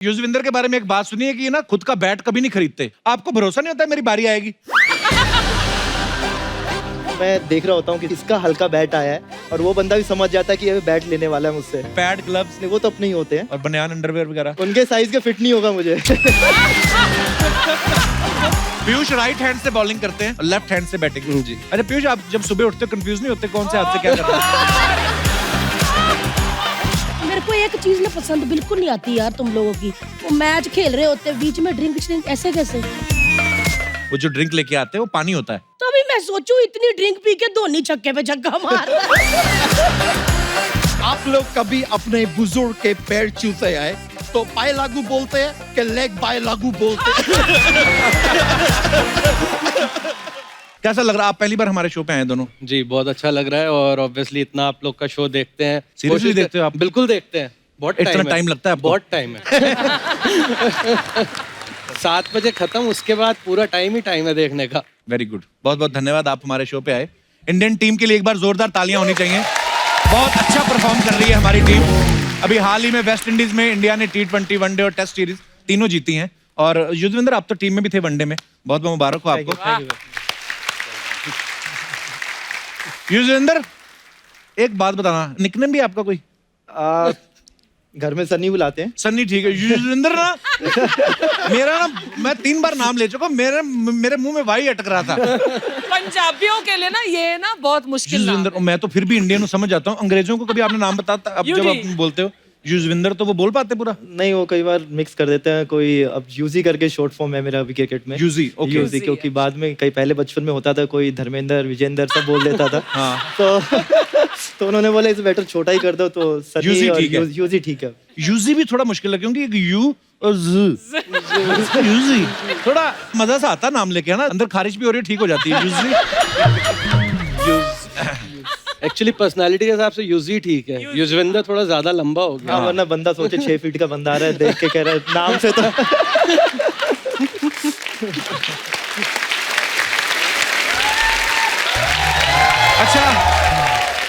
युजविंदर के बारे में एक बात सुनी है कि ये ना खुद का बैट कभी नहीं खरीदते। आपको भरोसा नहीं होता है मेरी बारी आएगी? मैं देख रहा होता हूँ कि इसका हल्का बैट आया है और वो बंदा भी समझ जाता है कि ये बैट लेने वाला है मुझसे। पैड, ग्लव्स नहीं, वो तो अपने ही होते हैं और बनियान, अंडरवेयर वगैरह उनके साइज के फिट नहीं होगा मुझे। पीयूष राइट हैंड से बॉलिंग करते हैं और लेफ्ट हैंड से बैटिंग। जी। अरे पीयूष, आप जब सुबह उठते हो कंफ्यूज नहीं होते कौन से हाथ से क्या करना है? मेरे को एक चीज ना पसंद बिल्कुल नहीं आती यार तुम लोगों की। वो मैच खेल रहे होते बीच में ड्रिंक ऐसे कैसे? वो जो ड्रिंक लेके आते हैं वो पानी होता है। तो अभी मैं सोचूं इतनी ड्रिंक पी के धोनी छक्के पे छक्का मारता है। आप लोग कभी अपने बुजुर्ग के पैर छूते आए तो पाए लागू बोलते हैं कि लेग बाय लागू बोलते हैं? कैसा लग रहा है? आप पहली बार हमारे शो पे आए दोनों। जी, बहुत अच्छा लग रहा है और ऑब्वियसली इतना आप लोग का शो देखते हैं। Seriously देखते हो आप? बिल्कुल देखते हैं। बहुत इतना टाइम टाइम लगता है आपको? बहुत टाइम है। 7 बजे खत्म, उसके बाद पूरा टाइम ही टाइम है देखने का। वेरी गुड, बहुत बहुत धन्यवाद आप हमारे शो पे आए। इंडियन टीम के लिए एक बार जोरदार तालियां होनी चाहिए। बहुत अच्छा परफॉर्म कर रही है हमारी टीम। अभी हाल ही में वेस्ट इंडीज में इंडिया ने T20, वनडे और टेस्ट सीरीज तीनों जीती हैं। और युजविंदर, आप तो टीम में भी थे वनडे में, बहुत बहुत मुबारक हो आपको। युजविंदर, एक बात बताना, निकनेम भी आपका कोई? घर में सन्नी बुलाते हैं। सन्नी, ठीक है। युजविंदर ना मेरा ना, मैं 3 बार नाम ले चुका, मेरे मुंह में वाई अटक रहा था। पंजाबियों के लिए ना ये ना बहुत मुश्किल नाम युजविंदर, मैं तो फिर भी इंडियन समझ जाता हूँ। अंग्रेजों को कभी आपने नाम बताता? अब जब आप बोलते हो युजविंदर तो वो बोल पाते पूरा? नहीं, वो कई बार मिक्स कर देते हैं। कोई अब यूजी करके शॉर्ट फॉर्म है मेरा अभी क्रिकेट में। UG, okay. यूजी, क्योंकि बाद में कई पहले बचपन में होता था कोई धर्मेंद्र, विजेंद्र सब बोल देता था। हाँ। तो उन्होंने बोला इसे बेटर छोटा ही कर दो, तो सनी यूजी और ठीक है। यूजी ठीक है। यूजी भी थोड़ा मुश्किल है क्योंकि एक यू और ज। यूजी थोड़ा मजा सा आता नाम लेके, है ना? अंदर खारिश भी हो रही है, ठीक हो जाती है। यूजी एक्चुअली पर्सनालिटी के हिसाब से यूजी ठीक है। युजविंदर थोड़ा ज्यादा लंबा हो गया। हाँ, वरना बंदा सोचे 6 फीट का बंदा आ रहा है, देख के कह रहा है नाम से तो। अच्छा,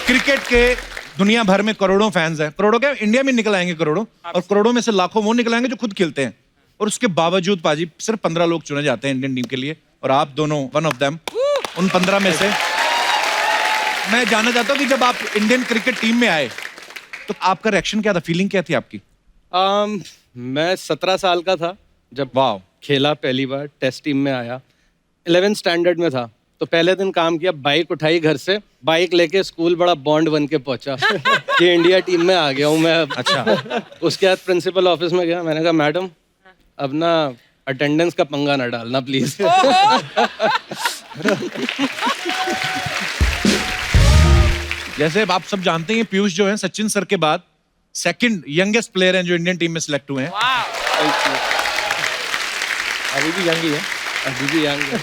क्रिकेट के दुनिया भर में करोड़ों फैंस हैं। करोड़ों क्या, इंडिया में निकल आएंगे करोड़ों, और करोड़ों में से लाखों वो निकल आएंगे जो खुद खेलते हैं। और उसके बावजूद पाजी सिर्फ 15 लोग चुने जाते हैं इंडियन टीम के लिए, और आप दोनों वन ऑफ देम, उन 15 में से। मैं जानना चाहता हूँ कि जब आप इंडियन क्रिकेट टीम में आए तो आपका रिएक्शन क्या था, फीलिंग क्या थी आपकी? मैं 17 साल का था जब वाह, खेला पहली बार, टेस्ट टीम में आया। 11th स्टैंडर्ड में था, तो पहले दिन काम किया, बाइक उठाई घर से, बाइक लेके स्कूल बड़ा बॉन्ड बन के पहुंचा कि इंडिया टीम में आ गया हूँ मैं। अच्छा। उसके बाद प्रिंसिपल ऑफिस में गया, मैंने कहा मैडम अब ना अटेंडेंस का पंगा ना डालना प्लीज। जैसे आप सब जानते हैं पीयूष जो है सचिन सर के बाद सेकंड यंगेस्ट प्लेयर हैं जो इंडियन टीम में सिलेक्ट हुए हैं। अभी भी यंग ही है। अभी भी यंग है।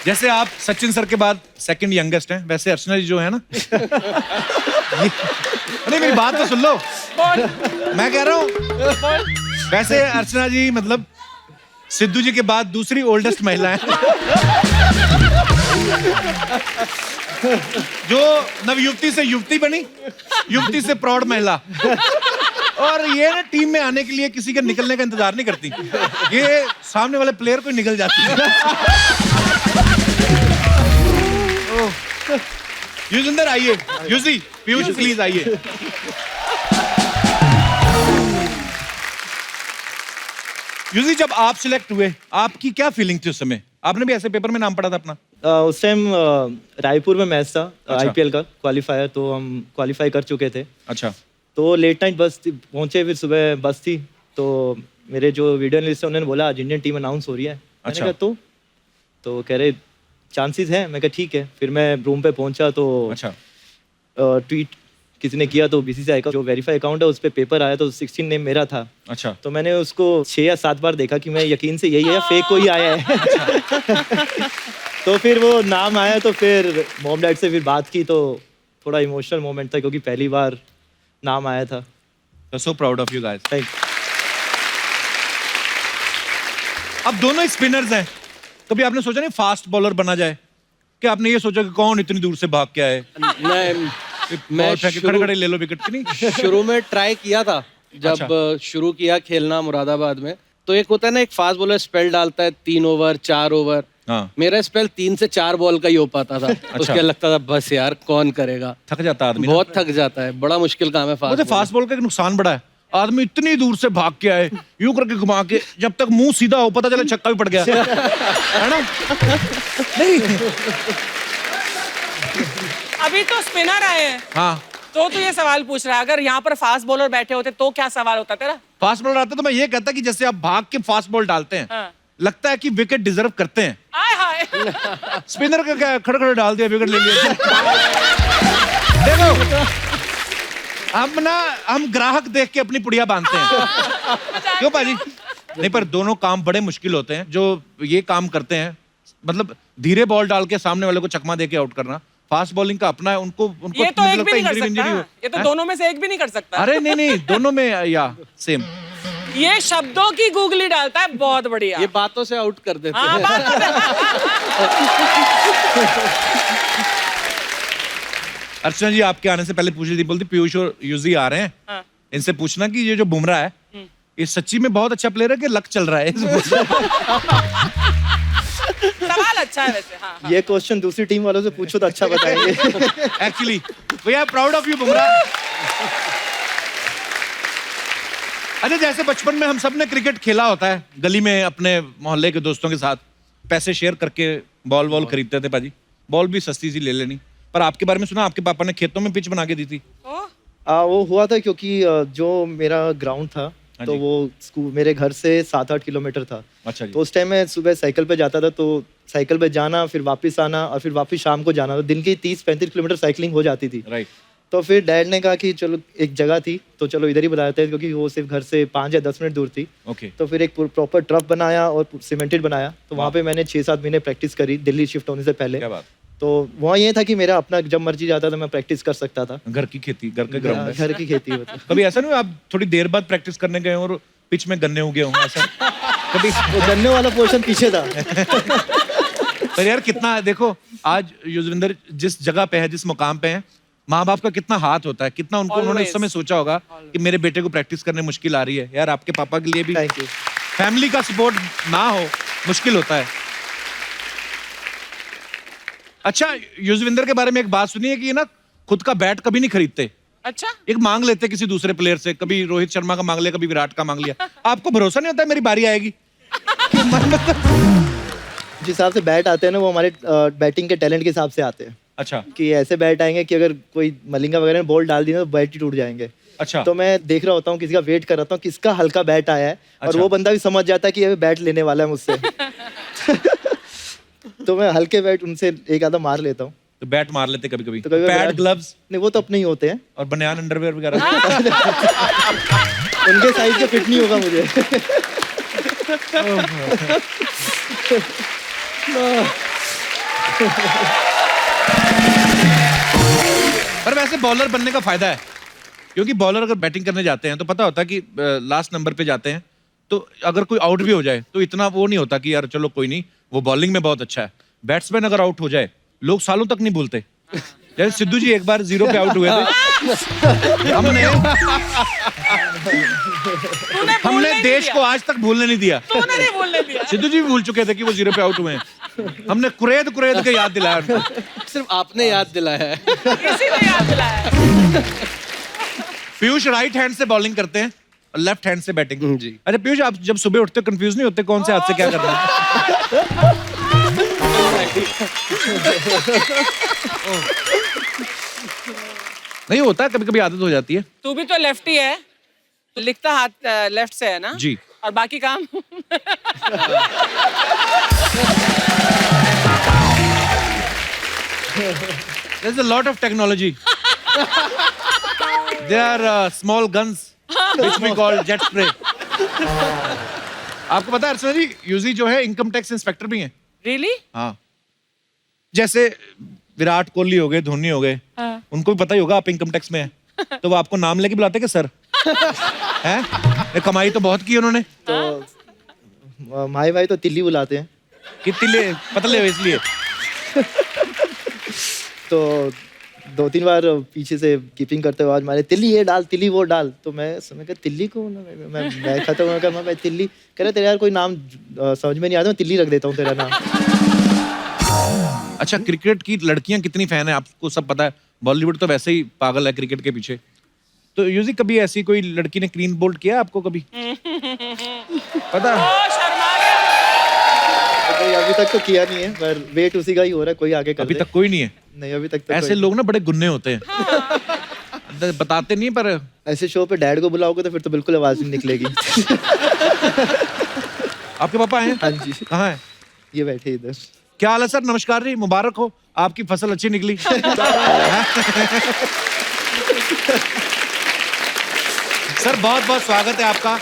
जैसे आप सचिन सर के बाद सेकंड यंगेस्ट हैं, वैसे अर्चना जी जो है ना नहीं, मेरी बात तो सुन लो। मैं कह रहा हूँ वैसे अर्चना जी मतलब सिद्धू जी के बाद दूसरी ओल्डेस्ट महिला है जो नवयुवती से युवती बनी, युवती से प्रौढ़ महिला। और ये ना टीम में आने के लिए किसी के निकलने का इंतजार नहीं करती, ये सामने वाले प्लेयर को निकल जाती है। युजिंदर आइए, युजी, पीयूष प्लीज आइए। युजी, जब आप सिलेक्ट हुए आपकी क्या फीलिंग थी उस समय? आपने भी ऐसे पेपर में नाम पढ़ा था अपना? उस टाइम रायपुर में मैच था अच्छा। आईपीएल का क्वालिफायर, तो हम क्वालिफाई कर चुके थे। अच्छा। तो लेट नाइट बस पहुंचे, फिर सुबह बस थी, तो मेरे जो वीडियो एनालिस्ट है उन्होंने बोला आज इंडियन टीम अनाउंस हो रही है। मैंने कहा तो कह रहे चांसेस हैं। मैं कहा ठीक है। फिर मैं रूम पे पहुंचा तो अच्छा। ट्वीट किसी ने किया तो बीसीसीआई का जो वेरीफाई अकाउंट है उस पर पेपर आया तो 16 नेम मेरा था। अच्छा। तो मैंने उसको 6 या 7 बार देखा कि मैं यकीन से यही है या फेक कोई आया है। तो फिर वो नाम आया, तो फिर मॉम डैड से फिर बात की, तो थोड़ा इमोशनल मोमेंट था क्योंकि पहली बार नाम आया था। सो proud of you guys. Thank. अब दोनों ही स्पिनर्स हैं, कभी आपने सोचा नहीं फास्ट बॉलर बना जाए? क्या आपने ये सोचा कि कौन इतनी दूर से भाग के आए? मैं खड़े खड़े ले लो विकेट की नहीं? शुरू में ट्राई किया था जब शुरू किया खेलना मुरादाबाद में, तो एक होता है ना, एक फास्ट बॉलर स्पेल डालता है 3 ओवर 4 ओवर। हाँ। मेरा स्पेल 3 से 4 बॉल का ही हो पाता था। उसके लगता था बस यार कौन करेगा, थक जाता आदमी ना। बहुत थक जाता है, बड़ा मुश्किल काम है मुझे फास्ट बॉल का एक नुकसान बड़ा है, आदमी इतनी दूर से भाग के आए, यूं करके घुमा के, जब तक मुंह सीधा हो पता चले छक्का भी पड़ गया है ना। नहीं अभी तो स्पिनर आए हैं, हाँ, तो तू ये सवाल पूछ रहा है, अगर यहाँ पर फास्ट बॉलर बैठे होते तो क्या सवाल होता तेरा? फास्ट बॉलर आते तो मैं ये कहता कि जैसे आप भाग के फास्ट बॉल डालते हैं, हाँ। लगता है कि विकेट डिजर्व करते हैं। आय हाय। स्पिनर का क्या, खड़े खड़े डाल दिया, विकेट ले लिया। देखो हम ग्राहक देख के अपनी पुड़िया बांधते हैं। क्यों पाजी? नहीं, पर दोनों काम बड़े मुश्किल होते हैं। जो ये काम करते हैं, मतलब धीरे बॉल डाल के सामने वाले को चकमा दे के आउट करना, फास्ट बॉलिंग का अपना है। उनको ये तो एक भी नहीं कर इंजरी सकता, हो। ये तो दोनों में से एक भी नहीं कर सकता। अरे नहीं, दोनों में या सेम। ये शब्दों की गूगली डालता है, बहुत बढ़िया। ये बातों से आउट कर देते हाँ, हैं। बात अर्चना जी आपके आने से पहले पूछ रही थी, बोलती पीयूष और यूजी आ रहे हैं, हाँ। इनसे पूछना कि ये जो बुमराह है, ये सच्ची में बहुत अच्छा प्लेयर है कि लक चल रहा है? सवाल अच्छा है वैसे। हाँ, हाँ। ये क्वेश्चन दूसरी टीम वालों से पूछो तो अच्छा बताएंगे। Actually we are proud of you Bumrah. अच्छा, जैसे बचपन में हम सब ने क्रिकेट खेला होता है, गली में अपने मोहल्ले के दोस्तों के साथ पैसे शेयर करके बॉल खरीदते थे पाजी। बॉल भी सस्ती सी ले लेनी। पर आपके बारे में सुना, आपके पापा ने खेतों में पिच बना के दी थी। वो हुआ था क्योंकि जो मेरा ग्राउंड था, हाँ तो जी। वो स्कूल मेरे घर से 7-8 किलोमीटर था। अच्छा जी। तो उस टाइम मैं सुबह साइकिल पे जाता था, तो साइकिल पे जाना, फिर वापस आना और फिर वापस शाम को जाना, तो दिन की 30-35 किलोमीटर साइकिलिंग हो जाती थी। राइट। तो फिर डैड ने कहा कि चलो एक जगह थी, तो चलो इधर ही बुला देते हैं, क्योंकि वो सिर्फ घर से 5 या 10 मिनट दूर थी। ओके। तो फिर एक प्रॉपर ट्रफ बनाया और सीमेंटेड बनाया, तो वहाँ पे मैंने 6-7 महीने प्रैक्टिस करी, दिल्ली शिफ्ट होने से पहले। क्या बात। तो वहाँ ये था कि मेरा अपना जब मर्जी जाता था मैं प्रैक्टिस कर सकता था। घर की खेती, घर का ग्राउंड है। घर की खेती होती। कभी ऐसा नहीं हुआ आप थोड़ी देर बाद प्रैक्टिस करने गए और पिच में गन्ने उगे होंगे ऐसा कभी? वो गन्ने वाला पोर्शन पीछे था। पर यार कितना, देखो आज युजविंदर जिस जगह पे है, जिस मुकाम पे है, माँ बाप का कितना हाथ होता है, कितना उनको उन्होंने उस समय सोचा होगा कि मेरे बेटे को प्रैक्टिस करने मुश्किल आ रही है। यार आपके पापा के लिए भी थैंक यू। फैमिली का सपोर्ट ना हो मुश्किल होता है। अच्छा, युजविंदर के बारे में एक बात सुनी है कि ये ना खुद का बैट कभी नहीं खरीदते, अच्छा, एक मांग लेते किसी दूसरे प्लेयर से। कभी रोहित शर्मा का मांग लिया, कभी विराट का मांग लिया। आपको भरोसा नहीं होता है मेरी बारी आएगी? जिस हिसाब से बैट आते हैं ना, वो हमारे बैटिंग के टैलेंट के हिसाब से आते हैं। अच्छा कि ऐसे बैट आएंगे कि अगर कोई मलिंगा वगैरह ने बॉल डाल दी ना, तो बैट ही टूट जाएंगे। अच्छा। तो मैं देख रहा होता हूँ, किसी का वेट कर रहा हूँ, किसका हल्का बैट आया है, और अच्छा। वो बंदा भी समझ जाता है कि ये बैट लेने वाला है मुझसे। तो मैं हल्के बैट उनसे एक आधा मार लेता हूँ। तो बैट मार लेते कभी कभी, तो कभी पैड विराट- ग्लव्स नहीं, वो तो अपने ही होते हैं, और बनियान अंडरवेयर वगैरह। उनके साइज के फिट नहीं होगा मुझे। पर वैसे बॉलर बनने का फायदा है, क्योंकि बॉलर अगर बैटिंग करने जाते हैं तो पता होता है कि लास्ट नंबर पे जाते हैं, तो अगर कोई आउट भी हो जाए तो इतना वो नहीं होता कि यार चलो कोई नहीं, वो बॉलिंग में बहुत अच्छा है। बैट्समैन अगर आउट हो जाए, लोग सालों तक नहीं भूलते। जैसे सिद्धू जी एक बार 0 पे आउट हुए थे, हमने देश को आज तक भूलने नहीं दिया। तूने नहीं बोलने दिया। सिद्धू जी भी भूल चुके थे कि वो 0 पे आउट हुए हैं। हमने कुरेद के याद दिलाया उनको। सिर्फ आपने याद दिलाया है। किसी ने याद दिलाया। पीयूष राइट हैंड से बॉलिंग करते हैं और लेफ्ट हैंड से बैटिंग। जी। अच्छा पीयूष, आप जब सुबह उठते हो कंफ्यूज नहीं होते कौन से हाथ से क्या करना है? नहीं होता, कभी कभी आदत हो जाती है। तू भी तो लेफ्टी है, लिखता हाथ लेफ्ट से है ना? जी। और बाकी काम? There's a lot of technology. There are small guns which we call jet spray. आपको पता है अर्चना जी, यूजी जो है इनकम टैक्स इंस्पेक्टर भी हैं। रियली? हाँ, जैसे विराट कोहली हो गए, धोनी हो गए, उनको भी पता ही होगा आप इनकम टैक्स में हैं, तो वो आपको नाम लेके बुलाते कि सर हैं? ये कमाई तो बहुत की उन्होंने। तो माई भाई तो तिल्ली बुलाते हैं। कितनी ले पतले हो इसलिए। तो 2-3 बार पीछे से कीपिंग करते हुए आवाज मारे, तिल्ली ये डाल, तिल्ली वो डाल। तो मैं कहा तिल्ली को मैं खत्म हो गया, मैं तिल्ली कह रहा तेरा यार कोई नाम समझ में नहीं आता, मैं तिल्ली रख देता हूँ तेरा नाम। अच्छा, क्रिकेट की लड़कियां कितनी फैन है आपको सब पता है, बॉलीवुड तो वैसे ही पागल है क्रिकेट के पीछे। तो यूजी कभी ऐसी कोई लड़की ने क्लीन बोल्ड किया आपको कभी? पता है? तो अभी तक तो किया नहीं है, पर वेट उसी का ही हो रहा है, कोई आगे कर अभी दे। तक कोई नहीं है। नहीं अभी तक तो ऐसे कोई लोग ना बड़े गुन्ने होते हैं, बताते नहीं पर। नहीं। ऐसे शो पे डैड को बुलाओगे तो फिर तो बिल्कुल आवाज नहीं निकलेगी। आपके पापा हैं? हाँ जी, कहाँ है? ये बैठे इधर। क्या हाल है सर? नमस्कार जी, मुबारक हो, आपकी फसल अच्छी निकली। सर बहुत बहुत स्वागत है आपका।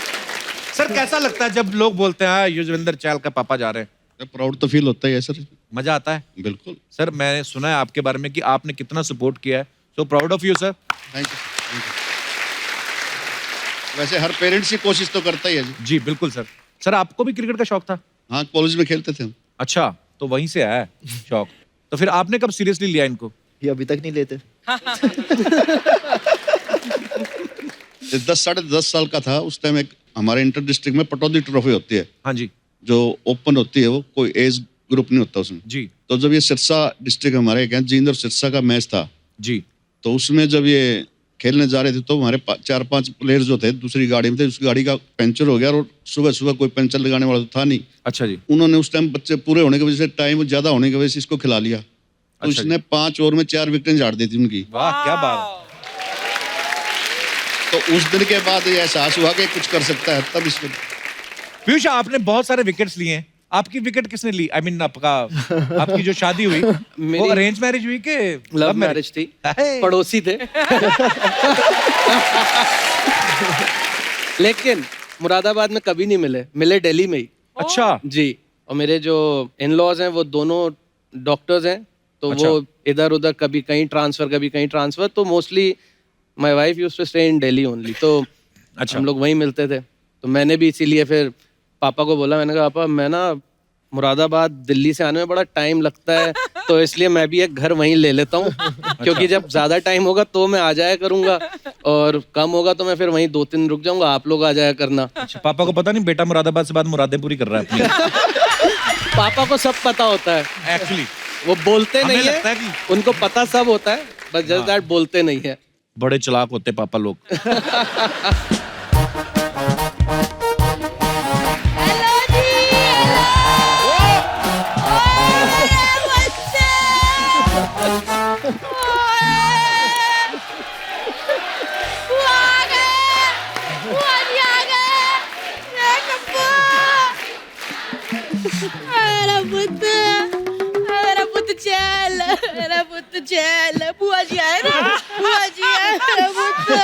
सर कैसा लगता है जब लोग बोलते हैं युजवेंद्र चहल का पापा जा रहे हैं? प्राउड तो फील होता ही है सर। मजा आता है? बिल्कुल। सर मैंने सुना है आपके बारे में कि आपने कितना सपोर्ट किया है, सो proud of you sir. Thank you. वैसे हर पेरेंट्स की कोशिश तो करता ही है जी। जी बिल्कुल सर। सर आपको भी क्रिकेट का शौक था? हाँ, कॉलेज में खेलते थे हम। अच्छा, तो वहीं से आया है शौक। तो फिर आपने कब सीरियसली लिया इनको? ये अभी तक नहीं लेते। 10 साढ़े 10 साल का था उस टाइम। एक हमारे इंटर डिस्ट्रिक्ट में पटौदी ट्रॉफी होती है, हाँ जी जो ओपन होती है, वो कोई एज ग्रुप नहीं होता उसमें। जी तो जब ये सिरसा डिस्ट्रिक्ट हमारे क्या जींद और सिरसा का मैच था, जी। तो उसमें जब ये खेलने जा रहे थे तो हमारे 4-5 प्लेयर जो थे दूसरी गाड़ी में थे, उस गाड़ी का पंचर हो गया और सुबह सुबह कोई पंचर लगाने वाला तो था नहीं। अच्छा जी। उन्होंने उस टाइम बच्चे पूरे होने की वजह से, टाइम ज्यादा होने की वजह से इसको खिला लिया। तो अच्छा इसने 5 ओवर में 4 विकेटें झाड़ दी थी उनकी। वाह क्या बात। तो उस दिन के बाद ये एहसास हुआ कि कुछ कर सकता है, तब इसको। पीयूष आपने बहुत सारे विकेट्स लिए हैं, आपकी विकेट किसने ली? आई मीन आपकी जो शादी हुई वो अरेंज मैरिज हुई कि लव मैरिज थी, है? पड़ोसी थे। लेकिन मुरादाबाद में कभी नहीं मिले, मिले दिल्ली में ही। अच्छा जी। और मेरे जो इन लॉज हैं वो दोनों डॉक्टर्स हैं, तो अच्छा। वो इधर उधर कभी कहीं ट्रांसफर कभी कहीं ट्रांसफर, तो mostly my wife used to stay in Delhi only. तो अच्छा। हम लोग वहीं मिलते थे। तो मैंने भी इसीलिए फिर पापा को बोला, मैंने कहा पापा मैं ना मुरादाबाद दिल्ली से आने में बड़ा टाइम लगता है, तो इसलिए मैं भी एक घर वहीं ले लेता हूँ। क्योंकि जब ज्यादा टाइम होगा तो मैं आ जाया करूंगा, और कम होगा तो मैं फिर वहीं 2-3 रुक जाऊंगा, आप लोग आ जाया करना। पापा को पता नहीं बेटा मुरादाबाद से बाद मुरादें पूरी कर रहा है अपनी। पापा को सब पता होता है एक्चुअली वो बोलते हमें नहीं लगता है, है कि उनको पता सब होता है, बस जस्ट दैट बोलते नहीं है। बड़े चालाक होते पापा लोग। मेरा पुत्र चल, बुआ जी आए ना, बुआ जी आए, मेरा पुत्र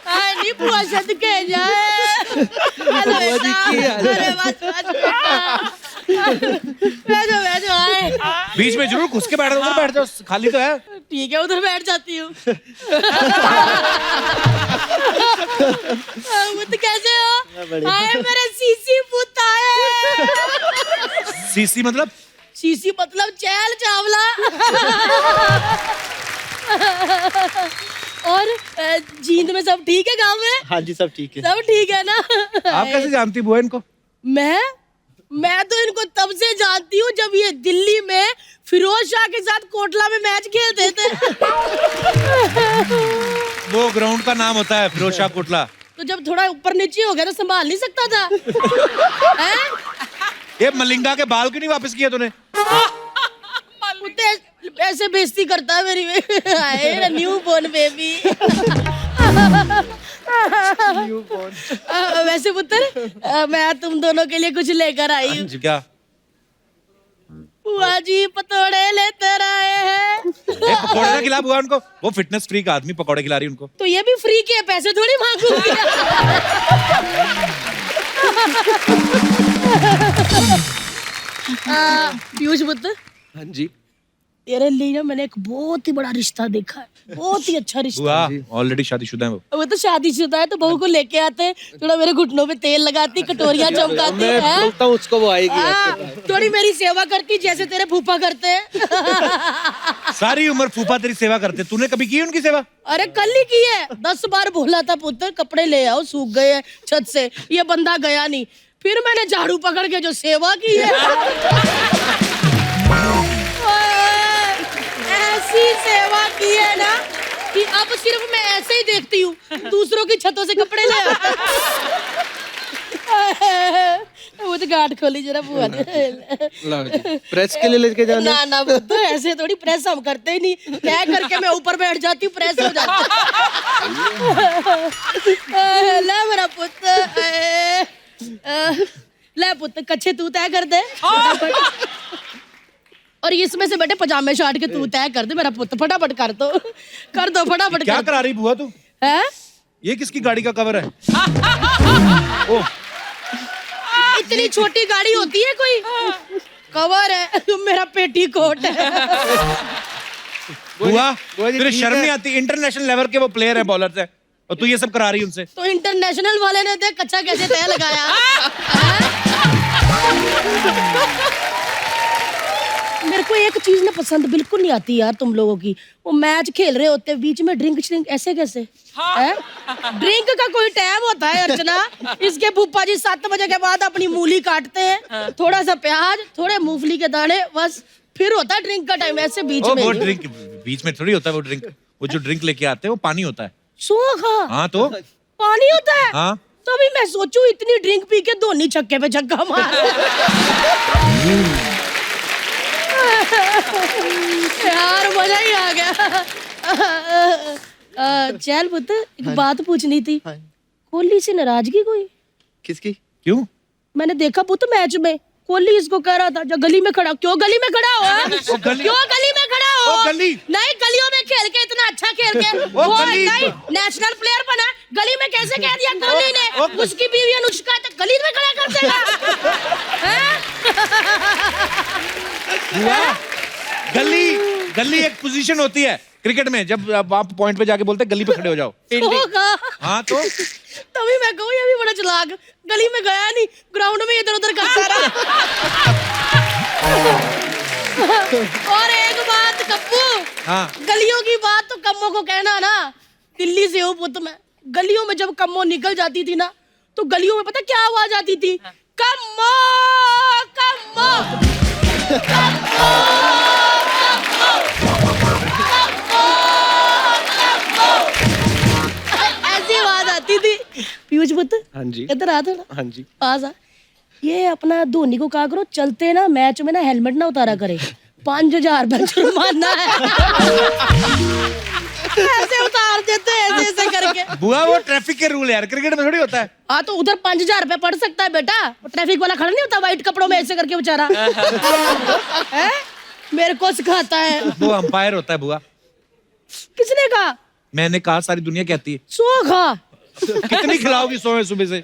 आए नहीं, बुआ सद के जाए। हेलो बेटा, अरे बस बैठो आए। बीच में जरूर घुस के बैठ जाओ, उधर बैठ जाओ, खाली तो है। ठीक है, उधर बैठ जाती हूँ। पुत्र कैसे हो? आए मेरे सीसी पुत्र आए। सीसी मतलब? सीसी मतलब चहल चावला। और जींद में सब ठीक है? गांव में हाँ जी सब ठीक है। सब ठीक है ना? आप कैसे जानती बुआ इनको? मैं तो इनको तब से जानती हूँ जब ये दिल्ली में फिरोज शाह के साथ कोटला में मैच खेलते थे। वो ग्राउंड का नाम होता है फिरोज शाह कोटला। तो जब थोड़ा ऊपर नीचे हो गया तो संभाल नहीं सकता था। हैं? ये मलिंगा के बाल क्यों नहीं वापस किया तूने? ऐसे बेइज्जती करता है मेरी। Newborn baby. वैसे पुत्र मैं तुम दोनों के लिए कुछ लेकर आई हूँ। क्या? बुआ जी पकौड़े लेते आए हैं। पकौड़े ना खिला बुआ उनको, वो फिटनेस फ्रीक आदमी पकौड़े खिला रही उनको। तो ये भी फ्री के पैसे थोड़ी मांगूंगी। पीयूष पुत्र हाँ जी। तेरे लिए ना मैंने एक बहुत ही बड़ा रिश्ता देखा है, बहुत ही अच्छा रिश्ता। बुआ ऑलरेडी शादीशुदा है वो। वो तो शादीशुदा है, तो बहू को लेके आते, थोड़ा मेरे घुटनों पे तेल लगाती, कटोरियां चमकाती मैं है, बोलता हूँ उसको, वो आएगी हाँ, आपके पास। थोड़ी मेरी सेवा करती जैसे तेरे फूफा करते हैं। सारी उम्र फूफा तेरी सेवा करते, तूने कभी की उनकी सेवा? अरे कल ही की है, 10 बार बोला था पुत्र कपड़े ले आओ, सूख गए हैं छत से, ये बंदा गया नहीं, फिर मैंने झाड़ू पकड़ के जो सेवा की है, ऐसी सेवा की है ना कि अब सिर्फ मैं ऐसे ही देखती हूँ, दूसरों की छतों से कपड़े ले आते। वो तो गांठ खोली जरा बुआ ने। लो जी, प्रेस के लिए लेके जाना। ना ना पुत्र, ऐसे थोड़ी प्रेस हम करते ही नहीं, तय करके मैं ऊपर बैठ जाती हूँ, प्रेस हो जाती है। ले मेरा पुत्र, ले पुत्र, कच्छे तू तय कर दे फटाफट। और इसमें से बेटे पजामे शाट के तू तय कर दे मेरा पुत्र, फटाफट कर दो फटाफट। क्या करा रही बुआ तू? है ये किसकी गाड़ी का कवर है? ओ, इतनी छोटी गाड़ी होती है कोई? कवर है, मेरा पेटी कोट है। बुआ बुआ जी, तेरे ठीक शर्म है। नहीं आती? इंटरनेशनल लेवल के वो प्लेयर है, बॉलर है, और तू ये सब करा रही उनसे? तो इंटरनेशनल वाले ने देख कच्चा कैसे तय लगाया। हैं? मेरे को एक चीज ना पसंद बिल्कुल नहीं आती यार तुम लोगों की, वो मैच खेल रहे होते हैं बीच में ड्रिंक श्रिंक ऐसे कैसे? हैं? ड्रिंक का कोई टाइम होता है अर्चना? इसके फूफा जी 7 बजे के बाद अपनी मूली काटते हैं, थोड़ा सा प्याज, थोड़े मूंगफली के दाने, बस फिर होता है ड्रिंक का टाइम, ऐसे बीच ओ, में वो नहीं। ड्रिंक बीच में थोड़ी होता है वो ड्रिंक। वो जो ड्रिंक लेके आते हैं वो पानी होता है। सोखा हाँ तो पानी होता है? हाँ। तो अभी मैं सोचूं इतनी ड्रिंक पी के धोनी छक्के पे छक्का मार। यार मजा ही आ गया। चल पुत्र, एक बात पूछनी थी, कोहली से नाराजगी कोई? किसकी? क्यों? मैंने देखा पुत्र मैच में कोहली इसको कह रहा था जो गली में खड़ा, क्यों गली में खड़ा हो? ओ, गली- क्यों गली में खड़ा हो? ओ, गली- नहीं, गलियों में खेल के इतना अच्छा खेल के ओ, वो गली- नहीं नेशनल प्लेयर बना, गली में कैसे कह दिया कोहली ने? ओ, उसकी बीवी अनुष्का तो गली में खड़ा कर देगा। हैं? बुआ गली एक पोजीशन होती है क्रिकेट में, जब आप पॉइंट पे जाके बोलते हैं गली पे खड़े हो जाओ। होगा। हाँ तो तभी मैं कहूँ ये भी बड़ा चालाक, गली में गया नहीं, ग्राउंड में इधर उधर करता रहा। और एक बात कप्पू, हाँ। गलियों की बात तो कम्मो को कहना ना, दिल्ली से हूँ पुत्र मैं, गलियों में जब कम्मो निकल जाती थी ना, तो गलियों में पता क्या आवाज आती थी? कम्मो कम्मो कम्मो ऐसी आवाज आती थी। पीयूष पुत्र, हाँ जी। इधर आ थोड़ा, हाँ जी। पास आ। ये अपना धोनी को कहा करो चलते ना मैच में ना हेलमेट ना उतारा करे, 5,000 रुपया जुर्माना है। ऐसे उतार देते हैं ऐसे ऐसे करके। बुआ वो ट्रैफिक के रूल है यार, क्रिकेट में थोड़ी होता है। हाँ तो उधर 5,000 रुपया पड़ सकता है बेटा, ट्रैफिक वाला खड़ा नहीं होता व्हाइट कपड़ों में ऐसे करके बेचारा। हैं? मेरे को सिखाता है। वो अंपायर होता है बुआ। किसने कहा? मैंने कहा, सारी दुनिया कहती है। सो खा कितनी खिलाओगी सोए सुबह से?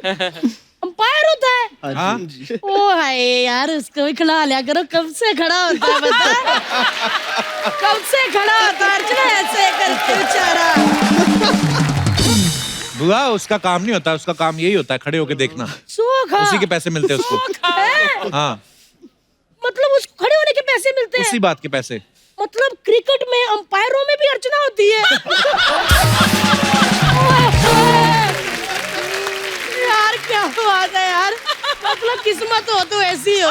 अंपायर होता है? हाँ ओ हाय यार, उसको भी खिला लिया करो, कब से खड़ा होता है बता? कब से खड़ा होता है अर्चना ऐसे करके बेचारा। बुआ उसका काम नहीं होता, उसका काम यही होता है खड़े होके देखना, सोखा उसी के पैसे मिलते हैं उसको। है? हाँ मतलब उसको खड़े होने के पैसे मिलते हैं? उसी बात के पैसे। मतलब क्रिकेट में अंपायरों में भी अर्चना होती है? यार क्या बात है यार, मतलब किस्मत हो तो ऐसी हो।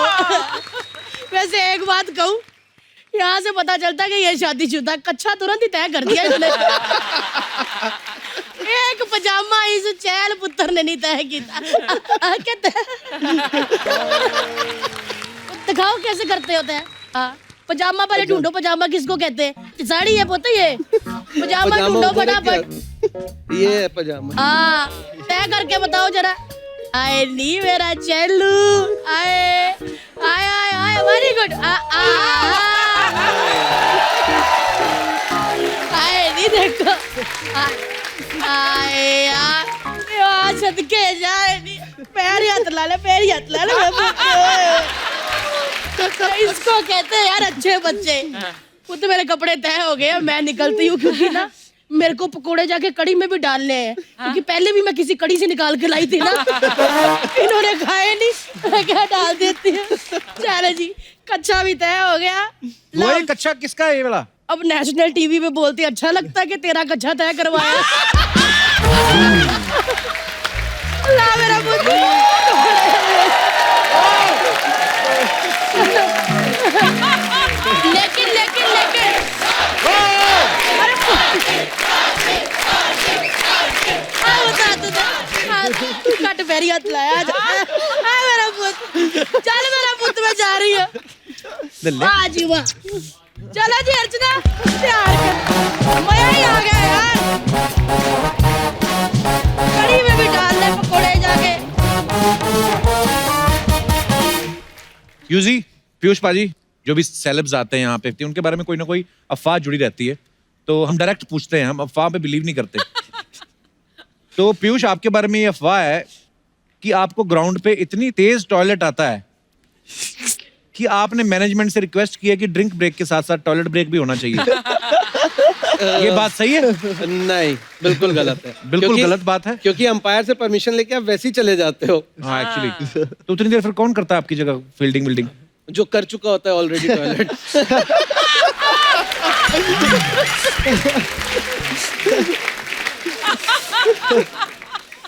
वैसे एक बात कहूँ, यहाँ से पता चलता है कि ये शादीशुदा, कच्छा तुरंत ही तय कर दिया इसने। एक पजामा इस चैल पुत्र ने नहीं तय किया। दिखाओ कैसे करते होते हैं। हाँ, पजामा पहले ढूंढो, पजामा किसको कहते हैं? साड़ी है पोते ये, पजामा ढूंढो फटाफट। ये है पजामा। हाँ, तय करके बताओ जरा। आए नी मेरा चैलू, आए आए आए आए, वेरी गुड। आए नी देखो, आए यार सदके जाए नी, पैर ही हाथ ला ले, पैर ही हाथ ला ले। इसको कहते हैं यार अच्छे बच्चे। वो तो मेरे कपड़े तय हो गए, मैं निकलती हूँ क्योंकि ना मेरे को पकोड़े जाके कड़ी में भी डालने हैं, क्योंकि पहले भी मैं किसी कड़ी से निकाल के लाई थी ना, इन्होंने खाए नहीं, मैं क्या डाल देती हूँ। चलो जी, कच्चा भी तय हो गया। वही कच्चा किसका है ये वाला? अब नेशनल टीवी पे बोलते अच्छा लगता है कि तेरा कच्चा तय करवाया। ला मेरा पुत्र। लेकिन तू कट पैरी हाथ लाया। मेरा पुत्र, चल मेरा पुत्र, मैं जा रही हूँ। वाह जी वाह, चलो जी अर्चना, प्यार कर, मजा ही आ गया यार। कड़ी में भी डाल ले पकोड़े जाके। यूजी, पीयूष पाजी, जो भी सेलेब्स आते हैं यहाँ पे, उनके बारे में कोई ना कोई अफवाह जुड़ी रहती है, तो हम डायरेक्ट पूछते हैं, हम अफवाह पे बिलीव नहीं करते। तो पीयूष, आपके बारे में ये अफवाह है कि आपको ग्राउंड पे इतनी तेज टॉयलेट आता है कि आपने मैनेजमेंट से रिक्वेस्ट किया कि ड्रिंक ब्रेक के साथ साथ टॉयलेट ब्रेक भी होना चाहिए। ये बात सही है? नहीं, बिल्कुल गलत है। बिल्कुल क्योंकि- गलत बात है। क्योंकि अंपायर से परमिशन लेके आप वैसे ही चले जाते हो। हाँ एक्चुअली। तो उतनी देर फिर कौन करता है आपकी जगह फील्डिंग विल्डिंग? जो कर चुका होता है ऑलरेडी टॉयलेट।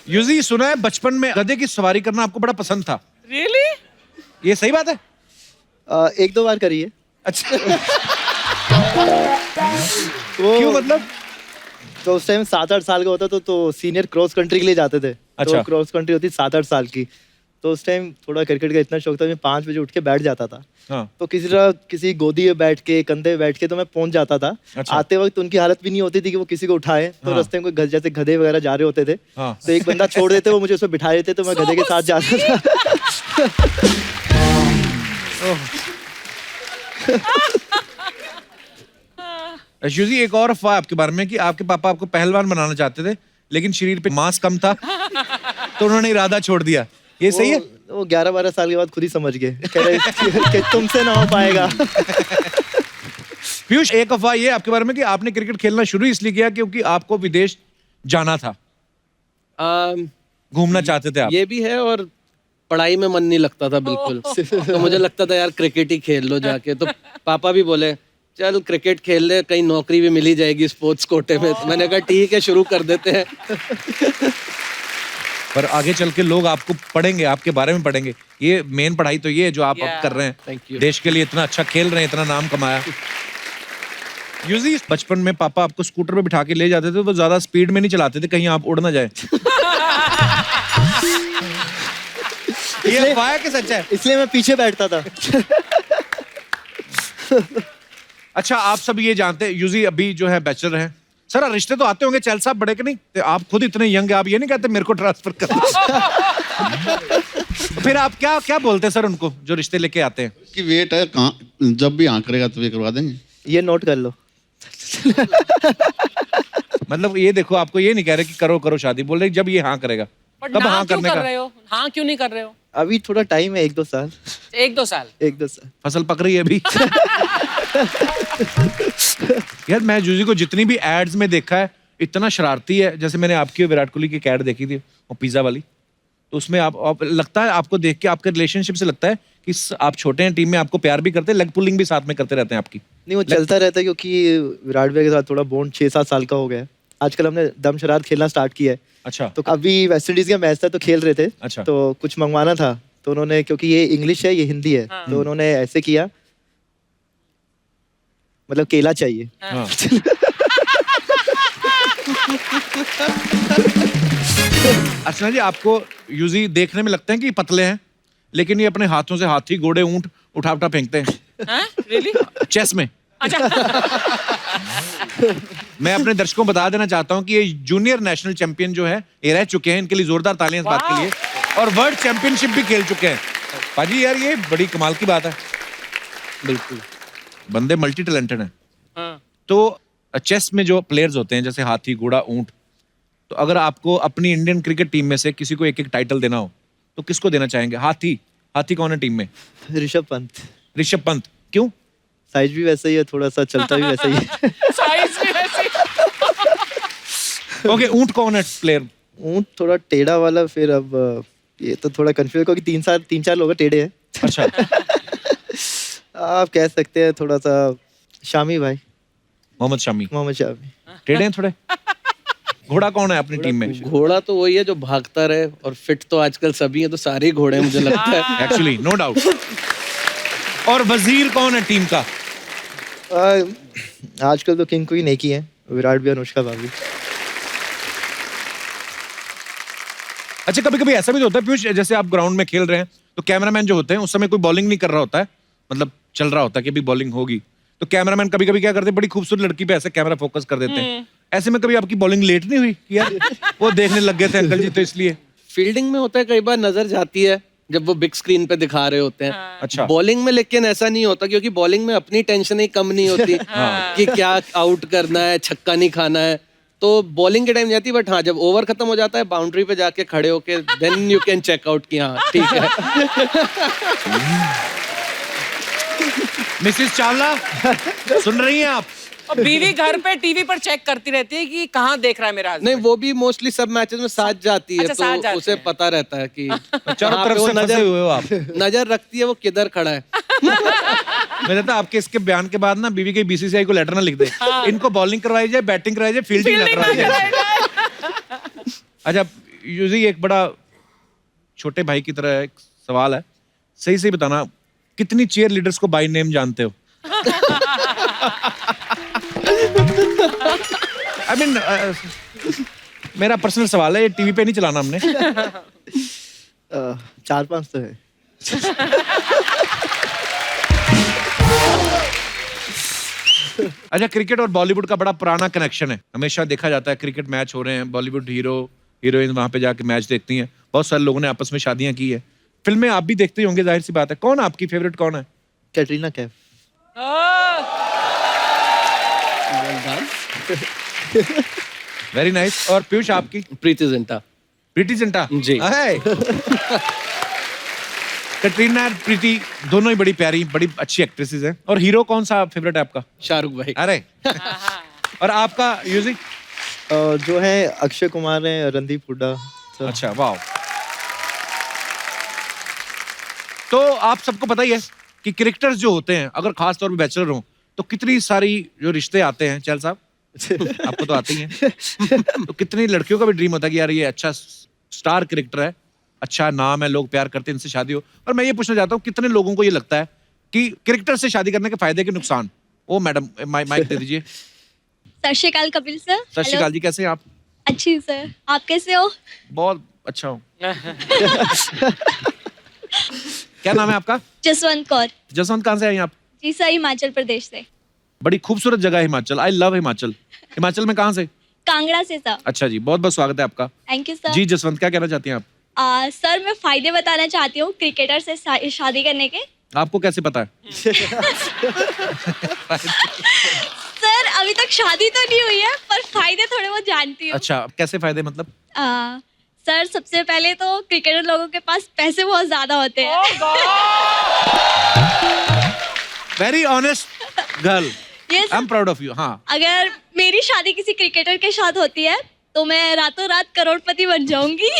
यूजी, सुना है बचपन में गधे की सवारी करना आपको बड़ा पसंद था। रियली? ये सही बात है? एक दो बार करी है। अच्छा। क्यों मतलब? तो उस टाइम 7-8 साल का होता तो सीनियर क्रॉस कंट्री के लिए जाते थे। अच्छा। तो क्रॉस कंट्री होती 7-8 साल की। तो उस टाइम थोड़ा क्रिकेट का इतना शौक था, मैं 5 बजे उठ के बैठ जाता था। हाँ। तो किसी गोदी में बैठ के, कंधे में बैठ के तो मैं पहुंच जाता था। अच्छा। आते वक्त उनकी हालत भी नहीं होती थी कि वो किसी को उठाए। तो हाँ। रास्ते में कोई जैसे गधे वगैरह जा रहे होते थे, हाँ। तो एक बंदा छोड़ देते, वो मुझे उसमें बिठा देते, तो मैं गधे के साथ जाता था। यूजी, एक और अफवाह आपके बारे में कि आपके पापा आपको पहलवान बनाना चाहते थे, लेकिन शरीर पे मांस कम था तो उन्होंने इरादा छोड़ दिया। ये सही है? वो 11-12 साल के बाद खुद ही समझ गए, कह रहे कि तुमसे ना हो पाएगा। पीयूष, एक अफवाह ये आपके बारे में कि आपने क्रिकेट खेलना शुरू इसलिए किया क्योंकि आपको विदेश जाना था, घूमना चाहते थे आप। ये भी है, और पढ़ाई में मन नहीं लगता था बिल्कुल। तो मुझे लगता था यार क्रिकेट ही खेल लो जाके। तो पापा भी बोले चल क्रिकेट खेल ले, कहीं नौकरी भी मिली जाएगी स्पोर्ट्स कोटे में। मैंने कहा ठीक है, शुरू कर देते हैं। पर आगे चल के लोग आपको पढ़ेंगे, आपके बारे में पढ़ेंगे। ये मेन पढ़ाई तो ये है जो आप अब कर रहे हैं। Thank you. देश के लिए इतना अच्छा खेल रहे हैं, इतना नाम कमाया। यूजी, बचपन में पापा आपको स्कूटर पे बिठा के ले जाते थे तो ज्यादा स्पीड में नहीं चलाते थे, कहीं आप उड़ ना जाए। ये अफवाह है कि सच है? इसलिए मैं पीछे बैठता था। अच्छा, आप सब ये जानते हैं यूजी अभी जो है बैचलर हैं। सर, रिश्ते तो आते होंगे, चैल साहब बड़े के नहीं? तो आप खुद इतने यंग है, आप ये नहीं कहते मेरे को ट्रांसफर कर दो? तो फिर आप क्या क्या बोलते हैं सर उनको जो रिश्ते लेके आते हैं? कि वेट है, कहाँ जब भी हाँ करेगा तब ये करवा देंगे। ये नोट कर लो। मतलब ये देखो, आपको ये नहीं कह रहे कि करो करो शादी, बोल रहे जब ये हाँ करेगा। बट कब ना हाँ क्यों करने कर का? रहे हो? हाँ क्यों नहीं कर रहे हो? अभी थोड़ा टाइम है, 1-2 साल। 1-2 साल? 1-2 साल। फसल पक रही है अभी। यार, मैं जूजी को जितनी भी एड्स में देखा है, इतना शरारती है। जैसे मैंने आपकी विराट कोहली की कैड देखी थी, वो पिज्जा वाली, तो उसमें आप लगता है, आपको देख के आपके रिलेशनशिप से लगता है कि आप छोटे हैं, टीम में आपको प्यार भी करते हैं, लेग पुलिंग भी साथ में करते रहते हैं आपकी। नहीं, वो चलता रहता है क्योंकि विराट भैया के साथ थोड़ा बॉन्ड 6-7 साल का हो गया है। आजकल हमने दम शरारत खेलना स्टार्ट किया है। अच्छा। तो अभी वेस्ट इंडीज का मैच था तो खेल रहे थे। अच्छा। तो कुछ मंगवाना था, तो उन्होंने, क्योंकि ये इंग्लिश है ये हिंदी है, तो उन्होंने ऐसे किया, मतलब केला चाहिए। हाँ। अर्चना जी, आपको यूजी देखने में लगते हैं कि पतले हैं, लेकिन ये अपने हाथों से हाथी, घोड़े, ऊंट उठा उठा फेंकते हैं रियली? चेस में। अच्छा। मैं अपने दर्शकों को बता देना चाहता हूं कि ये जूनियर नेशनल चैंपियन जो है, ये रह चुके हैं। इनके लिए जोरदार तालियां इस बात के लिए। और वर्ल्ड चैंपियनशिप भी खेल चुके हैं। पाजी यार, ये बड़ी कमाल की बात है। बिल्कुल। बंदे मल्टी टैलेंटेड हैं। हाँ। तो चेस में जो प्लेयर्स होते हैं, जैसे हाथी, घोड़ा, ऊंट, तो अगर आपको अपनी इंडियन क्रिकेट टीम में से किसी को एक एक टाइटल देना हो तो किसको देना चाहेंगे? हाथी कौन है टीम में? ऋषभ पंत। ऋषभ पंत। क्यों? साइज भी वैसा ही है, थोड़ा सा चलता भी वैसा ही है। साइज भी वैसे ही। ओके, ऊंट कौन है प्लेयर? ऊँट थोड़ा टेढ़ा वाला, फिर अब ये तो थोड़ा कंफ्यूज, क्योंकि 3-4 लोग टेढ़े हैं। अच्छा, आप कह सकते हैं थोड़ा सा शामी भाई, मोहम्मद शामी। मोहम्मद शामी। टेढ़े हैं थोड़े। घोड़ा कौन है अपनी टीम में? घोड़ा तो वही है जो भागता रहे, और फिट तो आजकल सभी है, तो सारे ही घोड़े हैं, मुझे लगता है। Actually no doubt. और वजीर कौन है टीम का? आजकल तो किंग क्वीन एक ही है, विराट भी, अनुष्का भाभी। अच्छा, कभी कभी ऐसा भी तो होता है पीयूष, जैसे आप ग्राउंड में खेल रहे हैं तो कैमरामैन जो होते हैं उस समय कोई बॉलिंग नहीं कर रहा होता है, मतलब चल रहा होता है कि अभी बॉलिंग होगी, तो कैमरामैन कभी कभी क्या करते हैं, बड़ी खूबसूरत लड़की पे ऐसे कैमरा फोकस कर देते हैं। ऐसे में कभी आपकी बॉलिंग लेट नहीं हुई कि यार वो देखने लग गए थे अंकल जी तो इसलिए? फील्डिंग में होता है, कई बार नजर जाती है जब वो बिग स्क्रीन पे दिखा रहे होते हैं। अच्छा। बॉलिंग में लेकिन ऐसा नहीं होता, क्योंकि बॉलिंग में अपनी टेंशन ही कम नहीं होती कि क्या आउट करना है, छक्का नहीं खाना है, तो बॉलिंग के टाइम जाती है। बट हाँ, जब ओवर खत्म हो जाता है, बाउंड्री पे जाके खड़े होके then you can check out कि हाँ ठीक है। मिसेस चावला, सुन रही हैं आप? और बीवी घर पे टीवी पर चेक करती रहती है कि कहाँ देख रहा है मेरा नहीं, वो भी मोस्टली सब मैचेस में साथ जाती है, अच्छा, साथ तो जाते उसे हैं। पता रहता है कि चारों कहाँ तरफ पे वो से फंसे हुए हो आप। नजर रखती है वो किधर खड़ा है। मैं कहता आपके इसके बयान के बाद ना बीवी के बीसीसीआई को लेटर ना लिख दे, इनको बॉलिंग करवाई जाए, बैटिंग करवाई जाए, फील्डिंग ना करवाई जाए। अच्छा यूजी, एक बड़ा छोटे भाई की तरह एक सवाल है, सही सही बताना, कितनी चीयर लीडर्स को बाय नेम जानते हो? आई मीन मेरा पर्सनल सवाल है, ये टीवी पे नहीं चलाना हमने। 4-5 तो है। अच्छा, क्रिकेट और बॉलीवुड का बड़ा पुराना कनेक्शन है, हमेशा देखा जाता है क्रिकेट मैच हो रहे हैं, बॉलीवुड हीरो हीरोइन वहां पे जाके मैच देखती हैं, बहुत सारे लोगों ने आपस में शादियां की है, फिल्में आप भी देखते ही होंगे, जाहिर सी बात है। कौन आपकी फेवरेट कौन है? कैटरीना कैफ। Very nice. और पीयूष आपकी? प्रीति जिंटा। प्रीति जिंटा जी। हाय। कैटरीना और प्रीति दोनों ही बड़ी प्यारी, बड़ी अच्छी एक्ट्रेसेस हैं। और हीरो कौन सा फेवरेट है आपका? शाहरुख भाई। अरे और आपका यूजी? जो है अक्षय कुमार है, रणदीप हुड्डा। अच्छा, वाह। तो आप सबको पता ही है कि क्रिकेटर्स जो होते हैं, अगर खास तौर पे बैचलर हो, तो कितनी सारी जो रिश्ते आते हैं, चल साहब आपको तो आते ही हैं। तो कितनी लड़कियों का भी ड्रीम होता है कि यार ये अच्छा स्टार क्रिकेटर है, अच्छा नाम है, लोग प्यार करते हैं, इनसे शादी हो। और मैं ये पूछना चाहता हूँ, कितने लोगों को ये लगता है कि क्रिकेटर से शादी करने के फायदे के नुकसान? ओ मैडम, माइक दे दीजिए। सत श्री अकाल कपिल सर। सत श्री अकाल जी, कैसे हैं आप? अच्छी सर, आप कैसे हो? बहुत अच्छा हूँ। क्या नाम है आपका? जसवंत कौर। जसवंत, कहाँ से आई आप? जी सर, हिमाचल प्रदेश से। बड़ी खूबसूरत जगह है हिमाचल, आई लव हिमाचल। हिमाचल में कहाँ से? कांगड़ा से सर। अच्छा जी, बहुत बहुत स्वागत है आपका। Thank you sir. जी जसवंत, क्या कहना चाहती हैं आप? सर मैं फायदे बताना चाहती हूँ क्रिकेटर से शादी करने के। आपको कैसे पता है? सर अभी तक शादी तो नहीं हुई है, पर फायदे थोड़े बहुत जानती हूँ। अच्छा, कैसे फायदे मतलब? सर सबसे पहले तो क्रिकेटर लोगों के पास पैसे बहुत ज्यादा होते हैं। वेरी ऑनेस्ट गर्ल, ये I am proud of you. हाँ, अगर मेरी शादी किसी क्रिकेटर के साथ होती है तो मैं रातों रात करोड़पति बन जाऊंगी।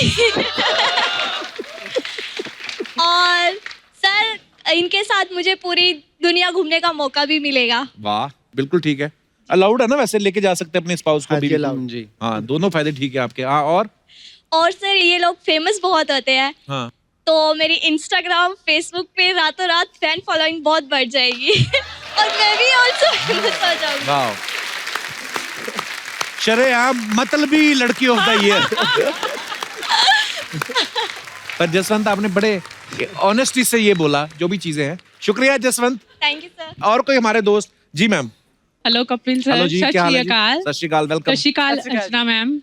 और सर इनके साथ मुझे पूरी दुनिया घूमने का मौका भी मिलेगा। वाह, बिल्कुल ठीक है। अलाउड है ना वैसे, लेके जा सकते हैं अपने स्पाउस को हाँ भी? जी, allowed। जी। हाँ, दोनों फायदे ठीक है आपके। हाँ, और सर ये लोग फेमस बहुत होते हैं, हाँ, तो मेरी इंस्टाग्राम फेसबुक पे रातों रात फैन फॉलोइंग बहुत बढ़ जाएगी। और मैं भी ऑल्सो फेमस हो जाऊंगी। वाह, शरेआम मतलबी लड़की ऑफ द ईयर। पर जसवंत, आपने बड़े ऑनेस्टी से ये बोला जो भी चीजें हैं। शुक्रिया जसवंत। Thank you sir. और कोई हमारे दोस्त? जी ma'am. Hello Kapil sir. Hello जी, सत क्या हाल श्री है जी? अकाल। सत श्री अकाल, वेलकम। सत श्री अकाल अर्चना मैम,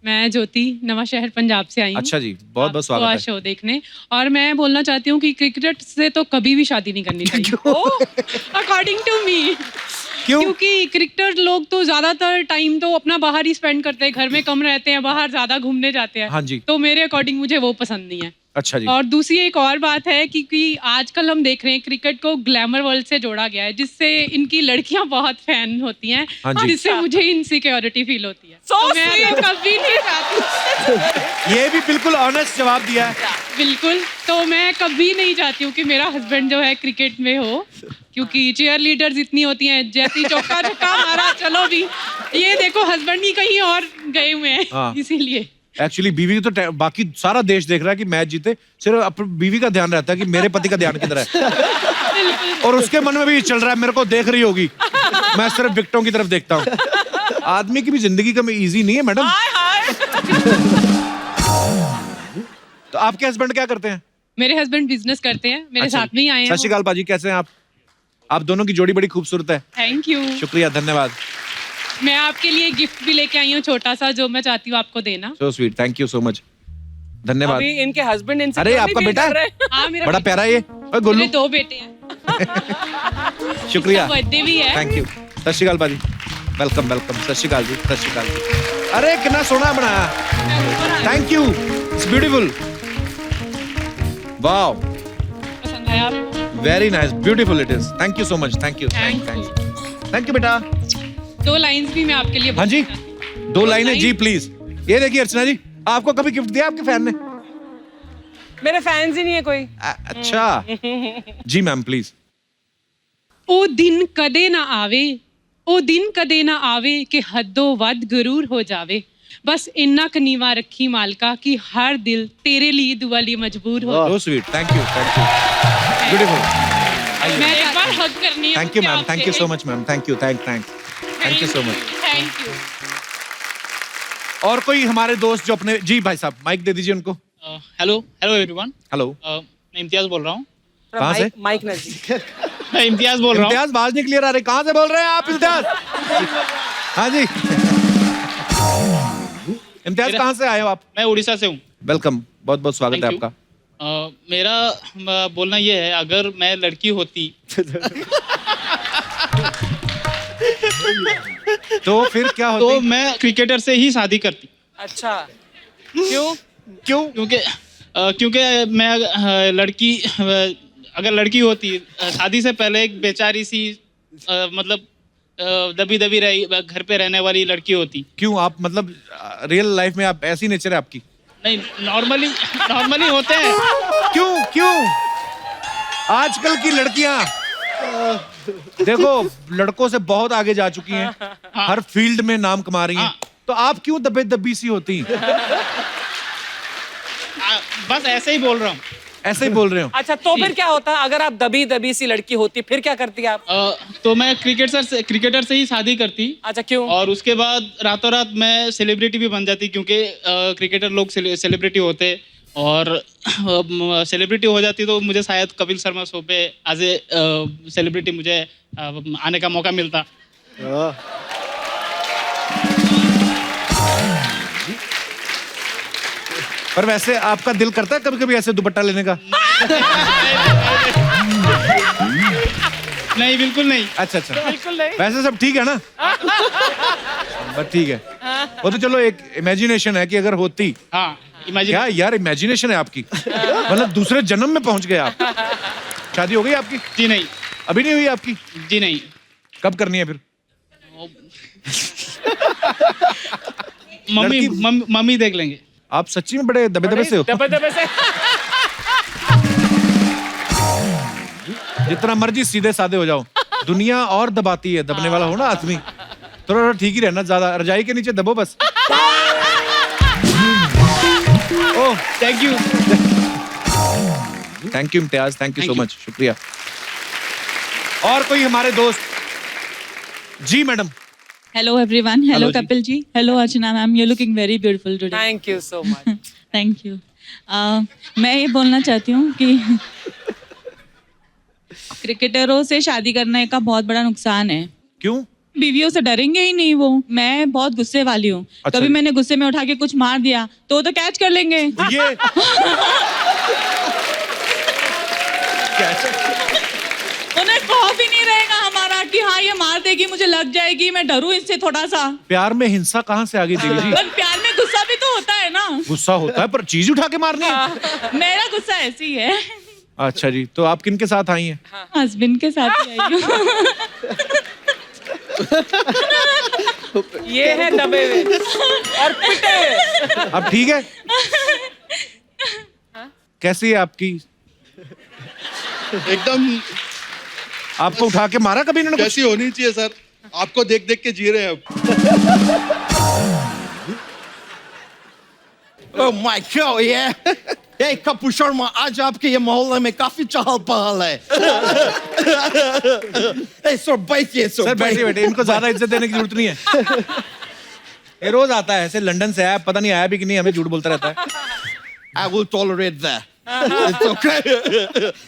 मैं ज्योति नवा शहर पंजाब से आई हूँ। अच्छा जी, बहुत बहुत स्वागत है। शो देखने। और मैं बोलना चाहती हूँ कि क्रिकेट से तो कभी भी शादी नहीं करनी चाहिए, अकॉर्डिंग टू मी। क्यों? क्योंकि क्रिकेटर लोग तो ज्यादातर टाइम तो अपना बाहर ही स्पेंड करते हैं, घर में कम रहते हैं, बाहर ज्यादा घूमने जाते हैं। हाँ जी। तो मेरे अकॉर्डिंग मुझे वो पसंद नहीं है। अच्छा जी। और दूसरी एक और बात है कि आजकल हम देख रहे हैं क्रिकेट को ग्लैमर वर्ल्ड से जोड़ा गया है, जिससे इनकी लड़कियां बहुत फैन होती हैं, हाँ जी। जिससे मुझे इनसिक्योरिटी फील होती है। So तो मैं sweet. कभी नहीं चाहती, ये भी बिल्कुल ऑनेस्ट जवाब दिया है। बिल्कुल, तो मैं कभी नहीं चाहती हूँ कि मेरा हस्बैंड जो है क्रिकेट में हो, क्योंकि चेयर लीडर्स इतनी होती हैं, जैसी चौका छक्का मारा चलो भी, ये देखो हस्बैंड ही कहीं और गए हुए हाँ। हैं, इसीलिए। एक्चुअली बीवी तो बाकी सारा देश देख रहा है कि मैच जीते, सिर्फ अपनी बीवी का ध्यान रहता है कि मेरे पति का ध्यान किधर है। और उसके मन में भी ये चल रहा है मेरे को देख रही होगी, मैं सिर्फ विकेटों की तरफ देखता हूँ। आदमी की भी जिंदगी कम इजी नहीं है मैडम। तो आपके हस्बैंड क्या करते हैं? मेरे हस्बैंड बिजनेस करते हैं, मेरे अच्छा। साथ में ही आए सत हैं। श्री अकाल पाजी, कैसे हैं आप दोनों की जोड़ी बड़ी खूबसूरत है। Thank you. शुक्रिया, धन्यवाद। मैं आपके लिए गिफ्ट भी लेके आई हूँ छोटा सा, जो मैं चाहती हूँ आपको देना। So sweet, thank you so much, धन्यवाद। अभी इनके हस्बैंड इनसे अरे आपका बेटा है? हाँ, मेरा बड़ा प्यारा ये। ओए गोलू, मेरे 2 बेटे हैं। शुक्रिया, बर्थडे भी है। Thank you. सत श्री अकाल पाजी, वेलकम वेलकम। सत श्री अकाल जी, सत श्री अकाल जी। अरे कितना सोना बनाया, thank you, it's beautiful. Wow, पसंद आया आपको? Very nice, beautiful it is. Thank you so much, thank you, thank you बेटा। 2 लाइंस भी मैं आपके लिए हाँ जी, बोलना चाहती हूँ। 2 लाइनें जी प्लीज। ये देखिए अर्चना जी, आपको कभी गिफ्ट दिया आपके फैन ने? मेरे फैंस ही नहीं है कोई। अच्छा जी मैम प्लीज। ओ दिन कदे ना आवे, ओ दिन कदे ना आवे कि हदों वध गरूर हो जावे, बस इन्ना क नीवा रखी मालका कि हर दिल तेरे लिए दुआ लिए मजबूर हो। So sweet, thank you, beautiful. मैं एक बार हग करनी है। Thank you ma'am, thank you so much ma'am, thank you, thank you so much. Thank you. और कोई हमारे दोस्त जो अपने, जी भाई साहब माइक दे दीजिए उनको। हेलो हेलो एवरीवन, हेलो, मैं इम्तियाज बोल रहा हूँ। कहाँ से? माइक नजदीक। मैं इम्तियाज बोल रहा हूँ। इम्तियाज, आवाज नहीं क्लियर आ रही, कहाँ से बोल रहे हैं आप इम्तियाज? हाँ जी, इम्तियाज कहाँ से आए हो आप? मैं उड़ीसा से हूँ। वेलकम, बहुत बहुत स्वागत है Thank you. आपका। मेरा बोलना ये है, अगर मैं लड़की होती तो फिर क्या तो होती? मैं क्रिकेटर से ही शादी करती। अच्छा, क्यों? क्यों? क्योंकि मैं लड़की, अगर लड़की होती, शादी से पहले एक बेचारी सी मतलब दबी दबी रही घर पे रहने वाली लड़की होती। क्यों आप मतलब रियल लाइफ में आप ऐसी नेचर है आपकी? नहीं, नॉर्मली होते हैं। क्यों क्यों? आजकल की लड़कियां देखो लड़कों से बहुत आगे जा चुकी हैं, हर फील्ड में नाम कमा रही हैं, तो आप क्यों दबे दबी सी होती? बस ऐसे ही बोल रहा हूँ। ऐसे ही बोल रहे हो? अच्छा, तो फिर क्या होता अगर आप दबी दबी सी लड़की होती, फिर क्या करती आप? तो मैं क्रिकेटर से ही शादी करती। अच्छा, क्यों? और उसके बाद रातों रात मैं सेलिब्रिटी भी बन जाती, क्योंकि क्रिकेटर लोग सेलिब्रिटी होते, और सेलिब्रिटी हो जाती तो मुझे शायद कपिल शर्मा शो पे एज ए सेलिब्रिटी मुझे आने का मौका मिलता। पर वैसे आपका दिल करता है कभी कभी ऐसे दुपट्टा लेने का? नहीं, बिल्कुल नहीं। अच्छा अच्छा, बिल्कुल नहीं। वैसे सब ठीक है ना? बस ठीक है, वो तो चलो एक इमेजिनेशन है कि अगर होती। हाँ, इमेजिन। क्या यार इमेजिनेशन है आपकी, मतलब दूसरे जन्म में पहुंच गए आप। शादी हो गई आपकी? जी नहीं। अभी नहीं हुई आपकी? जी नहीं। कब करनी है फिर? मम्मी देख लेंगे। आप सच्ची में बड़े दबे दबे से हो? दबे दबे से। जितना मर्जी सीधे साधे हो जाओ, दुनिया और दबाती है। दबने वाला हो ना आदमी, थोड़ा ठीक ही रहना, ज्यादा रजाई के नीचे दबो बस। Oh, thank you Imtiaz, thank you so much, शुक्रिया। और कोई हमारे दोस्त? जी madam. Hello everyone. Hello Hello जी। Kapil ji. Hello Archana ma'am. You're looking very beautiful today. Thank you so much. Thank you. मैं ये बोलना चाहती हूँ कि क्रिकेटरों से शादी करने का बहुत बड़ा नुकसान है। क्यों? बीवियों से डरेंगे ही नहीं वो। मैं बहुत गुस्से वाली हूँ। अच्छा। कभी मैंने गुस्से में उठा के कुछ मार दिया तो वो तो कैच कर लेंगे। ये उन्हें खौफ ही नहीं रहेगा हमारा कि हाँ ये मार देगी, मुझे लग जाएगी, मैं डरूं इससे थोड़ा सा। प्यार में हिंसा कहाँ से आ गई देवी जी? पर प्यार में गुस्सा भी तो होता है ना। गुस्सा होता है पर चीज उठा के मारनी है। मेरा गुस्सा ऐसी ही है। अच्छा जी, तो आप किन के साथ आई हैं? हस्बैंड के साथ ही आई हूँ। ये है दबे हुए और पिटे हुए। अब ठीक है? कैसी है आपकी? एकदम आपको उठा के मारा कभी इन्होंने? कैसी होनी चाहिए सर, आपको देख देख के जी रहे हैं अब। Oh my God, yeah. Hey, Kapoor Sharma, आज आपके ये मोहल्ले में काफी चहल पहल है। Hey, सर बैठिए, सर बैठिए बैठिए, इनको ज्यादा इज्जत देने की जरूरत नहीं है। ये रोज आता है ऐसे, लंदन से आया, पता नहीं आया भी कि नहीं, हमें झूठ बोलता रहता है। I will tolerate that. It's okay.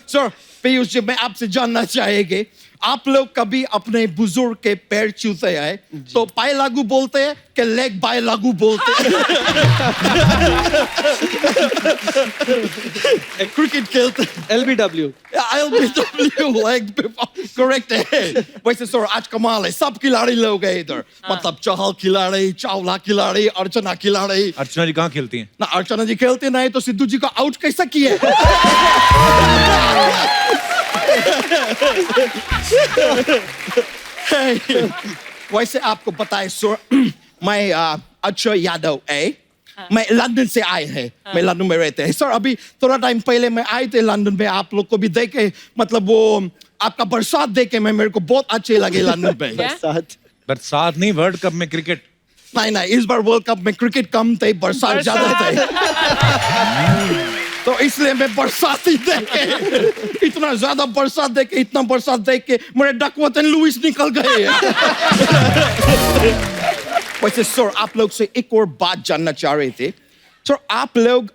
Sir, Piyush ji, मैं आपसे जानना चाहेंगे, आप लोग कभी अपने बुजुर्ग के पैर छूते हैं तो पाए लागू बोलते हैं कि लेग बाय लागू बोलते हैं? क्रिकेट खेलते LBW। LBW लेग करेक्ट है। वैसे सर आज कमाल है, सब खिलाड़ी लोग हैं इधर, मतलब चहल खिलाड़ी, चावला खिलाड़ी, अर्चना खिलाड़ी। अर्चना जी कहाँ खेलती हैं? ना अर्चना जी खेलते नहीं तो सिद्धू जी को आउट कैसा किए? वैसे आपको पता है सर, मैं अक्षय यादव है, मैं लंदन से आए हैं, मैं लंदन में रहते हैं सर। अभी थोड़ा टाइम पहले मैं आए थे लंदन में, आप लोग को भी देखे, मतलब वो आपका बरसात देखे मैं, मेरे को बहुत अच्छे लगे लंदन में। बरसात नहीं, वर्ल्ड कप में क्रिकेट। नहीं, इस बार वर्ल्ड कप में क्रिकेट कम थे, बरसात ज्यादा थे। तो इसलिए मैं बरसात ही देखे, इतना ज्यादा बरसात देखे, इतना बरसात देख के मेरे डकवर्थ एंड लुइस निकल गए। वैसे सर आप लोग से एक और बात जानना चाह रहे थे सर, आप लोग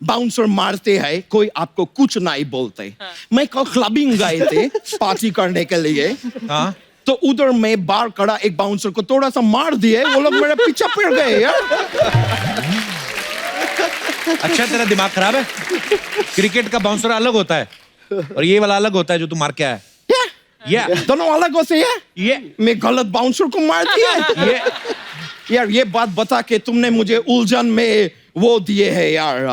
बाउंसर मारते हैं, कोई आपको कुछ नहीं बोलते। मैं कल क्लबिंग गए थे पार्टी करने के लिए, हाँ, तो उधर में बाहर खड़ा एक बाउंसर को थोड़ा सा मार दिए, वो लोग मेरे पीछे पड़ गए यार। अच्छा तेरा दिमाग खराब है? क्रिकेट का बाउंसर अलग होता है और ये वाला अलग होता है जो तू मार के आया है। दोनों अलग होते हैं। ये मैं गलत बाउंसर को मार दिया। यार ये बात बता के तुमने मुझे उलझन में वो दिए है यार,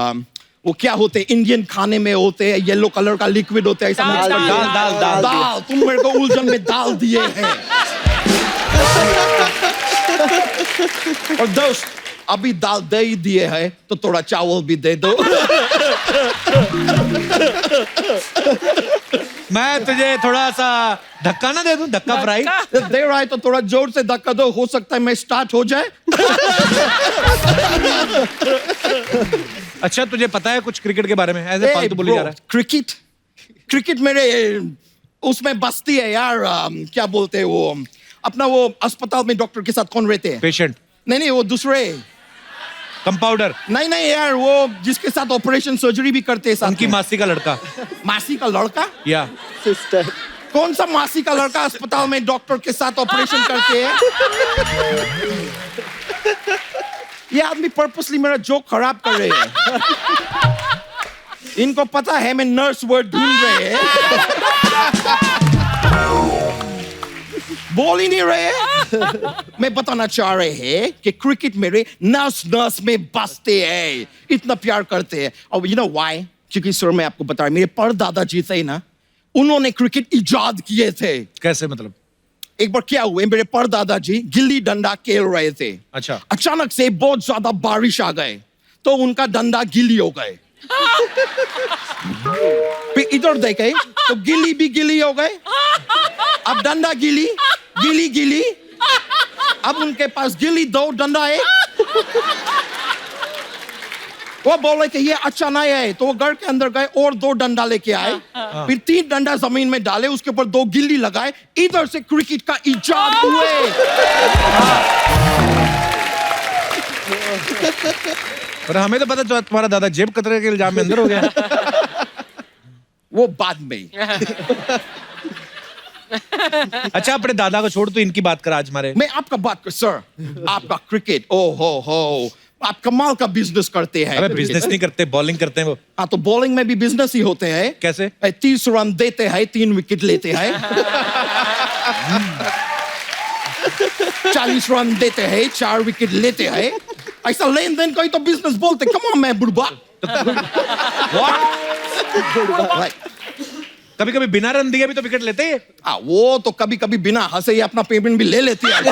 वो क्या होते हैं इंडियन खाने में होते हैं, येलो कलर का लिक्विड होता है, दाल। तुम मेरे को उलझन में दाल दिए हैं। और दोस्त अभी दाल दे ही दिए है तो थोड़ा चावल भी दे दो। मैं तुझे थोड़ा सा धक्का ना दे दूं, धक्का फ्राई दे रहा है तो थोड़ा जोर से धक्का दो, हो सकता है मैं स्टार्ट हो जाए। अच्छा तुझे पता है कुछ क्रिकेट के बारे में? ऐसे फालतू बोली जा रहा है। क्रिकेट मेरे उसमें बस्ती है यार, क्या बोलते हैं वो, अपना वो अस्पताल में डॉक्टर के साथ कौन रहते हैं? पेशेंट? नहीं वो दूसरे कंपाउंडर? नहीं यार, वो जिसके साथ ऑपरेशन सर्जरी भी करते हैं साथ उनकी में। मासी का लड़का? मासी का लड़का? या सिस्टर। कौन सा मासी का लड़का अस्पताल में डॉक्टर के साथ ऑपरेशन करते हैं? ये आदमी पर्पसली मेरा जोक खराब कर रहे हैं। इनको पता है मैं नर्स वर्ड ढूंढ रहे हैं, बोल ही नहीं रहे। मैं बताना चाह रहे हैं कि क्रिकेट मेरे नस में बसते हैं, इतना प्यार करते हैं। और यू नो व्हाई? क्योंकि सर मैं आपको बता रहा हूं, मेरे परदादा जी थे ना, उन्होंने क्रिकेट इजाद किए थे। कैसे मतलब? एक बार क्या हुआ, मेरे परदादा जी गिल्ली डंडा खेल रहे थे। अच्छा। अचानक से बहुत ज्यादा बारिश आ गए तो उनका डंडा गिल्ली हो गए। फिर इधर देखे तो गिल्ली भी गिल्ली हो गए, अब डंडा गिल्ली गिल्ली, अब उनके पास गिल्ली दो डंडा है। वो बोले कि ये अच्छा नहीं है, तो वो घर के अंदर गए और 2 डंडा लेके आए, फिर 3 डंडा जमीन में डाले, उसके ऊपर 2 गिल्ली लगाए, इधर से क्रिकेट का इजाद हुए। पर हमें तो पता था तुम्हारा दादा जेब कतरे के इल्जाम में अंदर हो गया। वो बाद में। अच्छा अपने दादा को छोड़, तो इनकी बात कर आज हमारे। मैं आपका बात कर सर, आपका क्रिकेट, ओ हो आप कमाल का बिजनेस करते हैं। अबे बिजनेस नहीं करते, बॉलिंग करते हैं वो। हाँ तो बॉलिंग में भी बिजनेस ही होते हैं। कैसे? 30 रन देते हैं, 3 विकेट लेते हैं। 40 रन देते हैं, 4 विकेट लेते हैं। ऐसा लेन देन कोई तो बिजनेस बोलते, कम ऑन मैं बुढ़बा। कभी कभी बिना रन दिए भी तो विकेट लेते हैं। वो तो कभी कभी बिना हंसे ही अपना पेमेंट भी ले लेती है।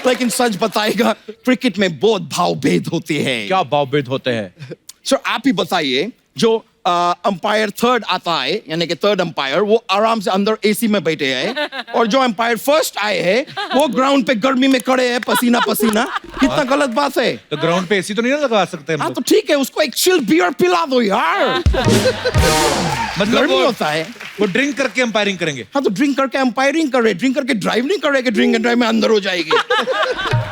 लेकिन सच बताएगा, क्रिकेट में बहुत भाव भेद होते हैं। क्या भाव भेद होते हैं? सर आप ही बताइए, जो अंपायर थर्ड आता है, यानी कि थर्ड अंपायर, वो आराम से अंदर एसी में बैठे हैं, और जो अंपायर फर्स्ट आए हैं वो ग्राउंड पे गर्मी में खड़े हैं, पसीना पसीना। कितना गलत बात है। तो ग्राउंड पे एसी तो नहीं लगा सकते हम हाँ लोग? तो ठीक है, उसको एक चिल बियर पिला दो यार। मतलब गर्मी होता है। वो ड्रिंक करके अंपायरिंग करेंगे? हाँ तो ड्रिंक करके अंपायरिंग कर रहे, ड्रिंक करके ड्राइव नहीं कर रहे कि ड्रिंक एंड ड्राइव में अंदर हो जाएगी।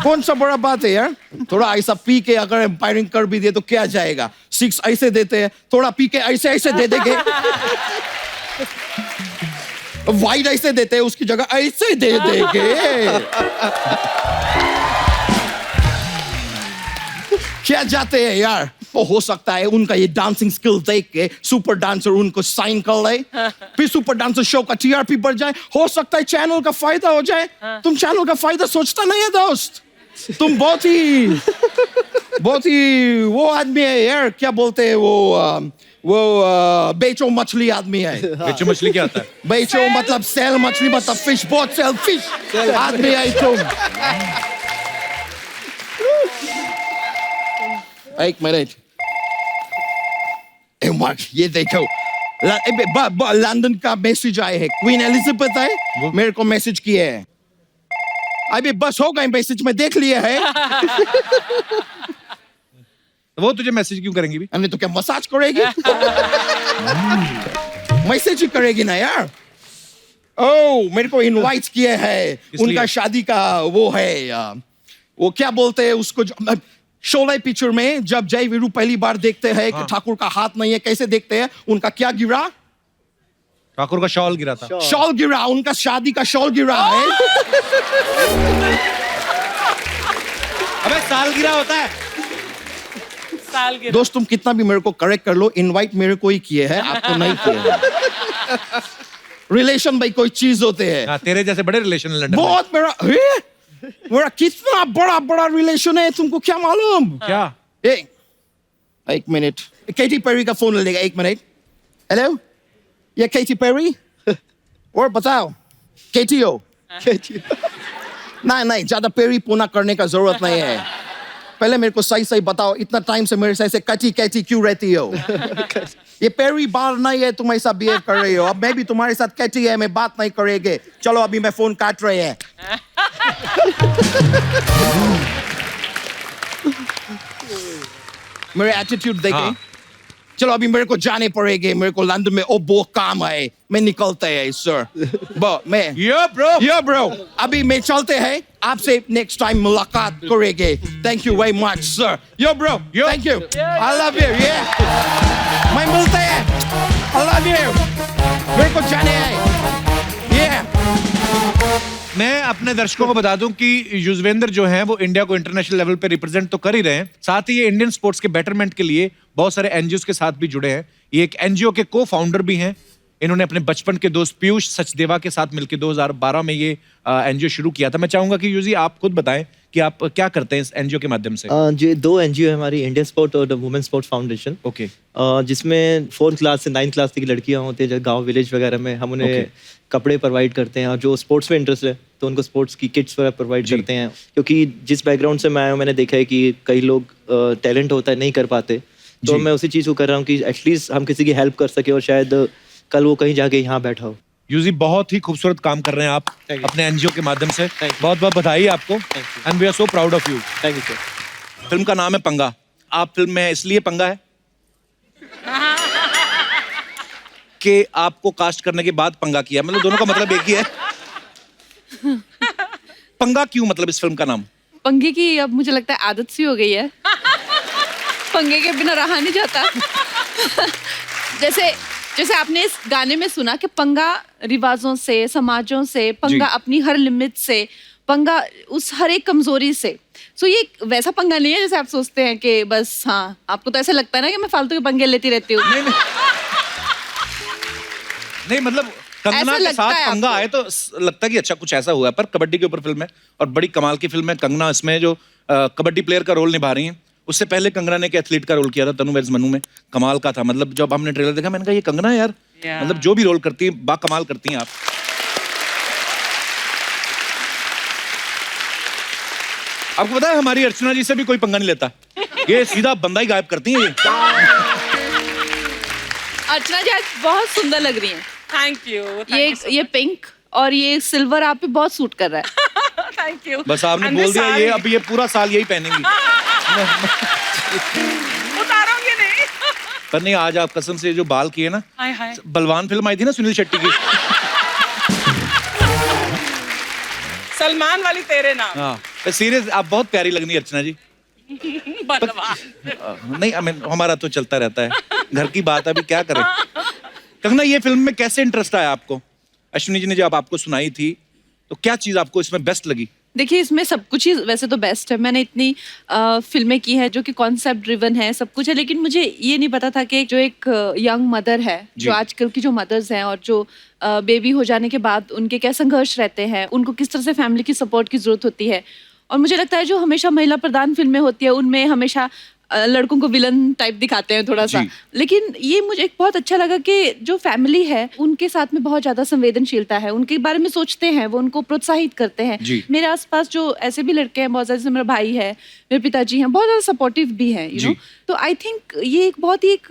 कौन सा बड़ा बात है यार। थोड़ा ऐसा पी के अगर अंपायरिंग कर भी दिए तो क्या जाएगा। 6 ऐसे देते हैं, थोड़ा पी के ऐसे ऐसे दे देंगे। वाइड ऐसे देते हैं, उसकी जगह ऐसे दे देंगे। क्या जाते हैं यार। वो हो सकता है उनका ये डांसिंग स्किल देख के सुपर डांसर उनको साइन कर ले, फिर सुपर डांसर शो का टीआरपी बढ़ जाए, हो सकता है चैनल का फायदा हो जाए। तुम चैनल का फायदा सोचता नहीं है दोस्त। तुम बहुत ही वो आदमी है यार, क्या बोलते हैं वो बेचो मछली आदमी है। बेचो मछली क्या आता है? बेचो मतलब सेल मछली, मतलब फिश, बहुत सेल फिश आदमी है तुम। एक मिनट, ये देखो, लंदन का मैसेज आए है। क्वीन एलिजाबेथ है, मेरे को मैसेज किए है। अभी बस हो गए मैसेज में, देख लिए है। वो तुझे मैसेज क्यों करेंगी भी? नहीं तो क्या मसाज करेगी? मैसेज ही करेगी ना यार। ओ मेरे को इनवाइट किए है, उनका शादी का वो है, वो क्या बोलते हैं उसको, शोले पिक्चर में जब जय वीरू पहली बार देखते हैं कि ठाकुर का हाथ नहीं है, कैसे देखते हैं? उनका क्या गिरा? ठाकुर का शॉल गिरा था। शॉल गिरा, उनका शादी का शॉल गिरा है। अबे साल गिरा होता है। दोस्त तुम कितना भी मेरे को करेक्ट कर लो, इनवाइट मेरे को ही किए हैं, आपको नहीं किए हैं। रिलेशन भाई कोई चीज होते हैं। हाँ, तेरे जैसे बड़े रिलेशन लंदन में। बहुत मेरा कितना बड़ा रिलेशन है, तुमको क्या मालूम? क्या? एक मिनट, केटी पेरी का फोन लेगा, एक मिनट। हेलो, ये केटी पेरी? और बताओ, केटी हो? नहीं ज्यादा पेरी पूना करने का जरूरत नहीं है। पहले मेरे को सही बताओ, इतना टाइम से मेरे से कैची क्यों रहती हो? ये पेरी बार नहीं है, तुम ऐसा बिहेव कर रही हो। अब मैं भी तुम्हारे साथ कैची है, मैं बात नहीं करेंगे। चलो अभी मैं फोन काट रहे हैं। मेरे एटीट्यूड देखे। हाँ। चलो अभी मेरे को जाने पड़ेंगे, मेरे को लंदन में बहुत काम है, मैं निकलते हैं सर। ब्रो अभी मैं चलते हैं, आपसे नेक्स्ट टाइम मुलाकात करेंगे। Thank you very much sir. Yo bro, thank you, I love you. मैं मिलते हैं, आई लव यू। मेरे को जाने है। मैं अपने दर्शकों को बता दूं कि युजवेंद्र जो हैं वो इंडिया को इंटरनेशनल लेवल पे रिप्रेजेंट तो कर ही रहे हैं, साथ ही ये इंडियन स्पोर्ट्स के बेटरमेंट के लिए बहुत सारे एनजीओ के साथ भी जुड़े हैं। ये एक एनजीओ के को फाउंडर भी हैं। इन्होंने अपने बचपन के दोस्त पीयूष सचदेवा के साथ मिलकर 2012 में ये एनजीओ शुरू किया था। मैं चाहूंगा कि यूजी आप खुद बताएं कि आप क्या करते हैं इस एनजीओ के माध्यम से। जो 2 एनजीओ है हमारी, इंडियन स्पोर्ट और वुमेन स्पोर्ट फाउंडेशन। ओके। जिसमें 4th क्लास से 9th क्लास तक की लड़कियां होती है, गांव विलेज वगैरह में हम उन्हें कपड़े प्रोवाइड करते हैं, और जो स्पोर्ट्स में इंटरेस्ट है तो उनको स्पोर्ट्स की किट्स वगैरह प्रोवाइड करते हैं। क्योंकि जिस बैकग्राउंड से मैं आया हूँ, मैंने देखा है कि कई लोग टैलेंट होता है नहीं कर पाते, तो मैं उसी चीज़ को कर रहा हूँ कि एटलीस्ट हम किसी की हेल्प कर सके, और शायद कल वो कहीं जाके यहाँ बैठा हो। यूजी बहुत ही खूबसूरत काम कर रहे हैं आप अपने एनजीओ के माध्यम से। बहुत बहुत बधाई आपको, and we are so proud of you. Thank you sir. Film का नाम है पंगा। आप फिल्म में इसलिए पंगा है कि आपको कास्ट करने के बाद पंगा किया, मतलब दोनों का मतलब एक ही है। पंगा क्यों, मतलब इस फिल्म का नाम? पंगे की अब मुझे लगता है आदत सी हो गई है। पंगे के बिना रहा नहीं जाता। जैसे आपने इस गाने में सुना कि पंगा रिवाजों से, समाजों से, पंगा अपनी हर लिमिट से, पंगा उस हर एक कमजोरी से। सो ये वैसा पंगा नहीं है जैसे आप सोचते हैं कि बस, हाँ आपको तो ऐसा लगता है ना कि मैं फालतू के पंगे लेती रहती हूँ। नहीं मतलब कंगना ऐसा के लगता साथ है पंगा आपको? आए तो लगता है कि अच्छा कुछ ऐसा हुआ है, पर कबड्डी के ऊपर फिल्म है और बड़ी कमाल की फिल्म है। कंगना इसमें जो कबड्डी प्लेयर का रोल निभा रही हैं, उससे पहले कंगना ने एक एथलीट का रोल किया था तनु वेड्स मनु में, कमाल का था। मतलब जब हमने ट्रेलर देखा मैंने कहा ये कंगना है यार, मतलब जो भी रोल करती है बा कमाल करती हैं आप। आपको पता है हमारी अर्चना जी से भी कोई पंगा नहीं लेता, ये सीधा बंदा ही गायब करती हैं ये। अर्चना जी आज बहुत सुंदर लग रही हैं। Thank you. ये पिंक और ये सिल्वर आप पे बहुत सूट कर रहा है। Thank you. बस आपने And बोल this दिया ये, saree. अब ये पूरा साल यही पहनेंगी। उतारोगे नहीं? पर नहीं, आज आप कसम से जो बाल किए ना, हाय हाय। बलवान फिल्म आई थी ना सुनील शेट्टी की, सलमान वाली तेरे नाम। हाँ सीरियस आप बहुत प्यारी लगनी है अर्चना जी। बलवान। नहीं हमारा तो चलता रहता है, घर की बात अभी क्या करें। कंगना ये फिल्म में कैसे इंटरेस्ट आया आपको? अश्विनी जी ने जब आपको सुनाई थी तो क्या चीज आपको इसमें बेस्ट लगी? देखिए इसमें सब कुछ ही वैसे तो बेस्ट है। मैंने इतनी फिल्में की है जो कि कॉन्सेप्ट ड्रिवन है, सब कुछ है, लेकिन मुझे ये नहीं पता था कि जो एक यंग मदर है, जो आजकल की जो मदर्स हैं और जो बेबी हो जाने के बाद उनके क्या संघर्ष रहते हैं, उनको किस तरह से फैमिली की सपोर्ट की जरूरत होती है। और मुझे लगता है जो हमेशा महिला प्रधान फिल्में होती है उनमें हमेशा लड़कों को विलन टाइप दिखाते हैं थोड़ा सा, लेकिन ये मुझे एक बहुत अच्छा लगा कि जो फैमिली है उनके साथ में बहुत ज्यादा संवेदनशीलता है, उनके बारे में सोचते हैं, वो उनको प्रोत्साहित करते हैं। मेरे आसपास जो ऐसे भी लड़के हैं बहुत ज्यादा, जैसे मेरा भाई है, मेरे पिताजी हैं, बहुत ज्यादा सपोर्टिव भी हैं, यू नो। तो आई थिंक ये एक बहुत ही एक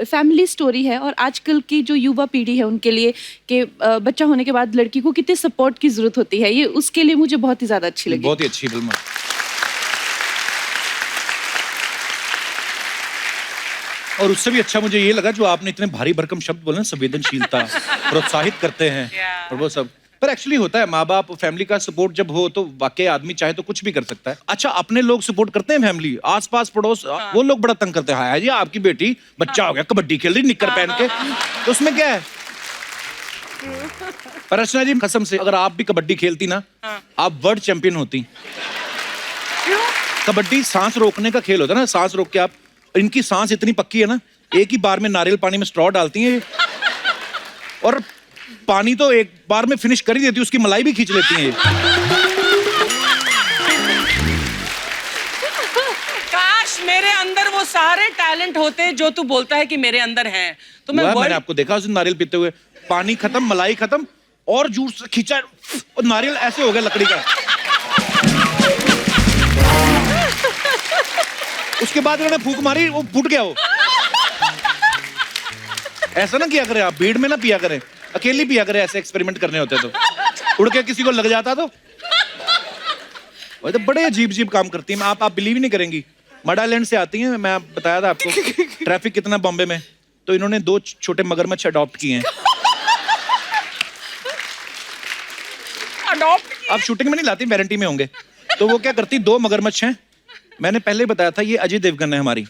फैमिली स्टोरी है और आजकल की जो युवा पीढ़ी है उनके लिए कि बच्चा होने के बाद लड़की को कितने सपोर्ट की जरूरत होती है, ये उसके लिए मुझे बहुत ही ज्यादा अच्छी लगी। बहुत ही अच्छी फिल्म है। और उससे भी अच्छा मुझे ये लगा जो आपने इतने भारी भरकम शब्द बोले ना, संवेदनशीलता, प्रोत्साहित करते हैं और वो सब, पर एक्चुअली होता है माँ बाप फैमिली का सपोर्ट जब हो तो वाकई आदमी चाहे तो कुछ भी कर सकता है। अच्छा अपने लोग सपोर्ट करते हैं, फैमिली आस पास पड़ोस वो लोग बड़ा तंग करते हैं, हाँ जी आपकी बेटी बच्चा हो गया कबड्डी खेल रही निक्कर पहन के, तो उसमें क्या है? पर अर्चना जी कसम से अगर आप भी कबड्डी खेलती ना आप वर्ल्ड चैंपियन होती। कबड्डी सांस रोकने का खेल होता है ना, सांस रोक के आप, इनकी सांस इतनी पक्की है ना, एक ही बार में नारियल पानी में स्ट्रॉ डालती हैं और पानी तो एक बार में फिनिश कर ही देती है, उसकी मलाई भी खींच लेती हैं। काश मेरे अंदर वो सारे टैलेंट होते जो तू बोलता है कि मेरे अंदर हैं, तो मैंने आपको देखा उस दिन नारियल पीते हुए, पानी खत्म मलाई खत्म और जूस खींचा और नारियल ऐसे हो गया लकड़ी का। उसके बाद उन्होंने फूंक मारी, वो फूट गया वो। ऐसा ना किया करें आप, भीड़ में ना पिया करें, अकेली पिया करें, ऐसे एक्सपेरिमेंट करने होते तो। उड़ के किसी को लग जाता तो वो तो बड़े अजीब अजीब काम करती हैं। आप बिलीव ही नहीं करेंगी, मड आइलैंड से आती हैं, मैं बताया था आपको ट्रैफिक कितना बॉम्बे में, तो इन्होंने 2 छोटे मगरमच्छ अडॉप्ट किए हैं। आप शूटिंग में नहीं लाती, वारंटी में होंगे, तो वो क्या करती, 2 मगरमच्छ हैं, मैंने पहले बताया था ये अजय देवगन है हमारी,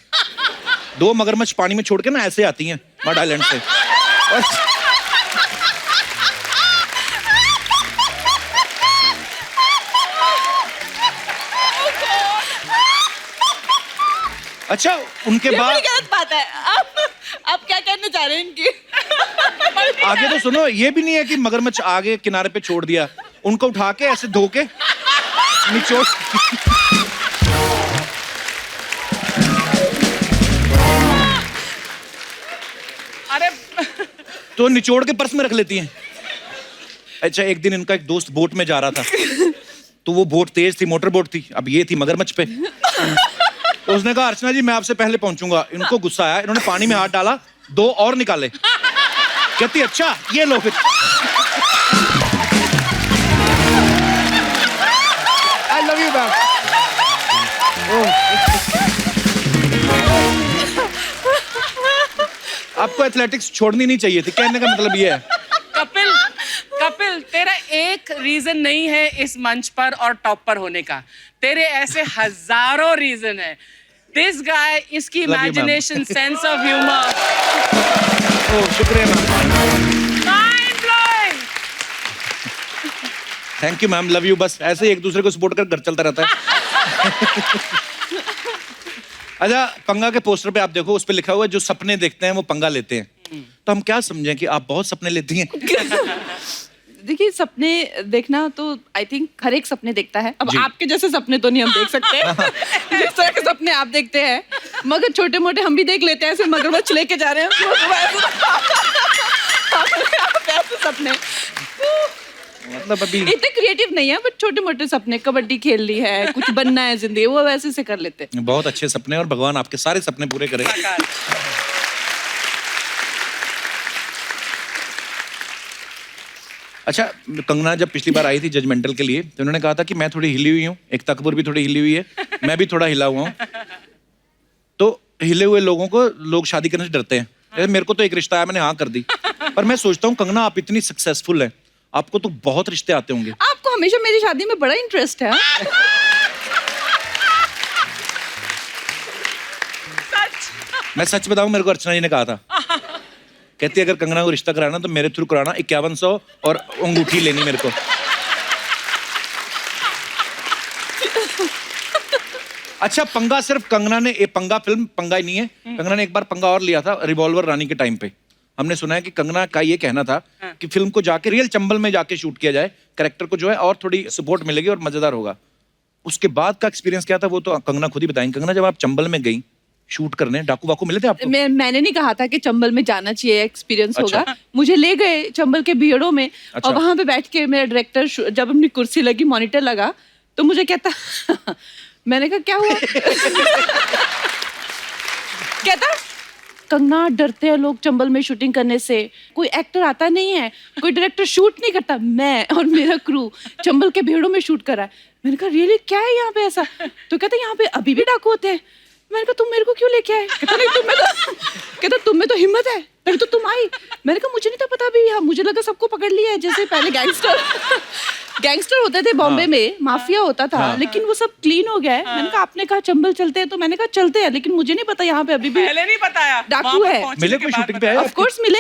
2 मगरमच्छ पानी में छोड़ के ना ऐसे आती हैं मड आइलैंड से। अच्छा उनके बाद गलत बात है। आप क्या कहना चाह रहे हैं इनकी? आगे तो सुनो, ये भी नहीं है कि मगरमच्छ आगे किनारे पे छोड़ दिया, उनको उठा के ऐसे धो के निचोड़ अरे तो निचोड़ के पर्स में रख लेती हैं। अच्छा एक दिन इनका एक दोस्त बोट में जा रहा था, तो वो बोट तेज थी, मोटर बोट थी, अब ये थी मगरमच्छ पे, तो उसने कहा अर्चना जी मैं आपसे पहले पहुंचूंगा। इनको गुस्सा आया, इन्होंने पानी में हाथ डाला, 2 और निकाले, कहती अच्छा ये लो फिर। I love you ma'am. आपको एथलेटिक्स छोड़नी नहीं चाहिए थी, कहने का मतलब ये है। कपिल तेरा एक रीजन नहीं है इस मंच पर और टॉप पर होने का, तेरे ऐसे हजारों रीजन है। दिस गाय, इसकी इमेजिनेशन, सेंस ऑफ ह्यूमर, ओह शुक्रिया ma'am, mind blowing. Thank you ma'am, love you. बस ऐसे ही एक दूसरे को सपोर्ट कर घर चलता रहता है। अच्छा पंगा के पोस्टर पे आप देखो, उस पे लिखा हुआ है जो सपने देखते हैं वो पंगा लेते हैं। तो हम क्या समझें कि आप बहुत सपने लेती हैं? देखिए सपने देखना तो आई थिंक हर एक सपने देखता है। अब आपके जैसे सपने तो नहीं हम देख सकते जिस तरह के सपने आप देखते हैं, मगर छोटे मोटे हम भी देख लेते हैं। ऐसे मगरमच्छ लेके जा रहे हैं ऐसे सपने मतलब अभी इतने क्रिएटिव नहीं है, बट छोटे मोटे सपने, कबड्डी खेल ली है, कुछ बनना है जिंदगी, वो वैसे से कर लेते हैं। बहुत अच्छे सपने, और भगवान आपके सारे सपने पूरे करे। अच्छा, कंगना जब पिछली बार आई थी जजमेंटल के लिए तो उन्होंने कहा था कि मैं थोड़ी हिली हुई हूँ, एकता कपूर भी थोड़ी हिली हुई है, मैं भी थोड़ा हिला हुआ हूँ। तो हिले हुए लोगों को लोग शादी करने से डरते हैं। मेरे को तो एक रिश्ता आया, मैंने हाँ कर दी। पर मैं सोचता हूँ कंगना, आप इतनी सक्सेसफुल हैं, आपको तो बहुत रिश्ते आते होंगे। आपको हमेशा मेरी शादी में बड़ा इंटरेस्ट है। मैं सच बताऊं, मेरे को अर्चना जी ने कहा था, कहती अगर कंगना को रिश्ता कराना तो मेरे थ्रू कराना, 5100 और अंगूठी लेनी मेरे को। अच्छा, पंगा सिर्फ कंगना ने, ये पंगा फिल्म पंगा ही नहीं है, कंगना ने एक बार पंगा और लिया था रिवॉल्वर रानी के टाइम पे। हमने सुना है कि कंगना का ये कहना था कि फिल्म को जाके रियल चंबल में जाके शूट किया जाए, कैरेक्टर को जो है और थोड़ी सपोर्ट मिलेगी और मजेदार होगा। उसके बाद का एक्सपीरियंस क्या था वो तो कंगना खुद ही बताएंगे। कंगना, जब आप चंबल में गई शूट करने, डाकू वाकू मिले थे आपको? मैंने नहीं कहा था कि चंबल में जाना चाहिए, एक्सपीरियंस अच्छा। होगा। मुझे ले गए चंबल के भीड़ों में। अच्छा। और वहां पे बैठ के मेरा डायरेक्टर, जब अपनी कुर्सी लगी, मॉनिटर लगा, तो मुझे कहता मैंने कहा क्या हुआ? कहता कंगना, डरते हैं लोग चंबल में शूटिंग करने से, कोई एक्टर आता नहीं है, कोई डायरेक्टर शूट नहीं करता। मैं और मेरा क्रू चंबल के भीड़ों में शूट करा। मैंने कहा रियली क्या है यहाँ पे ऐसा? तो कहता यहाँ पे अभी भी डाकू होते हैं। मैंने कहा तुम मेरे को क्यों लेके आए? कहता नहीं कहता तुम में तो हिम्मत है, तभी तो तुम आई। मैंने कहा मुझे नहीं था पता अभी, मुझे लगा सबको पकड़ लिया है, जैसे पहले गैंगस्टर होते थे बॉम्बे में, माफिया होता था, लेकिन वो सब क्लीन हो गया है। मैंने कहा आपने कहा चंबल चलते हैं, तो मैंने कहा चलते हैं, लेकिन मुझे नहीं पता यहाँ पे अभी भी पहले नहीं बताया डाकू है। मिले कोई शूटिंग पे आए? ऑफ कोर्स मिले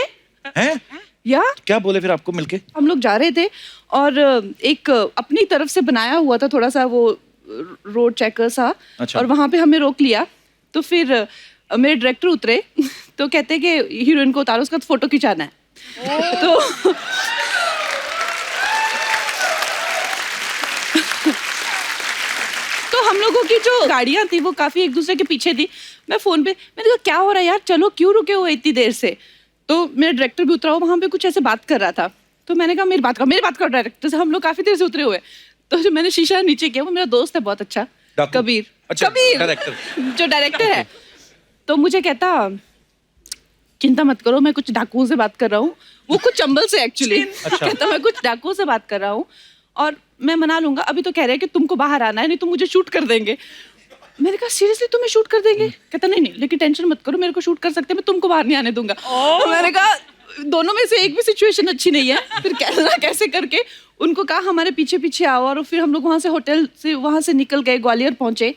हैं? या क्या बोले फिर आपको मिलके? हम लोग जा रहे थे और एक अपनी तरफ से बनाया हुआ था थोड़ा सा वो रोड चेकर सा। अच्छा। और वहां पे हमें रोक लिया। तो फिर मेरे डायरेक्टर उतरे तो कहते कि हीरोइन को उतारो, उसका फोटो खिंचाना है। तो हम लोगों की जो गाड़ियां थी वो काफी एक दूसरे के पीछे थी। मैं फोन पे, मैंने कहा क्या हो रहा है यार, चलो क्यों रुके हुए इतनी देर से? तो मेरा डायरेक्टर भी उतरा हुआ वहां पे कुछ ऐसे बात कर रहा था। तो मैंने कहा मेरी बात करो डायरेक्टर से। हम लोग काफी देर से उतरे हुए। तो जो मैंने शीशा नीचे किया, वो मेरा दोस्त है बहुत अच्छा, कबीर। अच्छा, कबीर डायरेक्टर जो डायरेक्टर है। तो मुझे कहता चिंता मत करो, मैं कुछ डाकुओं से बात कर रहा हूँ। वो कुछ चंबल से एक्चुअली। अच्छा। कहता मैं कुछ डाकुओं से बात कर रहा हूँ और मैं मना लूंगा। अभी तो कह रहे हैं कि तुमको बाहर आना है, नहीं तो मुझे शूट कर देंगे। मैंने कहा सीरियसली तुम्हें शूट कर देंगे? कहता नहीं, लेकिन टेंशन मत करो, मेरे को शूट कर सकते हैं, मैं तुमको बाहर नहीं आने दूंगा। तो मैंने कहा दोनों में से एक भी सिचुएशन अच्छी नहीं है। फिर कैसे करके उनको कहा हमारे पीछे पीछे आओ, और फिर हम लोग वहां से होटल से वहां से निकल गए, ग्वालियर पहुंचे,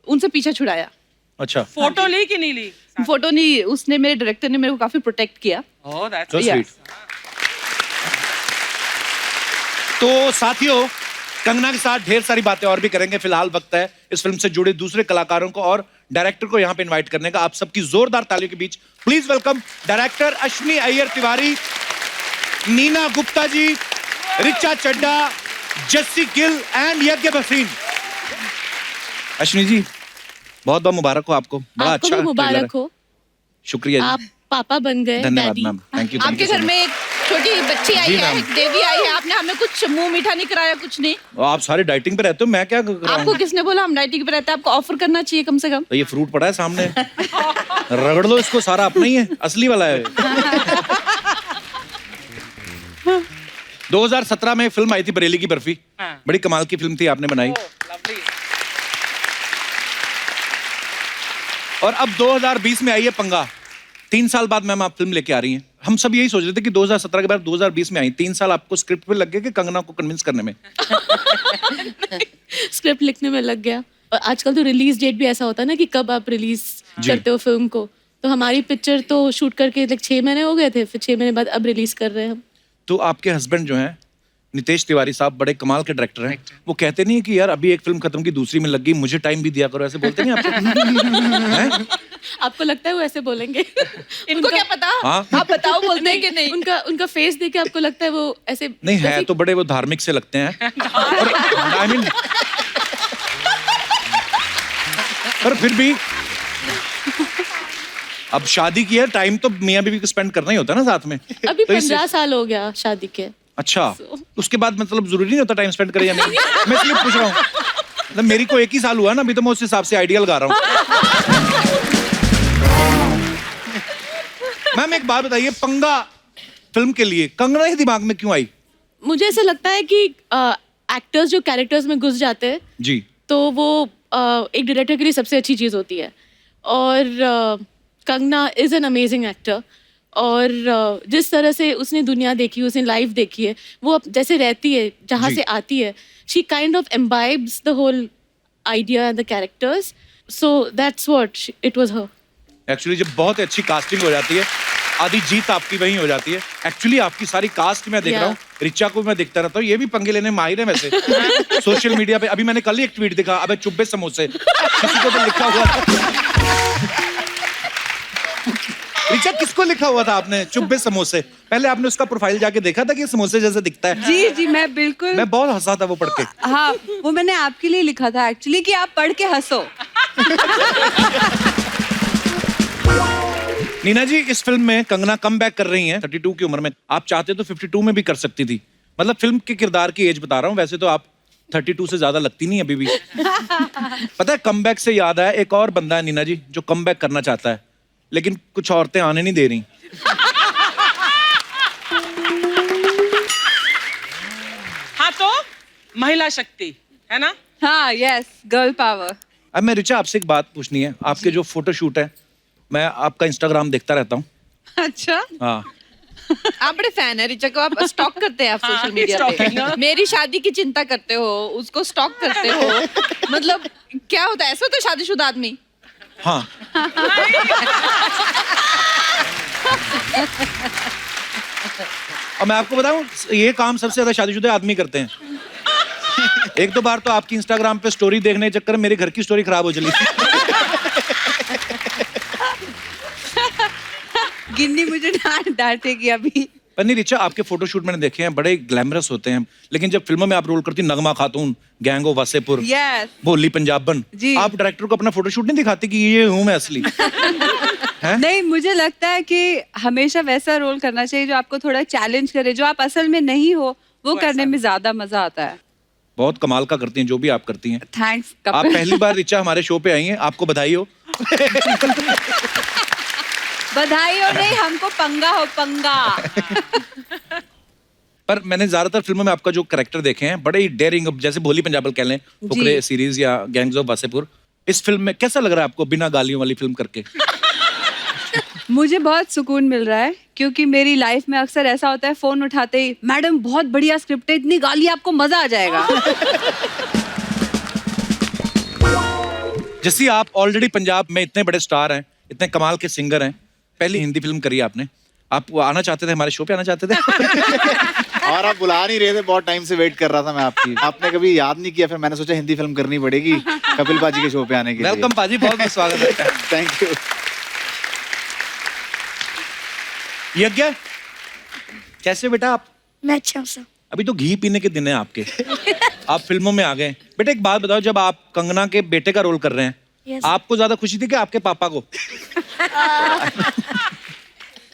उनसे पीछा छुड़ाया। अच्छा, फोटो ली कि नहीं ली? फोटो नहीं, उसने, मेरे डायरेक्टर ने मेरे को काफी प्रोटेक्ट किया। Oh, that's so Yeah. sweet. तो साथियों, कंगना के साथ ढेर सारी बातें और भी करेंगे। फिलहाल वक्त है इस फिल्म से जुड़े दूसरे कलाकारों को और डायरेक्टर को यहाँ पे इनवाइट करने का। आप सबकी जोरदार तालियों के बीच please welcome director Ashwiny Iyer Tiwari, Neena Gupta ji, Richa Chadha, Jassie Gill and Yagya Bhasin. Ashwini ji, बहुत बहुत मुबारक हो आपको, बड़ा आपको अच्छा भी मुबारक ट्रेलर है। हो, शुक्रिया आप जी, पापा बन गए, धन्यवाद डैडी। Ma'am, thank you. आपके घर में एक छोटी बच्ची आई जी, है, मैम। एक देवी आई है, आपने हमें कुछ मुंह मीठा नहीं कराया, कुछ नहीं। आप सारे डाइटिंग पे रहते हो, मैं क्या कर रहा आपको हूँ? किसने बोला हम डाइटिंग पे रहते हैं? आपको ऑफर करना चाहिए कम से कम। तो ये फ्रूट पड़ा है सामने, रगड़ लो इसको, सारा अपना ही है, असली वाला है। 2017 में फिल्म आई थी बरेली की बर्फी, हाँ। बड़ी कमाल की फिल्म थी, आपने बनाई। lovely. और अब 2020 में आई है पंगा। 3 साल बाद मैम आप फिल्म लेके आ रही हैं। हम सब यही सोच रहे थे कि 2017 के बाद 2020 में आई, 3 साल आपको स्क्रिप्ट पे लग गए कि कंगना को कन्विंस करने में? स्क्रिप्ट लिखने में लग गया। और आजकल तो रिलीज डेट भी ऐसा होता है ना कि कब आप रिलीज करते हो फिल्म को। तो हमारी पिक्चर तो शूट करके 6 महीने हो गए थे, फिर 6 महीने बाद अब रिलीज कर रहे हैं हम। तो आपके हस्बैंड जो हैं नितेश तिवारी साहब, बड़े कमाल के डायरेक्टर हैं, वो कहते नहीं है कि यार अभी एक फिल्म खत्म की दूसरी में लग गई, मुझे टाइम भी दिया करो, ऐसे बोलते नहीं आपको? हैं? आपको लगता है वो ऐसे बोलेंगे? उनको क्या पता? हाँ? आप बताओ, बोलते हैं कि नहीं? उनका फेस देख के आपको लगता है वो ऐसे? नहीं है तो बड़े वो धार्मिक से लगते हैं आई मीन पर फिर भी अब शादी की है, टाइम तो मियां बीवी को स्पेंड करना ही होता है ना साथ में। अभी तो इससे- 15 साल हो गया शादी के। अच्छा, उसके बाद मतलब जरूरी नहीं होता टाइम स्पेंड करे या नहीं? मैं इसलिए पूछ रहा हूँ, मतलब मेरी को 1 ही साल हुआ ना अभी, तो मैं उस हिसाब से आइडियल गा रहा हूँ। मैम एक बात बताइए, पंगा फिल्म के लिए कंगना ही दिमाग में क्यों आई? मुझे ऐसा लगता है कि एक्टर्स जो कैरेक्टर्स में घुस जाते हैं जी, तो वो एक डायरेक्टर के लिए सबसे अच्छी चीज़ होती है। और Kangana is an amazing actor. और जिस तरह से उसने दुनिया देखी, उसने लाइफ देखी है, वो जैसे रहती है, जहाँ जी। से आती है, she kind of imbibes the whole idea and the characters, so that's what it was her. Actually जब बहुत अच्छी कास्टिंग हो जाती है, आधी जीत आपकी वहीं हो जाती है। एक्चुअली आपकी सारी कास्ट मैं देख रहा हूँ, रिचा को मैं देखता रहता हूँ, ये भी पंगे लेने में माहिर है वैसे। सोशल मीडिया पे अभी मैंने कल ही एक ट्वीट देखा, अबे चुब्बे समोसे, किसी को तो लिखा हुआ था। रिचा किसको लिखा हुआ था आपने चुब्बे समोसे? पहले आपने उसका प्रोफाइल जाके देखा था कि ये समोसे जैसे दिखता है? जी जी, मैं बिल्कुल, मैं बहुत हंसा था वो पढ़ के। हाँ, वो मैंने आपके लिए लिखा था एक्चुअली कि आप पढ़ के हंसो। नीना जी, इस फिल्म में कंगना कम बैक कर रही हैं 32 की उम्र में। आप चाहते तो 52 में भी कर सकती थी। मतलब फिल्म के किरदार की एज बता रहा हूँ, वैसे तो आप 32 से ज्यादा लगती नहीं अभी भी। पता है, कम बैक से याद आया, एक और बंदा है नीना जी जो कम बैक करना चाहता है, लेकिन कुछ औरतें आने नहीं दे रही। हाँ तो महिला शक्ति है ना? हाँ, यस, गर्ल पावर। अब मैं रिचा आपसे एक बात पूछनी है। आपके जो फोटो शूट है, मैं आपका इंस्टाग्राम देखता रहता हूँ। अच्छा, हाँ, आप बड़े फैन है रिचा को, आप स्टॉक करते हैं आप हाँ, सोशल मीडिया stalking, हाँ। पे। मेरी शादी की चिंता करते हो, उसको स्टॉक करते हो, मतलब क्या होता है? ऐसा होता है शादीशुदा आदमी? हाँ। और मैं आपको बताऊं, ये काम सबसे ज्यादा शादीशुदा आदमी करते हैं। एक दो बार तो आपकी इंस्टाग्राम पे स्टोरी देखने के चक्कर में मेरे घर की स्टोरी खराब हो चली। गिन्नी मुझे डांटेगी अभी। पर नहीं रिचा, आपके फोटोशूट मैंने देखे हैं, बड़े ग्लैमरस होते हैं, लेकिन जब फिल्मों में आप रोल करती, नगमा खातून, गैंग ऑफ वासेपुर, यस, भोली पंजाबन, जी। आप डायरेक्टर को अपना फोटोशूट नहीं दिखाती कि ये हूं मैं असली? नहीं, मुझे लगता है कि हमेशा वैसा रोल करना चाहिए जो आपको थोड़ा चैलेंज करे, जो आप असल में नहीं हो वो करने में ज्यादा मजा आता है। बहुत कमाल का करती हैं जो भी आप करती हैं। थैंक्स आप पहली बार रिचा हमारे शो पे आई हैं, आपको बधाई हो। बधाई हो नहीं, हमको पंगा हो, पंगा। पर मैंने ज्यादातर फिल्मों में आपका जो कैरेक्टर देखे हैं, बड़े ही डेयरिंग, जैसे भोली पंजाबल कह लें, फुकरे सीरीज या गैंग्स ऑफ वासेपुर। इस फिल्म में कैसा लग रहा है आपको बिना गालियों वाली फिल्म करके? मुझे बहुत सुकून मिल रहा है, क्योंकि मेरी लाइफ में अक्सर ऐसा होता है, फोन उठाते ही मैडम बहुत बढ़िया स्क्रिप्ट है, इतनी गाली आपको मजा आ जाएगा। जैसे आप ऑलरेडी पंजाब में इतने बड़े स्टार हैं, इतने कमाल के सिंगर हैं, पहली हिंदी फिल्म करी आपने, आप आना चाहते थे, हमारे शो पे आना चाहते थे? और आप बुला नहीं रहे थे, बहुत टाइम से वेट कर रहा था मैं आपकी, आपने कभी याद नहीं किया, फिर मैंने सोचा हिंदी फिल्म करनी पड़ेगी कपिल पाजी के शो पे आने के लिए। वेलकम पाजी, बहुत बहुत स्वागत है। Thank you. यज्ञ, कैसे बेटा आप? मैं अच्छा हूँ सर। अभी तो घी पीने के दिन है आपके। आप फिल्मों में आ गए। बेटा एक बात बताओ, जब आप कंगना के बेटे का रोल कर रहे हैं, Yes. आपको ज्यादा खुशी थी कि आपके पापा को?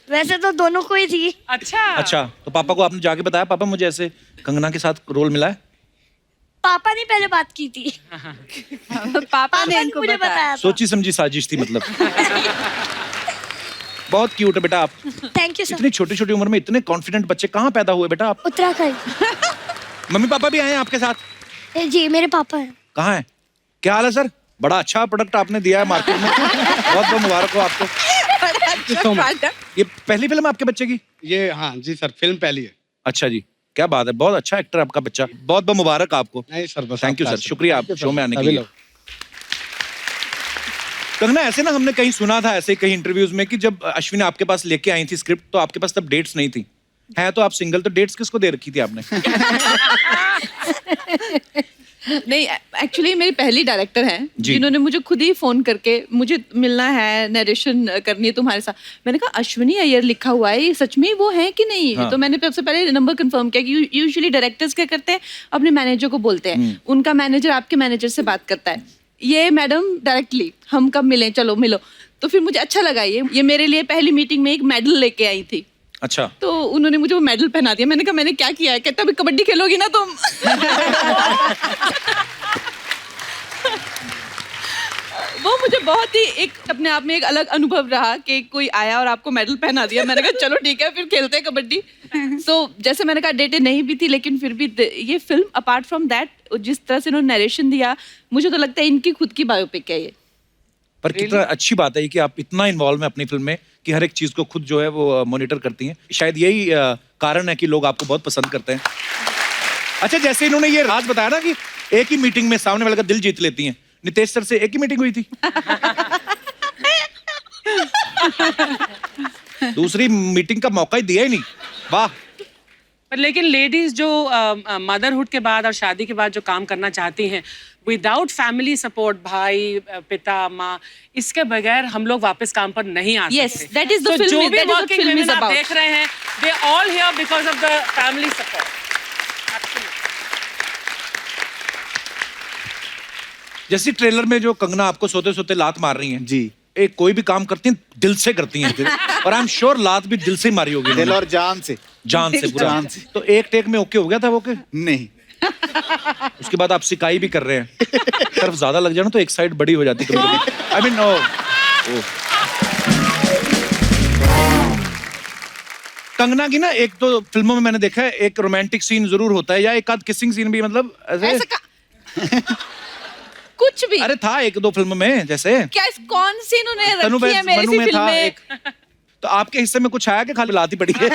वैसे तो दोनों को ही थी। अच्छा, तो पापा को आपने जाके बताया, पापा मुझे ऐसे कंगना के साथ रोल मिला है? पापा ने पहले बात की थी। पापा ने इनको मुझे बताया था। सोची समझी साजिश थी मतलब। बहुत क्यूट है बेटा आप। Thank you sir. इतनी छोटी छोटी उम्र में इतने कॉन्फिडेंट बच्चे कहाँ पैदा हुए बेटा आप? उत्तराखंड। मम्मी पापा भी आए हैं आपके साथ? जी, मेरे पापा हैं। कहाँ है? क्या हाल है सर? बड़ा अच्छा प्रोडक्ट आपने दिया है मार्केट में। बहुत बहुत मुबारक हो आपको। ये पहली फिल्म है आपके बच्चे की? ये हाँ जी सर, फिल्म पहली है। अच्छा जी, क्या बात है, बहुत अच्छा एक्टर है आपका बच्चा। बहुत बहुत मुबारक आपको। नहीं सर, बस थैंक यू सर, शुक्रिया आप शो में आने के सभी लिए। कंगना, ऐसे ना हमने कहीं सुना था, ऐसे कहीं इंटरव्यूज में, कि जब अश्विनी आपके पास लेके आई थी स्क्रिप्ट, तो आपके पास तब डेट्स नहीं थी। है तो आप सिंगल, तो डेट्स किसको दे रखी थी आपने? नहीं, एक्चुअली मेरी पहली डायरेक्टर हैं जी। जिन्होंने मुझे खुद ही फोन करके मुझे मिलना है, नरेशन करनी है तुम्हारे साथ। मैंने कहा अश्विनी अय्यर लिखा हुआ है, ये सच में वो है कि नहीं? हाँ। तो मैंने सबसे पहले नंबर कंफर्म किया कि यूजुअली डायरेक्टर्स क्या करते हैं, अपने मैनेजर को बोलते हैं, उनका मैनेजर आपके मैनेजर से बात करता है। ये मैडम डायरेक्टली हम कब मिलें, चलो मिलो। तो फिर मुझे अच्छा लगा, ये मेरे लिए पहली मीटिंग में एक मेडल लेके आई थी। अच्छा, तो उन्होंने मुझे वो मेडल पहना दिया। मैंने कहा मैंने क्या किया है? कहता अभी कबड्डी खेलोगी ना तुम। वो मुझे बहुत ही एक अपने आप में एक अलग अनुभव रहा कि कोई आया और आपको मेडल पहना दिया। मैंने कहा चलो ठीक है, फिर खेलते हैं कबड्डी। सो जैसे मैंने कहा डेटें नहीं भी थी, लेकिन फिर भी ये फिल्म अपार्ट फ्रॉम दैट, जिस तरह से इन्होंने नरेशन दिया, मुझे तो लगता है इनकी खुद की बायोपिक है ये। पर कितना अच्छी बात है कि आप इतना इन्वॉल्व हैं अपनी फिल्म में कि हर एक चीज को खुद जो है वो मॉनिटर करती हैं। शायद यही कारण है कि लोग आपको बहुत पसंद करते हैं। अच्छा, जैसे इन्होंने ये राज बताया ना कि एक ही मीटिंग में सामने वाले का दिल जीत लेती हैं, नितेश सर से एक ही मीटिंग हुई थी। दूसरी मीटिंग का मौका ही दिया ही नहीं। वाह। पर लेकिन लेडीज जो मदरहुड के बाद और शादी के बाद जो काम करना चाहती हैं, विदाउट फैमिली सपोर्ट, भाई, पिता, माँ, इसके बगैर हम लोग वापस काम पर नहीं आ सकते। Yes, that is the So, film- जो भी that is what working film is women आप about. देख रहे हैं, they all here because of the family support. जैसे ट्रेलर में जो कंगना आपको सोते सोते लात मार रही हैं जी, एक कोई भी काम करती हैं दिल से करती हैं। और आई एम श्योर लात भी दिल से ही मारी होगी दिल उन्होंने। और जान से। जान से पूरा। जान से। तो एक टेक में ओके हो गया था वो के? नहीं, उसके बाद आप सिकाई भी कर रहे हैं। तरफ ज्यादा लग जाए ना तो एक साइड बड़ी हो जाती है कभी-कभी। आई मीन कंगना की ना एक तो फिल्मों में मैंने देखा है एक रोमांटिक सीन जरूर होता है या एक आध किसिंग सीन भी, मतलब ऐसे कुछ भी। अरे था एक दो फिल्म में जैसे क्या कौन सी इन्होंने तनु रखी है मेरी मनु सी में फिल्म था में? एक। तो आपके हिस्से में कुछ आया कि खाली लाती पड़ी है?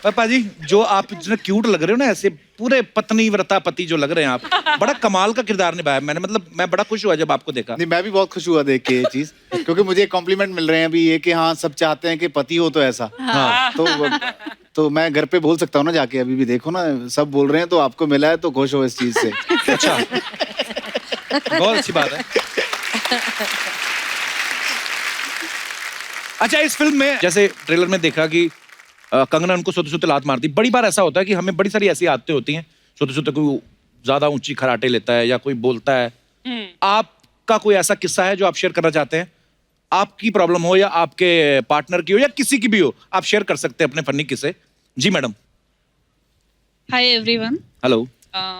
पापा जी जो आप इतने क्यूट लग रहे हो ना, ऐसे पूरे पत्नी व्रता पति जो लग रहे हैं आप, बड़ा कमाल का किरदार निभाया। मैंने मतलब मैं बड़ा खुश हुआ जब आपको देखा। नहीं, मैं भी बहुत खुश हुआ देख के ये चीज, क्योंकि मुझे कॉम्प्लीमेंट मिल रहे हैं अभी ये कि हाँ सब चाहते हैं कि पति हो तो ऐसा। हाँ। तो मैं घर पे बोल सकता हूँ ना जाके, अभी भी देखो ना सब बोल रहे हैं तो आपको मिला है तो खुश हो इस चीज से। अच्छा, बहुत अच्छी बात है। अच्छा, इस फिल्म में जैसे ट्रेलर में देखा कि कंगना उनको सोते सोते लात मारती। बड़ी बार ऐसा होता है कि हमें बड़ी सारी ऐसी आदतें होती हैं, सोते सोते कोई ज्यादा ऊंची खराटे लेता है या कोई बोलता है। आपका कोई ऐसा किस्सा है जो आप शेयर करना चाहते हैं? आपकी प्रॉब्लम हो या आपके पार्टनर की हो या किसी की भी हो, आप शेयर कर सकते हैं अपने फनी किस्से। जी मैडम। Hi everyone. हेलो।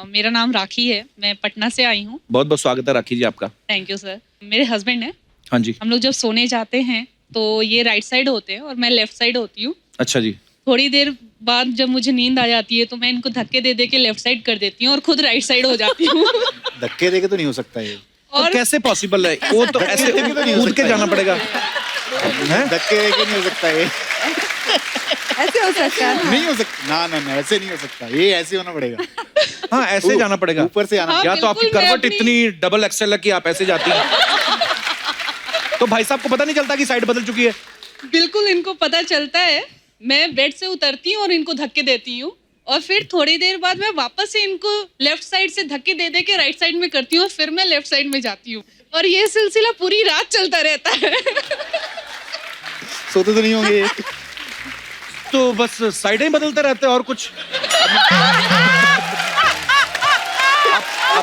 मेरा नाम राखी है, मैं पटना से आई हूँ। बहुत बहुत स्वागत है राखी जी आपका। Thank you sir. मेरे हस्बैंड है। हाँ जी। हम लोग जब सोने जाते हैं तो ये राइट साइड होते हैं और मैं लेफ्ट साइड होती हूँ। अच्छा जी। थोड़ी देर बाद जब मुझे नींद आ जाती है तो मैं इनको धक्के दे दे के लेफ्ट साइड कर देती हूँ और खुद राइट साइड हो जाती हूँ। धक्के देके तो नहीं हो सकता ये। और कैसे पॉसिबल है? वो तो ऐसे कूद के जाना पड़ेगा। धक्के देके नहीं हो सकता ये। ऐसे हो सकता है? नहीं हो सकता। ना ऐसे नहीं हो सकता, ये ऐसे होना पड़ेगा। हाँ, ऐसे जाना पड़ेगा। ऊपर से आना। या तो आपकी करवट इतनी डबल एक्सेल है कि आप ऐसे जाती हैं, तो भाई साहब को पता नहीं चलता कि साइड बदल चुकी है। बिल्कुल इनको पता चलता है। मैं बेड से उतरती हूँ और इनको धक्के देती हूँ और फिर थोड़ी देर बाद मैं वापस से इनको लेफ्ट साइड से धक्के दे दे के राइट साइड में करती हूँ और फिर मैं लेफ्ट साइड में जाती हूँ और ये सिलसिला पूरी रात चलता रहता है। सोते तो नहीं होंगे तो बस साइडें बदलते रहते हैं और कुछ।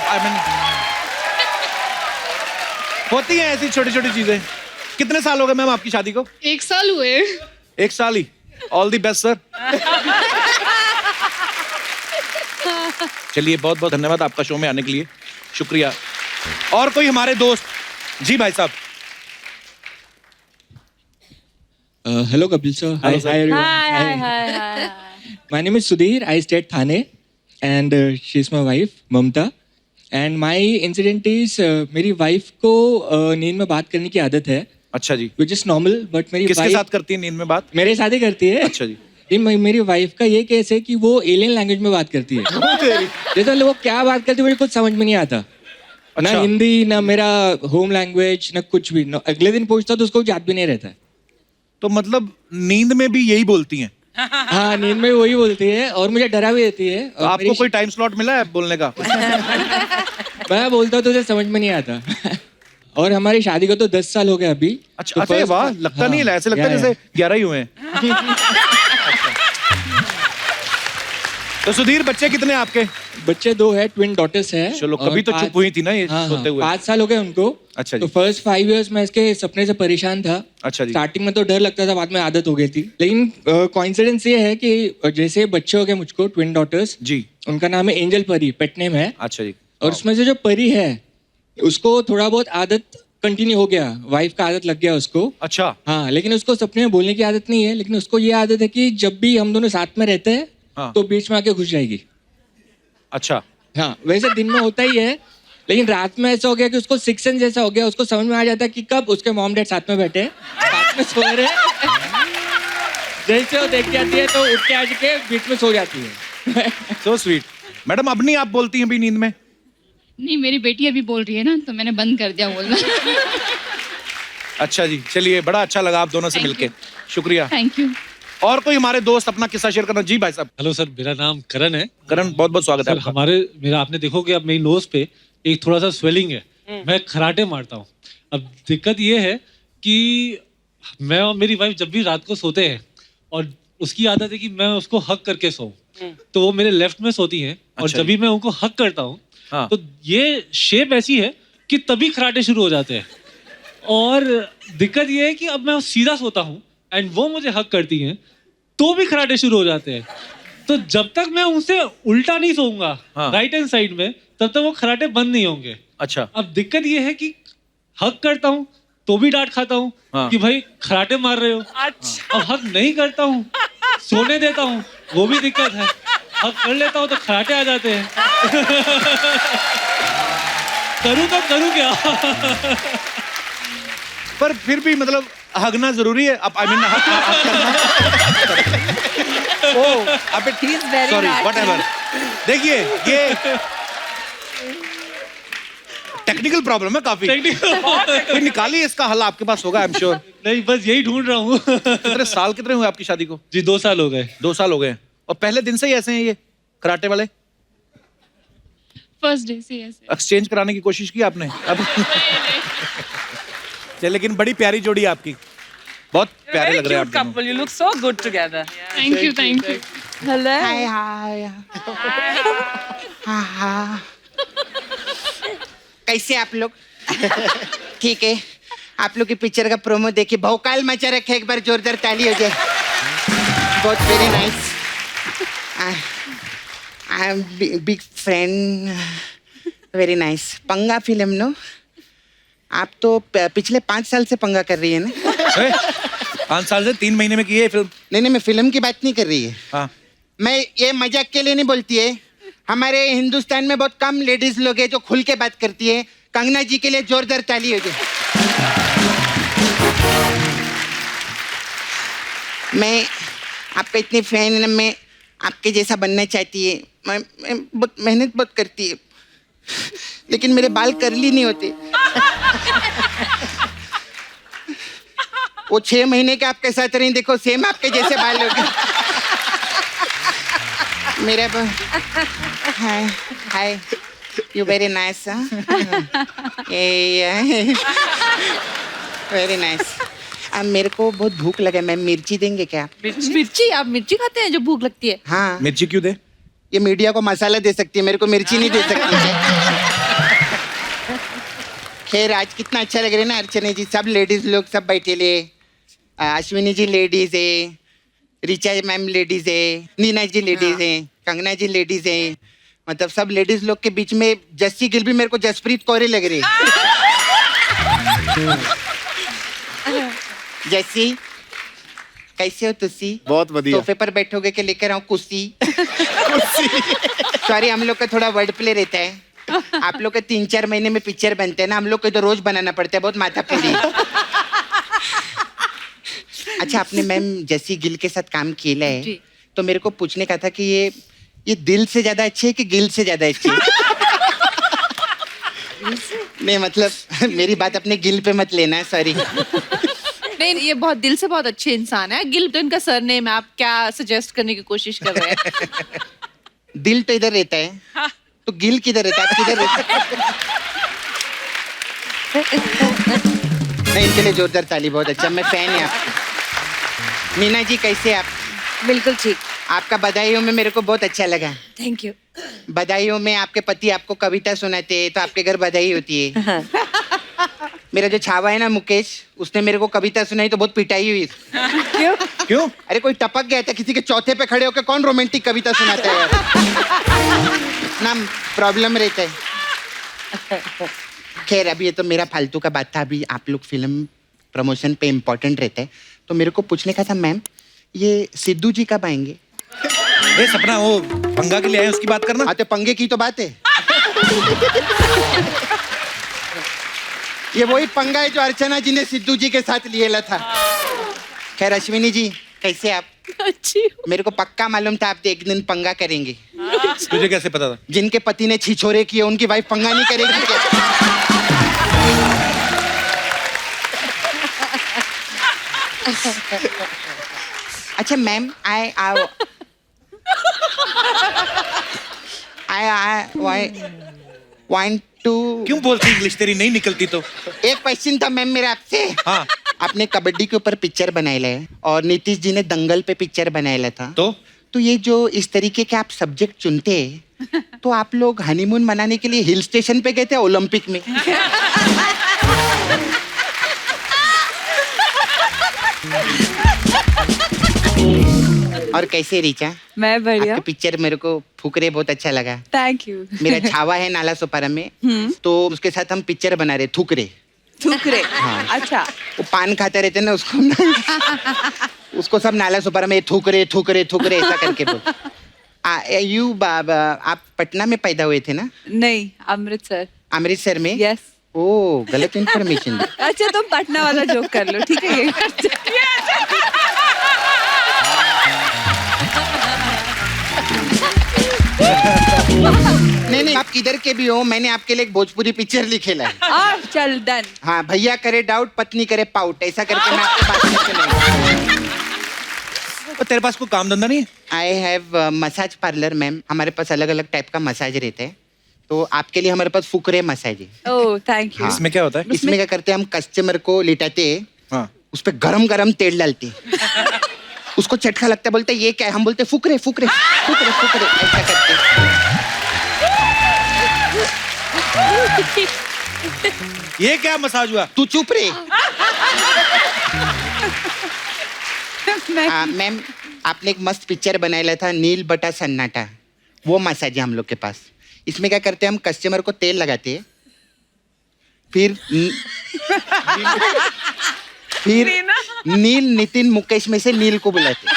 I mean, होती हैं ऐसी छोटी छोटी चीजें। कितने साल हो गए मैम आपकी शादी को? 1 साल हुए। 1 साल ही? All the best sir. चलिए बहुत बहुत धन्यवाद आपका शो में आने के लिए, शुक्रिया। और कोई हमारे दोस्त? जी भाई साहब। Hello Kapil sir. Hi everyone. Hi. My name is Sudhir. I stay at Thane, and she's my wife, Mamta. And my incident is मेरी wife को नींद में बात करने की आदत है. अच्छा जी. Which is normal, but मेरी किसके wife साथ करती है नींद में बात? मेरे साथ ही करती है. अच्छा जी. मेरी वाइफ का ये केस है कि वो एलियन लैंग्वेज में बात करती है। जैसे वो क्या बात करती है मुझे कुछ समझ में नहीं आता। ना हिंदी, ना मेरा होम लैंग्वेज, ना कुछ भी। अगले दिन पूछता तो उसको याद भी नहीं रहता है। तो मतलब नींद में भी यही बोलती हैं? हाँ, नींद में वही बोलती है और मुझे डरा भी देती है। और आपको कोई टाइम स्लॉट मिला है बोलने का? मैं बोलता हूँ तो उसे समझ में नहीं आता। और हमारी शादी को तो 10 साल हो गए अभी। अच्छा, अच्छा, वाह, लगता नहीं है, ऐसे लगता है जैसे 11 ही हुए हैं। तो सुधीर, बच्चे कितने आपके? बच्चे 2 है, ट्विन डॉटर्स है। चलो, कभी तो चुप हुई थी ना ये सोते हुए। 5 साल हो गए उनको। अच्छा तो जी। फर्स्ट 5 इयर्स में इसके सपने से परेशान था। अच्छा जी। स्टार्टिंग में तो डर लगता था, बाद में आदत हो गई थी। लेकिन कोइंसिडेंस ये है कि जैसे बच्चे हो गए मुझको, ट्विन डॉटर्स जी, उनका नाम है एंजल परी, पेट नेम है। अच्छा जी। और उसमें से जो परी है उसको थोड़ा बहुत आदत कंटिन्यू हो गया, वाइफ का आदत लग गया उसको। अच्छा। हाँ, लेकिन उसको सपने में बोलने की आदत नहीं है, लेकिन उसको ये आदत है कि जब भी हम दोनों साथ में रहते हैं हाँ। तो बीच में आके घुस जाएगी। अच्छा। हाँ, वैसे दिन में होता ही है, लेकिन रात में ऐसा हो गया कि उसको सिक्स सेंस जैसा हो गया। उसको समझ में आ जाता है कि कब उसके मॉम डैड साथ में बैठे साथ में सो रहे हैं। जैसे वो देख जाती है तो उठ के आ के बीच में सो जाती है। So sweet. मैडम, अब नहीं आप बोलती हैं अभी नींद में? नहीं, मेरी बेटी अभी बोल रही है ना, तो मैंने बंद कर दिया बोलना। अच्छा जी, चलिए, बड़ा अच्छा लगा आप दोनों से मिलके। शुक्रिया। Thank you. और कोई हमारे दोस्त अपना किस्सा शेयर करना? जी भाई साहब। हेलो सर, मेरा नाम करण है। करण, बहुत बहुत स्वागत है सर। मेरा आपने देखो कि अब मेरी नोज पे एक थोड़ा सा स्वेलिंग है। मैं खराटे मारता हूँ। अब दिक्कत ये है कि मैं और मेरी वाइफ जब भी रात को सोते हैं और उसकी आदत है कि मैं उसको हक करके सोऊं, तो वो मेरे लेफ्ट में सोती हैं और अच्छा जब भी मैं उनको हक करता हूँ तो ये शेप ऐसी है कि तभी खराटे शुरू हो जाते हैं। और दिक्कत ये है कि अब मैं सीधा सोता हूँ एंड वो मुझे हक करती हैं तो भी खराटे शुरू हो जाते हैं। तो जब तक मैं उनसे उल्टा नहीं सोऊंगा राइट हैंड साइड में, तब तक वो खराटे बंद नहीं होंगे। अच्छा। अब दिक्कत ये है कि हक करता हूँ तो भी डांट खाता हूँ कि भाई खराटे मार रहे हो। अच्छा। अब हक नहीं करता हूँ, सोने देता हूँ, वो भी दिक्कत है। हक कर लेता हूँ तो खराटे आ जाते हैं। करूँ तो करूँ क्या? पर फिर भी मतलब हगना जरूरी है। अब आई मीन सॉरी, व्हाटएवर। देखिए, ये टेक्निकल प्रॉब्लम है काफी। फिर निकालिए इसका हल, आपके पास होगा आई एम श्योर। नहीं, बस यही ढूंढ रहा हूँ। कितने हुए आपकी शादी को? जी 2 साल हो गए। 2 साल हो गए। और पहले दिन से ही ऐसे हैं ये कराटे वाले? फर्स्ट डे से ऐसे। एक्सचेंज कराने की कोशिश की आपने? अब चलिए, लेकिन बड़ी प्यारी जोड़ी आपकी, बहुत प्यारे लग रहे हैं आप दोनों। couple. You look so good together. Thank you, thank you. Hello. Hi hi. हाँ। कैसे आप लोग? ठीक है। आप लोग की पिक्चर का प्रोमो देखिए, भौकाल मचा रखे, एक बार जोरदार ताली हो जाए। बहुत very nice. I am big friend. Very nice. पंगा फिल्म नो? आप तो पिछले 5 साल से पंगा कर रही है ना? 5 साल से 3 महीने में की है फिल्म? नहीं, मैं फिल्म की बात नहीं कर रही है। हाँ। मैं ये मजाक के लिए नहीं बोलती है। हमारे हिंदुस्तान में बहुत कम लेडीज लोग हैं जो खुल के बात करती है। कंगना जी के लिए जोरदार ताली हो जाए। मैं आपका इतनी फैन, मैं आपके जैसा बनना चाहती है। मैं बहुत मेहनत बहुत करती है, लेकिन मेरे बाल कर्ली नहीं होते। वो 6 महीने के आपके साथ रही, देखो सेम आपके जैसे बाल हो गए। मेरा hi hi, you very nice. Very nice. अब मेरे को बहुत भूख लगा, मैं मिर्ची देंगे क्या? मिर्ची? आप मिर्ची खाते हैं जो भूख लगती है? हाँ। मिर्ची क्यों दे? ये मीडिया को मसाला दे सकती है, मेरे को मिर्ची नहीं दे सकती है। खैर, आज कितना अच्छा लग रहा है ना अर्चना जी, सब लेडीज लोग सब बैठे ले। अश्विनी जी लेडीज है, रिचा मैम लेडीज है, नीना जी लेडीज है, कंगना जी लेडीज है। मतलब सब लेडीज लोग के बीच में जस्सी गिल भी मेरे को जसप्रीत कौर लग रही है। जस्सी, कैसे हो तुसी? बहुत बढ़िया। सोफे पर बैठोगे कि लेकर आऊं कुर्सी? सॉरी, हम लोग का थोड़ा वर्ड प्ले रहता है। आप लोग के 3-4 महीने में पिक्चर बनते हैं ना, हम लोग को तो रोज बनाना पड़ता है, बहुत माथा पड़ी। अच्छा, आपने मैम जैसी गिल के साथ काम किया है, तो मेरे को पूछने का था कि ये दिल से ज्यादा अच्छी है कि गिल से ज्यादा अच्छी है? नहीं, मतलब मेरी बात अपने गिल पे मत लेना, सॉरी। नहीं, ये बहुत दिल से बहुत अच्छे इंसान है। गिल तो इनका सरनेम है, आप क्या सजेस्ट करने की कोशिश कर रहे हैं? दिल तो इधर रहता है, तो गिल किधर रहता है? आप किधर रहता है? नहीं, इनके लिए जोरदार ताली, बहुत अच्छा, मैं फैन है आपकी। मीना जी कैसे आप? बिल्कुल ठीक। आपका बधाइयों में मेरे को बहुत अच्छा लगा। Thank you. बधाइयों में आपके पति आपको कविता सुनाते तो आपके घर बधाई होती है। मेरा जो छावा है ना मुकेश, उसने मेरे को कविता सुनाई तो बहुत पिटाई हुई। क्यों? क्यों? अरे कोई टपक गया था, किसी के चौथे पे खड़े होकर कौन रोमांटिक कविता सुनाता है यार? ना प्रॉब्लम रहता है। खैर, अभी ये तो मेरा फालतू का बात था। अभी आप लोग फिल्म प्रमोशन पे इम्पोर्टेंट रहते हैं, तो मेरे को पूछने का था मैम, ये सिद्धू जी कब आएंगे? ये सपना, वो पंगा के लिए आए, उसकी बात करना। हाँ, तो पंगे की तो बात है। ये वही पंगा है जो अर्चना जी ने सिद्धू जी के साथ लिया था। खैर अश्विनी जी कैसे आप? अच्छी। मेरे को पक्का मालूम था आप एक दिन पंगा करेंगे। तुझे कैसे पता था? जिनके पति ने छिछोरे किए उनकी वाइफ पंगा नहीं करेगी क्या? अच्छा मैम, आई वांट टू। क्यों बोलती इंग्लिश, तेरी नहीं निकलती तो? एक क्वेश्चन था मैम मेरा आपसे। हाँ। आपने कबड्डी के ऊपर पिक्चर बनाया है और नीतीश जी ने दंगल पे पिक्चर बनाया था, तो ये जो इस तरीके के आप सब्जेक्ट चुनते हैं, तो आप लोग हनीमून मनाने के लिए हिल स्टेशन पे गए थे ओलंपिक में? और कैसे रीचा? मैं बढ़िया। आपके पिक्चर मेरे को फुकरे बहुत अच्छा लगा। Thank you. मेरा छावा है नाला सोपारा में, तो उसके साथ हम पिक्चर बना रहे थुकरे। थुकरे? हाँ। अच्छा। वो पान खाते रहते ना उसको उसको सब नाला सुपारा में थुकरे थुकरे थुकरे ऐसा करके बोल। आप पटना में पैदा हुए थे ना? नहीं, अमृतसर। अमृतसर में? यस। ओ, गलत इन्फॉर्मेशन। अच्छा, तुम पटना वाला जोक कर लो, ठीक है? नहीं, आप किधर के भी हो, मैंने आपके लिए एक भोजपुरी पिक्चर लिखेला है। चल डन। हाँ, भैया करे डाउट, पत्नी करे पाउट, ऐसा करके मैं आपको बात करके नहीं। तो तेरे पास कोई काम धंधा नहीं है? I have massage parlour ma'am, हमारे पास अलग अलग टाइप का मसाज रहते हैं, तो आपके लिए हमारे पास फुकरे मसाज है। ओह, थैंक यू। इसमें क्या होता है? इसमें क्या करते हैं, हम कस्टमर को लिटाते हैं, हाँ, उस पर गरम गरम तेल डालते हैं, उसको चटका लगता है, बोलते ये क्या है, हम बोलते फुकरे फुकरे फुकरे फुकरे, ऐसा करते। ये क्या मसाज हुआ? तू चुप रे। मैम, आपने एक मस्त पिक्चर बनाया था नील बटा सन्नाटा, वो मसाज है हम लोग के पास। इसमें क्या करते हैं, हम कस्टमर को तेल लगाते हैं, फिर नील नितिन मुकेश में से नील को बुलाते हैं।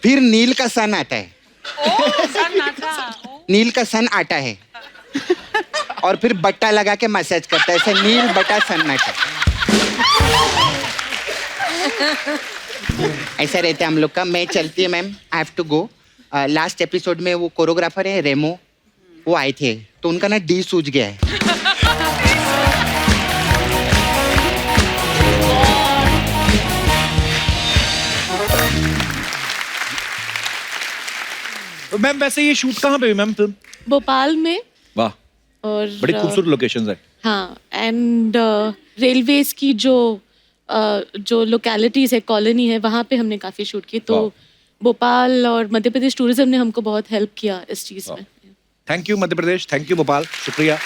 फिर नील का सन आता है। नील का सन आता है और फिर बट्टा लगा के मसाज करता है, ऐसे नील बटा सन्नाटा। ऐसा रहता है हम लोग का। मैं चलती है ma'am, I have to go. Last episode में वो कोरियोग्राफर है रेमो, वो आए थे, तो उनका ना डी सूज गया है। तो मैम वैसे ये शूट कहाँ पे हुई मैम फिल्म? भोपाल में। वाह, और बड़ी खूबसूरत लोकेशंस है। हाँ, एंड रेलवेज की जो लोकेलिटीज है, कॉलोनी है, वहाँ पे हमने काफी शूट की। तो भोपाल और मध्य प्रदेश टूरिज्म ने हमको बहुत हेल्प किया इस चीज में। Thank you Madhya Pradesh, thank you Bhopal, शुक्रिया।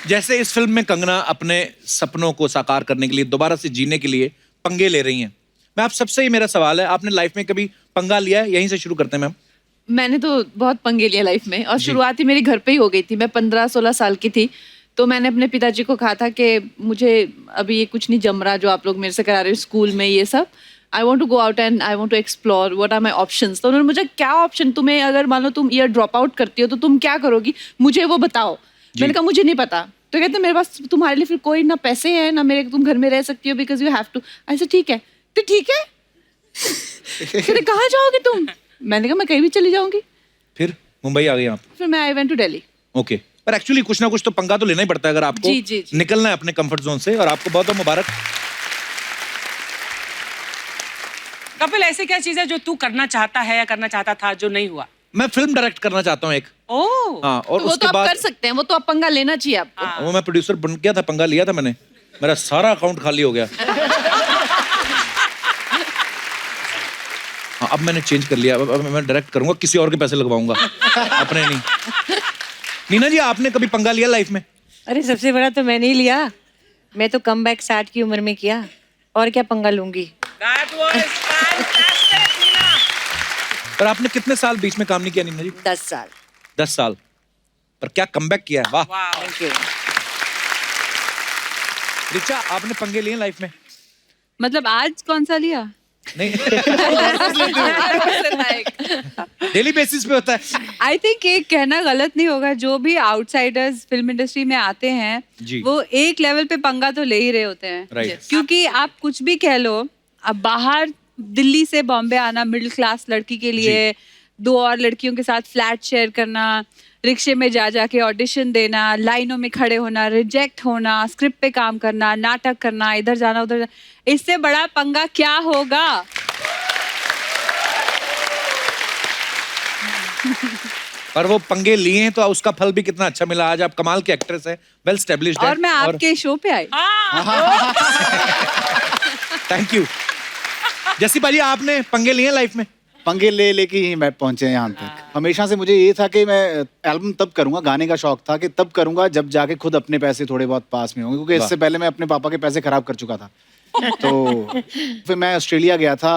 जैसे इस फिल्म में कंगना अपने सपनों को साकार करने के लिए, दोबारा से जीने के लिए पंगे ले रही हैं। मैं आप सबसे ही मेरा सवाल है, आपने लाइफ में कभी पंगा लिया है? यहीं से शुरू करते हैं मैम। मैंने तो बहुत पंगे लिया लाइफ में, और शुरुआत ही मेरे घर पे ही हो गई थी। मैं 15-16 साल की थी, तो मैंने अपने पिताजी को कहा था कि मुझे अभी ये कुछ नहीं जम रहा जो आप लोग मेरे से करा रहे हो स्कूल में, ये सब। I want to go out and I want to explore, what are my options. तो उन्होंने मुझे, क्या ऑप्शन, तुम्हें अगर मान लो तुम ईयर ड्रॉप आउट करती हो तो तुम क्या करोगी, मुझे वो बताओ। मैंने कहा मुझे नहीं पता। तो कहते मेरे पास तुम्हारे लिए फिर कोई ना पैसे हैं ना मेरे, तुम घर में रह सकती हो बिकॉज यू हैव टू। ऐसे ठीक है, तो ठीक है। कहते कहाँ जाओगे तुम? मैंने कहा मैं कहीं भी चली जाऊंगी। फिर मुंबई आ गए आप? फिर मैं I went to Delhi. Okay, पर एक्चुअली कुछ ना कुछ तो पंगा तो लेना ही पड़ता है अगर आपको जी। निकलना है अपने कंफर्ट जोन से, और आपको बहुत बहुत मुबारक। कपिल, ऐसी क्या चीज है जो तू करना चाहता है या करना चाहता था जो नहीं हुआ? मैं फिल्म डायरेक्ट करना चाहता हूँ एक। हाँ, और तो वो उसके तो आप बाद कर सकते हैं, वो तो आप पंगा लेना चाहिए आपको। वो मैं प्रोड्यूसर बन गया था, पंगा लिया था मैंने, मेरा सारा अकाउंट खाली हो गया। हाँ, अब मैंने चेंज कर लिया, अब मैं डायरेक्ट करूंगा, किसी और के पैसे लगवाऊंगा, अपने नहीं। नीना जी, आपने कभी पंगा लिया लाइफ में? अरे सबसे बड़ा तो मैंने ही लिया, मैं तो कमबैक 60 की उम्र में किया, और क्या पंगा लूंगी। पर आपने कितने साल बीच में काम नहीं किया नीना जी? 10 साल। 10 साल, पर क्या कमबैक किया है, वाह। Thank you. रिचा, आपने पंगे लिए लाइफ में? मतलब आज कौन सा लिया? नहीं, डेली बेसिस पे होता है। आई थिंक एक कहना गलत नहीं होगा, जो भी आउटसाइडर्स फिल्म इंडस्ट्री में आते हैं जी। वो एक लेवल पे पंगा तो ले ही रहे होते हैं। Right. क्योंकि आप कुछ भी कह लो, अब बाहर दिल्ली से बॉम्बे आना मिडिल क्लास लड़की के लिए, 2 और लड़कियों के साथ फ्लैट शेयर करना, रिक्शे में जा जाके ऑडिशन देना, लाइनों में खड़े होना, रिजेक्ट होना, स्क्रिप्ट पे काम करना, नाटक करना, इधर जाना उधर जाना, इससे बड़ा पंगा क्या होगा? पर वो पंगे लिए हैं तो उसका फल भी कितना अच्छा मिला। आज आप कमाल के एक्ट्रेस हैं, वेल एस्टेब्लिश्ड हैं। और मैं आपके शो पे आई। Thank you. जैसी भाजी, आपने पंगे लिए लाइफ में? पंगे ले लेके ही मैं पहुंचे यहाँ तक। हमेशा से मुझे ये था कि मैं एल्बम तब करूंगा, गाने का शौक था कि तब करूंगा जब जाके खुद अपने पैसे थोड़े बहुत पास में होंगे, क्योंकि इससे पहले मैं अपने पापा के पैसे खराब कर चुका था। तो फिर मैं ऑस्ट्रेलिया गया था।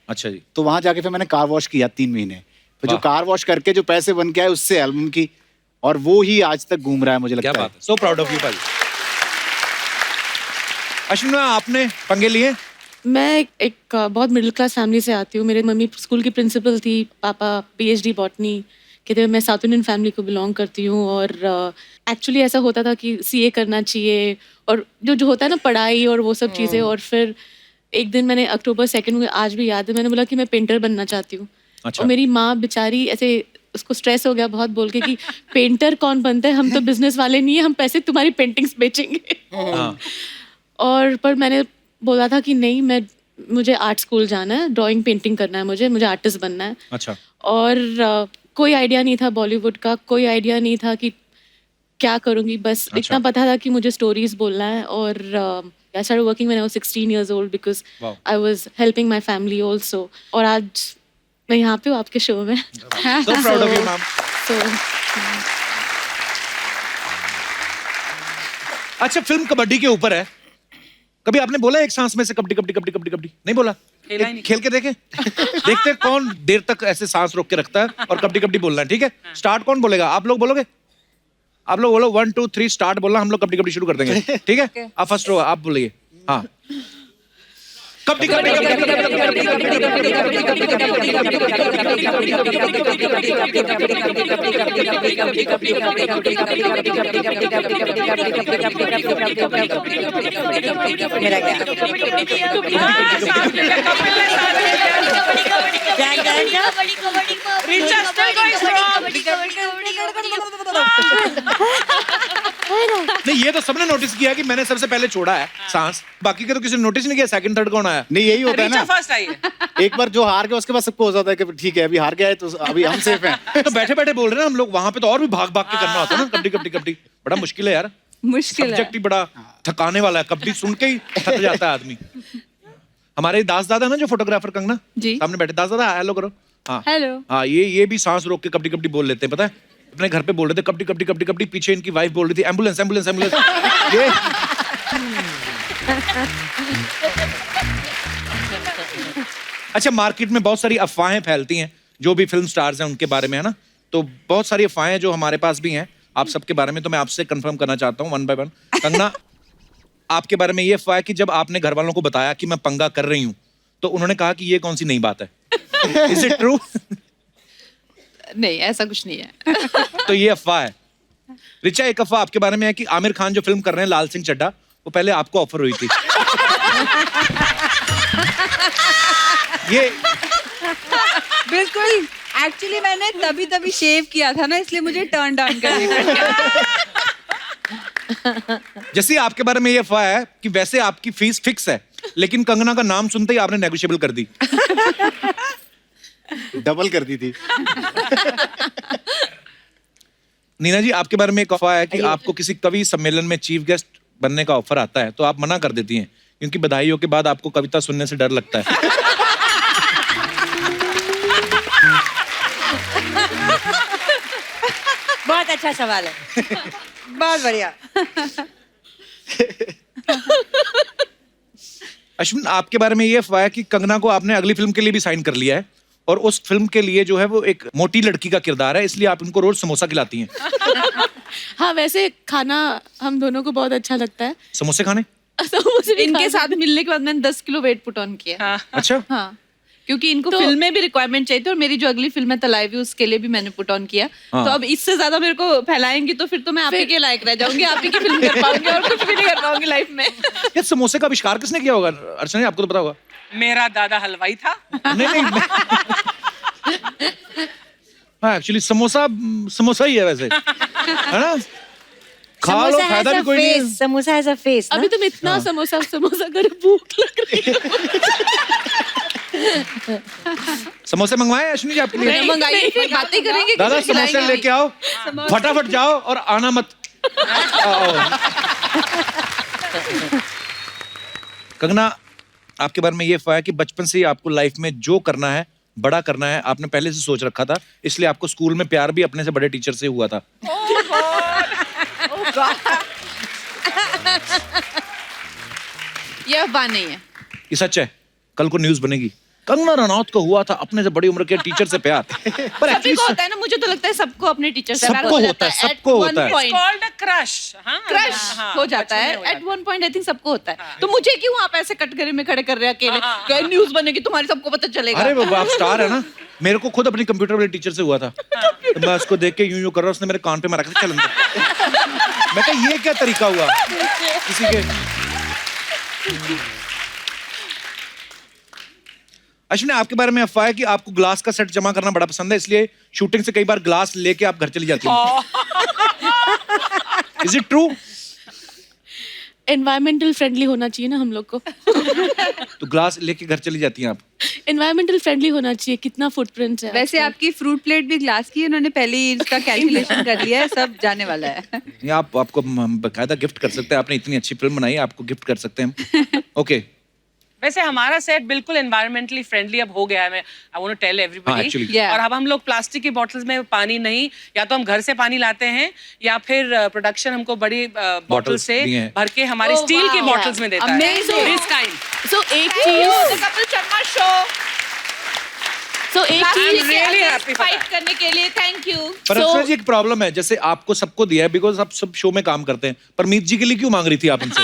अच्छा जी। तो वहां जाके फिर मैंने कार वॉश किया 3 महीने। फिर जो कार वॉश करके जो पैसे बन के आए उससे एल्बम की, और वो ही आज तक घूम रहा है, मुझे लगता है। सो प्राउड ऑफ यू भाई। अश्विनी, आपने पंगे लिए? मैं एक बहुत मिडिल क्लास फैमिली से आती हूँ। मेरे मम्मी स्कूल की प्रिंसिपल थी, पापा PhD बॉटनी के थे। मैं साउथ इंडियन फैमिली को बिलोंग करती हूँ, और एक्चुअली ऐसा होता था कि CA करना चाहिए, और जो होता है ना पढ़ाई और वो सब चीज़ें। और फिर एक दिन मैंने October 2 मुझे आज भी याद है, मैंने बोला कि मैं पेंटर बनना चाहती हूँ। और मेरी माँ बेचारी ऐसे, उसको स्ट्रेस हो गया बहुत बोल के कि पेंटर कौन बनता है, हम तो बिजनेस वाले नहीं है, हम पैसे तुम्हारी पेंटिंग्स बेचेंगे। और पर मैंने बोला था कि नहीं, मुझे आर्ट स्कूल जाना है, ड्राइंग पेंटिंग करना है, मुझे आर्टिस्ट बनना है। अच्छा। और कोई आइडिया नहीं था बॉलीवुड का, कोई आइडिया नहीं था कि क्या करूँगी, बस इतना पता था कि मुझे स्टोरीज बोलना है। और I started working when I was 16 years old because I was helping my family also. और आज मैं यहाँ पे हूँ आपके शो में। So proud of you, ma'am. अच्छा, फिल्म कबड्डी के ऊपर है। कभी आपने बोला एक सांस में से कबड्डी कबड्डी कबड्डी कबड्डी कबड्डी? नहीं बोला? खेल के देखें। देखते हैं कौन देर तक ऐसे सांस रोक के रखता है और कबड्डी कबड्डी बोलना है। ठीक है, स्टार्ट कौन बोलेगा? आप लोग बोलोगे? आप लोग बोलो 1 2 3 स्टार्ट बोलना, हम लोग कबड्डी कबड्डी शुरू कर देंगे। ठीक है, आप फर्स्ट रो, आप बोलिए। हाँ, कबड्डी कबड्डी नहीं, ये तो सबने नोटिस किया कि मैंने सबसे पहले छोड़ा है सांस, बाकी के तो किसी ने नोटिस नहीं किया सेकंड थर्ड कौन आया। नहीं, यही होता है ना, फर्स्ट आई है। एक बार जो हार गया उसके बाद सबको हो जाता है कि ठीक है अभी हार गया है तो अभी हम सेफ हैं। तो बैठे बैठे बोल रहे हैं ना हम लोग, वहां पे तो और भी भाग भाग के करना होता है ना कबड्डी कबड्डी कबड्डी। बड़ा मुश्किल है यार, मुश्किल है, सब्जेक्ट ही बड़ा थकाने वाला है, कबड्डी सुन के ही थक जाता है आदमी। हमारे दास दादा ना जो फोटोग्राफर कंगना जी सामने बैठे, दास दादा हेलो करो। हाँ हेलो। हाँ, ये भी सांस रोक के कबड्डी कबड्डी बोल लेते हैं, पता है। अपने घर पे बोल रहे थे कबड्डी कबड्डी कबड्डी कबड्डी, पीछे इनकी वाइफ बोल रही थी एम्बुलेंस एम्बुलेंस एम्बुलेंस। ये अच्छा, मार्केट में बहुत सारी अफवाहें फैलती हैं जो भी फिल्म स्टार्स हैं उनके बारे में, है ना। तो बहुत सारी अफवाहें जो हमारे पास भी हैं आप सबके बारे में, तो मैं आपसे कंफर्म करना चाहता हूँ 1 by 1। कंगना, आपके बारे में ये अफवाह है कि जब आपने घर वालों को बताया कि मैं पंगा कर रही हूँ तो उन्होंने कहा कि ये कौन सी नई बात है? Is it true? नहीं, ऐसा कुछ नहीं है। तो ये अफवाह है। रिचा, एक अफवाह आपके बारे में है कि आमिर खान जो फिल्म कर रहे हैं लाल सिंह चड्ढा, वो पहले आपको ऑफर हुई थी। बिल्कुल एक्चुअली मैंने तभी शेव किया था ना, इसलिए मुझे टर्न डाउन करनी पड़ी। जैसे आपके बारे में ये अफवाह है कि वैसे आपकी फीस फिक्स है, लेकिन कंगना का नाम सुनते ही आपने नेगोशिएबल कर दी। डबल कर दी थी। नीना जी, आपके बारे में एक अफवाह है कि आपको किसी कवि सम्मेलन में चीफ गेस्ट बनने का ऑफर आता है तो आप मना कर देती हैं क्योंकि बधाइयों के बाद आपको कविता सुनने से डर लगता है। बहुत अच्छा सवाल है। बहुत बढ़िया। अश्विन, आपके बारे में ये अफवाह है कि कंगना को आपने अगली फिल्म के लिए भी साइन कर लिया है और उस फिल्म के लिए जो है वो एक मोटी लड़की का किरदार है, इसलिए आप उनको रोज समोसा खिलाती हैं। हाँ, वैसे खाना हम दोनों को बहुत अच्छा लगता है। समोसे खाने? इनके साथ मिलने के बाद मैंने 10 किलो वेट पुट ऑन किया। अच्छा। हाँ, क्योंकि इनको फिल्म में भी रिक्वायरमेंट चाहिए थी और मेरी जो अगली फिल्म है तलाइवी, उसके लिए भी मैंने पुट ऑन किया। हाँ। तो अब इससे ज्यादा मेरे को फैलाएंगी तो फिर तो मैं आप ही के लायक रह जाऊंगी, आप ही की फिल्म कर पाऊंगी और कुछ भी नहीं कर पाऊंगी लाइफ में। ये समोसे का आविष्कार किसने किया होगा? अर्चना जी, आपको तो पता होगा। मेरा दादा हलवाई था। नहीं। हाँ, एक्चुअली समोसा ही है वैसे, है ना? खा लो, फायदा भी कोई नहीं है। Samosa as a face. अभी तुम इतना समोसा कर भूख लग रही है। समोसे मंगवाए अश्विनी जी आपके लिए? नहीं मंगाई, फिर बातें करेंगे। दादा समोसे लेके आओ, फटाफट जाओ और आना मत। कंगना, आपके बारे में ये अफवाह है कि बचपन से ही आपको लाइफ में जो करना है, बड़ा करना है, आपने पहले से सोच रखा था, इसलिए आपको स्कूल में प्यार भी अपने से बड़े टीचर से हुआ था। ये अफवाह नहीं है, ये सच है। कल को न्यूज़ बनेगी, कंगना रनौत को हुआ था अपने से बड़ी उम्र के टीचर से प्यार। पर सभी को होता है ना, मुझे तो लगता है सबको अपने टीचर से प्यार सबको होता है, सबको होता है। It's called a crush. हाँ, क्रश हाँ, हो जाता बचपन में है हो at one point. I think सबको होता है। तो मुझे क्यों आप ऐसे कटघरे में खड़े कर रहे हैं अकेले? कहीं न्यूज़ बनेगी तुम्हारी, सबको पता चलेगा। अरे वो आप स्टार है ना। मेरे को खुद अपनी कंप्यूटर वाले टीचर से हुआ था, तो मैं उसको देख के यूं कर रहा, उसने मेरे कान पे मारा, चल अंदर। मैं कहा ये क्या तरीका हुआ किसी के। अश्विनी, आपके बारे में अफवाह है कि आपको ग्लास का सेट जमा करना बड़ा पसंद है, इसलिए शूटिंग से कई बार ग्लास लेके आप घर चली जाती हैं। Is it true? Environmental friendly होना चाहिए ना हम लोग को। तो ग्लास लेके घर चली जाती हैं आप? एनवायरमेंटल फ्रेंडली होना चाहिए, कितना फुटप्रिंट है। वैसे आपकी फ्रूट प्लेट भी ग्लास की है, उन्होंने पहले ही इसका कैलकुलेशन कर लिया है, सब जाने वाला है। ये आपको हम बकायदा गिफ्ट कर सकते हैं, आपने इतनी अच्छी फिल्म बनाई है, आपको गिफ्ट कर सकते हैं हम। ओके। वैसे हमारा सेट बिल्कुल एनवायरमेंटली फ्रेंडली अब हो गया है। मैं I want to tell everybody. और अब हम लोग प्लास्टिक की बॉटल्स में पानी नहीं, या तो हम घर से पानी लाते हैं या फिर प्रोडक्शन हमको बड़ी बॉटल से भर के हमारे स्टील की बॉटल्स में देता है। This kind. सो एक चीज फाइट करने के लिए थैंक यू। पर अर्चना जी, एक प्रॉब्लम है, जैसे आपको सबको दिया है बिकॉज आप सब शो में काम करते हैं, पर मीत जी के लिए क्यों मांग रही थी आप उनसे?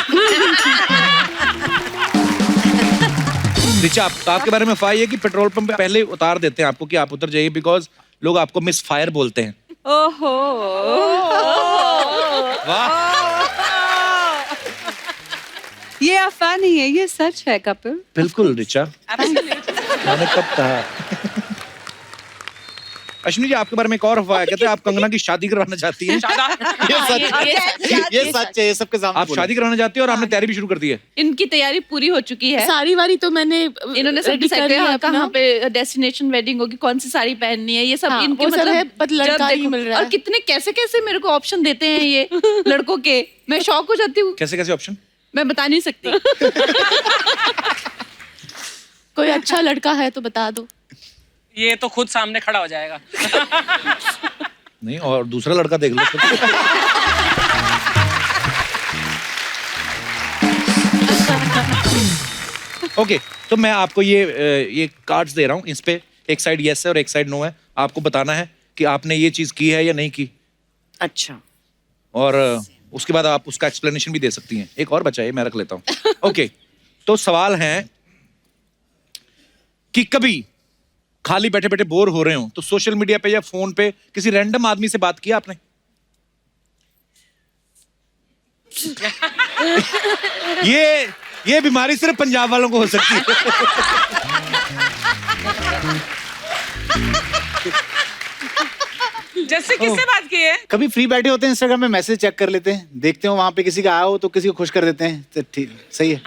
रिचा, आपके बारे में अफवाह है कि पेट्रोल पंप पे पहले उतार देते हैं आपको कि आप उतर जाइए, बिकॉज लोग आपको मिस फायर बोलते हैं। ओहो, वाह। ये अफवाह नहीं है, ये सच है कपिल। बिल्कुल रिचा, मैंने कब कहा। अश्विनी जी, आपके बारे में एक और अफवाह है, कहते हैं आप कंगना की शादी करवाना चाहती हैं। ये सच है, ये सबके सामने आप शादी कराना चाहती हैं और आपने तैयारी भी शुरू कर दी है। इनकी तैयारी पूरी हो चुकी है। साड़ी वारी तो मैंने इन्होंने सब डिसाइड किया कहाँ पे डेस्टिनेशन वेडिंग होगी, कौन सी साड़ी पहननी है, ये सब हाँ, इनके वो सब है, पर जब लड़का नहीं देखो- मिल रहा और है। कितने कैसे कैसे मेरे को ऑप्शन देते हैं ये लड़कों के, मैं शॉक हो जाती हूँ। कैसे कैसे ऑप्शन? मैं बता नहीं सकती। कोई अच्छा लड़का है तो बता दो। ये तो खुद सामने खड़ा हो जाएगा। नहीं, और दूसरा लड़का देख लो। ओके, तो मैं आपको ये कार्ड्स दे रहा हूँ, इस पे एक साइड यस है और एक साइड नो है। आपको बताना है कि आपने ये चीज की है या नहीं की। अच्छा। और उसके बाद आप उसका एक्सप्लेनेशन भी दे सकती हैं। एक और बचा है, मैं रख लेता हूँ। ओके, तो सवाल है कि कभी खाली बैठे बैठे बोर हो रहे हो तो सोशल मीडिया पे या फोन पे किसी रैंडम आदमी से बात किया आपने? ये बीमारी सिर्फ पंजाब वालों को हो सकती है। जैसे किससे बात की है? कभी फ्री बैठे होते हैं इंस्टाग्राम में मैसेज चेक कर लेते हैं, देखते हो वहां पे किसी का आया हो तो किसी को खुश कर देते हैं, तो ठीक सही है।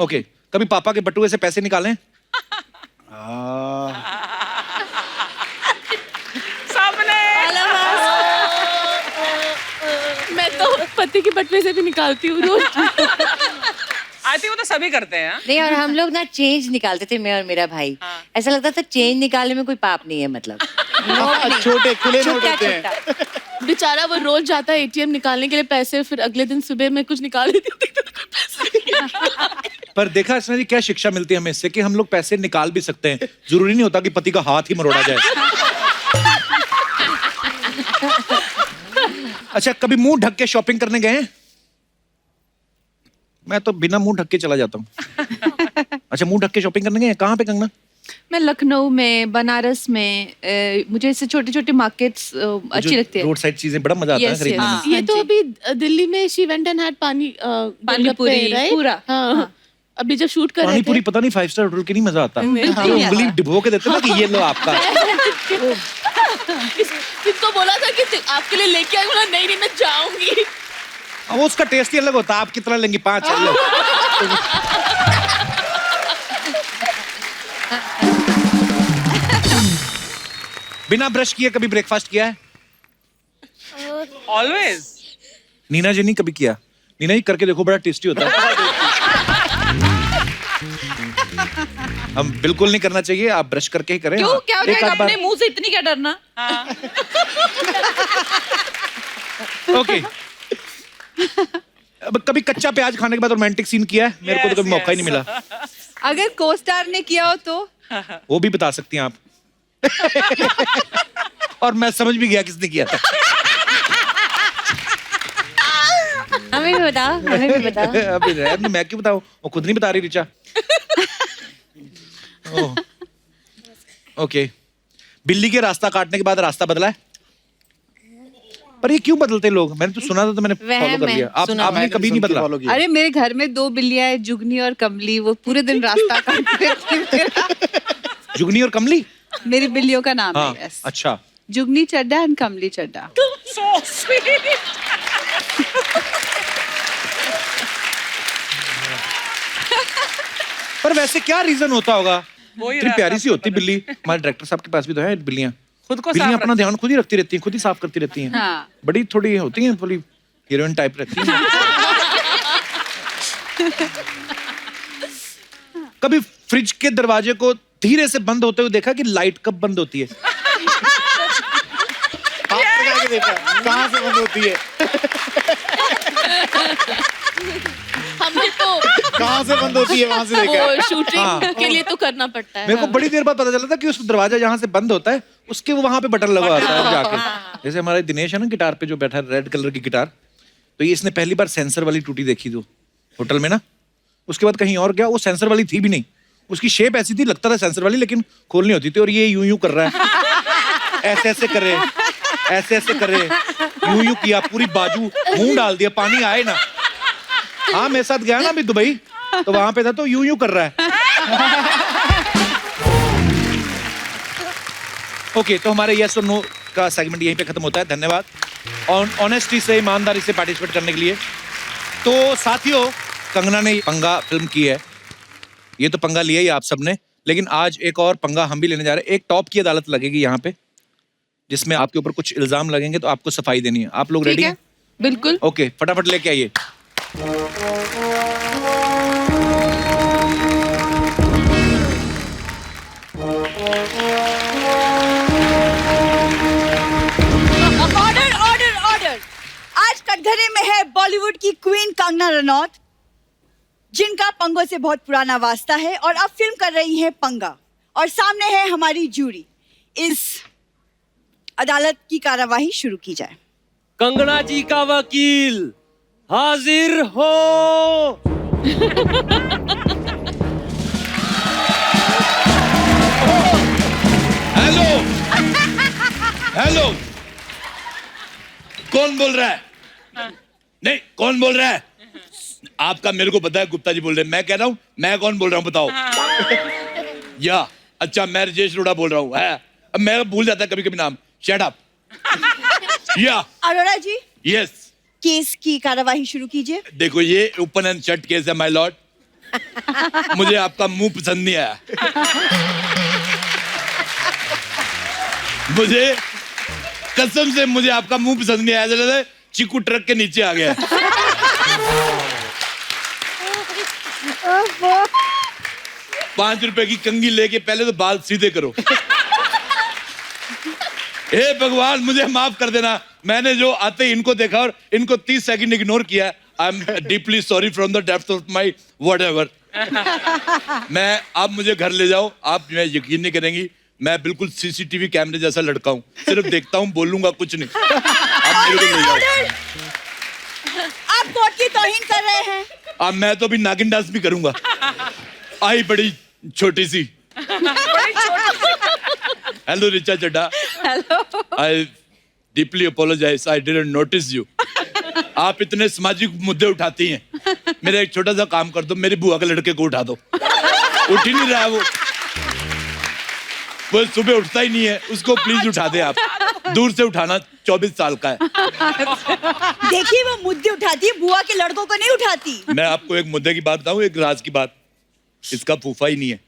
ओके, कभी पापा के बटुए से पैसे निकालें? मैं तो पति के बटुए से भी निकालती हूँ रोज। आई थिंक वो तो सभी करते हैं। नहीं, और हम लोग ना चेंज निकालते थे, मैं और मेरा भाई। ऐसा लगता था चेंज निकालने में कोई पाप नहीं है, मतलब छोटे खुले नोट छुट्टा होते हैं। छुट्टा। बेचारा वो रोज जाता है एटीएम निकालने के लिए पैसे, फिर अगले दिन सुबह मैं कुछ निकाल देती हूँ। पर देखा इसमें जी क्या शिक्षा मिलती है हमें इससे कि हम लोग पैसे निकाल भी सकते हैं, जरूरी नहीं होता कि पति का हाथ ही मरोड़ा जाए। अच्छा, कभी मुंह ढक के शॉपिंग करने गए हैं? मैं तो बिना मुंह ढक के चला जाता हूँ। अच्छा, मुंह ढक के शॉपिंग करने गए हैं? कहाँ पे कंगना? मैं लखनऊ में, बनारस में, मुझे ऐसे छोटे छोटे मार्केट्स अच्छी लगती है। रोड साइड चीजें बड़ा मजा आता है खरीदने में। ये तो अभी दिल्ली में शी वेंट एंड हैड पानी पूरी पूरा। हाँ। अभी जब शूट कर रहे पानी थे पूरी पता नहीं 5 स्टार होटल की नहीं मजा आता। नहीं जो उंगली डिबो के देते ना कि ये लो आपका। किसको बोला था कि आपके लिए लेके आई? बोला नहीं मैं जाऊंगी। वो उसका टेस्ट ही अलग होता है। आप कितना लेंगी? 5 लो। बिना ब्रश किए कभी ब्रेकफास्ट किया है? ऑलवेज। नीना जी नहीं कभी किया? नीना जी करके देखो, बड़ा टेस्टी होता है। हम बिल्कुल नहीं करना चाहिए, आप ब्रश करके ही करें। क्यों? क्या हो एक जाएगा? आध बार- अपने मुंह से इतनी क्या डरना? ओके। अब कभी कच्चा प्याज खाने के बाद रोमांटिक सीन किया है? मेरे को तो कभी मौका ही नहीं मिला। अगर को स्टार ने किया हो तो वो भी बता सकती हैं आप। और मैं समझ भी गया किसने किया था। हमें भी बता, हमें भी बता। अभी रहने दो, मैं क्यों बताऊं? वो खुद नहीं बता रही रिचा। ओह, ओके। बिल्ली के रास्ता काटने के बाद रास्ता बदला है? पर ये क्यों बदलते हैं लोग? मैंने तो सुना था तो मैंने फॉलो कर लिया। आपने कभी नहीं बदला? अरे मेरे घर में 2 बिल्लियां हैं, जुगनी और कमली, वो पूरे दिन रास्ता काटती रहती हैं। जुगनी और कमली? मेरी बिल्लियों का नाम हाँ, है। यस। अच्छा। जुगनी चड्डा and Kamli Chadda. So sweet. पर वैसे क्या रीजन होता होगा? वही इतनी रास्ता प्यारी सी होती बिल्ली। हमारे डायरेक्टर साहब के पास भी तो है बिल्लियां। खुद को बिल्लियां साफ अपना ध्यान खुद ही रखती रहती हैं, खुद ही साफ करती रहती हैं। हाँ। बड़ी थोड़ी होती हैं, थोड़ी हीरोइन टाइप रहती हैं। कभी फ्रिज के दरवाजे को धीरे से बंद होते हुए देखा कि लाइट कब बंद होती है? कहाँ से बंद होती है? हमने तो कहाँ से बंद होती है वहां से देखा है। वो शूटिंग हाँ। के लिए तो करना पड़ता है। मेरे को बड़ी देर बाद पता चला था कि उस दरवाजा जहाँ से बंद होता है उसके वो वहां पे बटन लगा होता है जाके। जैसे हमारा दिनेश है ना गिटार पे जो बैठा है, रेड कलर की गिटार, तो ये इसने पहली बार सेंसर वाली टूटी देखी थी होटल में ना। उसके बाद कहीं और गया, वो सेंसर वाली थी भी नहीं। उसकी शेप ऐसी थी, लगता था सेंसर वाली, लेकिन खोलनी होती थी। और ये यूं यूं कर रहा है, ऐसे ऐसे करे, ऐसे ऐसे करे, यूं यूं किया, पूरी बाजू मुंह डाल दिया, पानी आए ना। हाँ, मेरे साथ गया ना अभी दुबई, तो वहां पे था, तो यूं यूं कर रहा है। ओके, तो हमारे यस और नो का सेगमेंट यहीं पे खत्म होता है। धन्यवाद ऑनेस्टी से, ईमानदारी से पार्टिसिपेट करने के लिए। तो साथियों, कंगना ने पंगा फिल्म की है, ये तो पंगा लिया ही आप सबने, लेकिन आज एक और पंगा हम भी लेने जा रहे हैं। एक टॉप की अदालत लगेगी यहाँ पे, जिसमें आपके ऊपर कुछ इल्जाम लगेंगे, तो आपको सफाई देनी है। आप लोग रेडी हैं? बिल्कुल। ओके, फटाफट लेके आइए। Order order order. आज कटघरे में है बॉलीवुड की क्वीन कंगना रनौत, जिनका पंगों से बहुत पुराना वास्ता है और अब फिल्म कर रही हैं पंगा। और सामने है हमारी जूरी। इस अदालत की कार्यवाही शुरू की जाए। कंगना जी का वकील हाजिर हो। हेलो हेलो, कौन बोल रहा है? नहीं, कौन बोल रहा है? आपका मेरे को पता है, गुप्ता जी बोल रहे हैं। मैं कह रहा हूँ, मैं कौन बोल रहा हूँ बताओ? या अच्छा, मैं राजेश रोड़ा बोल रहा हूँ। अब मैं भूल जाता कभी कभी नाम। Shut up. या अरोड़ा जी, यस, केस की कार्यवाही शुरू कीजिए। देखो ये ओपन एंड शट केस है माय लॉर्ड। मुझे आपका मुंह पसंद नहीं आया। मुझे कसम से मुझे आपका मुंह पसंद नहीं आया। ऐसा लगा चीकू ट्रक के नीचे आ गया। 5 रुपए की कंघी लेके पहले तो बाल सीधे करो। हे भगवान मुझे माफ कर देना, मैंने जो आते ही इनको देखा और इनको 30 सेकंड इग्नोर किया। I am deeply sorry from the depth of my whatever. मैं आप मुझे घर ले जाओ, आप मैं यकीन नहीं करेंगी, मैं बिल्कुल सीसीटीवी कैमरे जैसा लड़का हूँ, सिर्फ देखता हूँ, बोलूंगा कुछ नहीं। आप मेरे को ले जाओ। आप कोर्ट की तौहीन कर रहे हैं। अब मैं तो अभी नागिन डांस भी करूंगा। आई बड़ी छोटी सी। Hello Richa Chadha. Hello. I deeply apologise, I didn't notice you. आप इतने सामाजिक मुद्दे उठाती हैं, मेरा एक छोटा सा काम कर दो, मेरी बुआ के लड़के को उठा दो। उठ ही नहीं रहा वो सुबह उठता ही नहीं है, उसको प्लीज उठा दे आप, दूर से उठाना, 24 साल का है। देखिए वो मुद्दे उठाती है, बुआ के लड़कों को नहीं उठाती। मैं आपको एक मुद्दे की बात बताऊं, एक राज की बात, इसका फूफा ही नहीं है।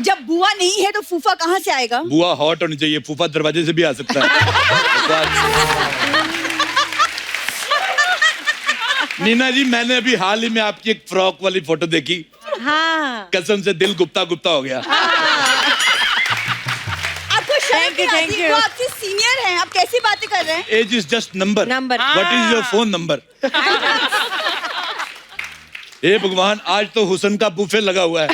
जब बुआ नहीं है तो फूफा कहाँ से आएगा? बुआ हॉट होनी चाहिए, फूफा दरवाजे से भी आ सकता है। नीना जी, मैंने अभी हाल ही में आपकी एक फ्रॉक वाली फोटो देखी। हाँ। कसम से दिल गुप्ता गुप्ता हो गया। आपको शर्म नहीं आती? वो आपसे सीनियर हैं, आप कैसी बातें कर रहे हैं? Age is just number. What is your phone number? हे भगवान, आज तो हुसन का बुफे लगा हुआ है।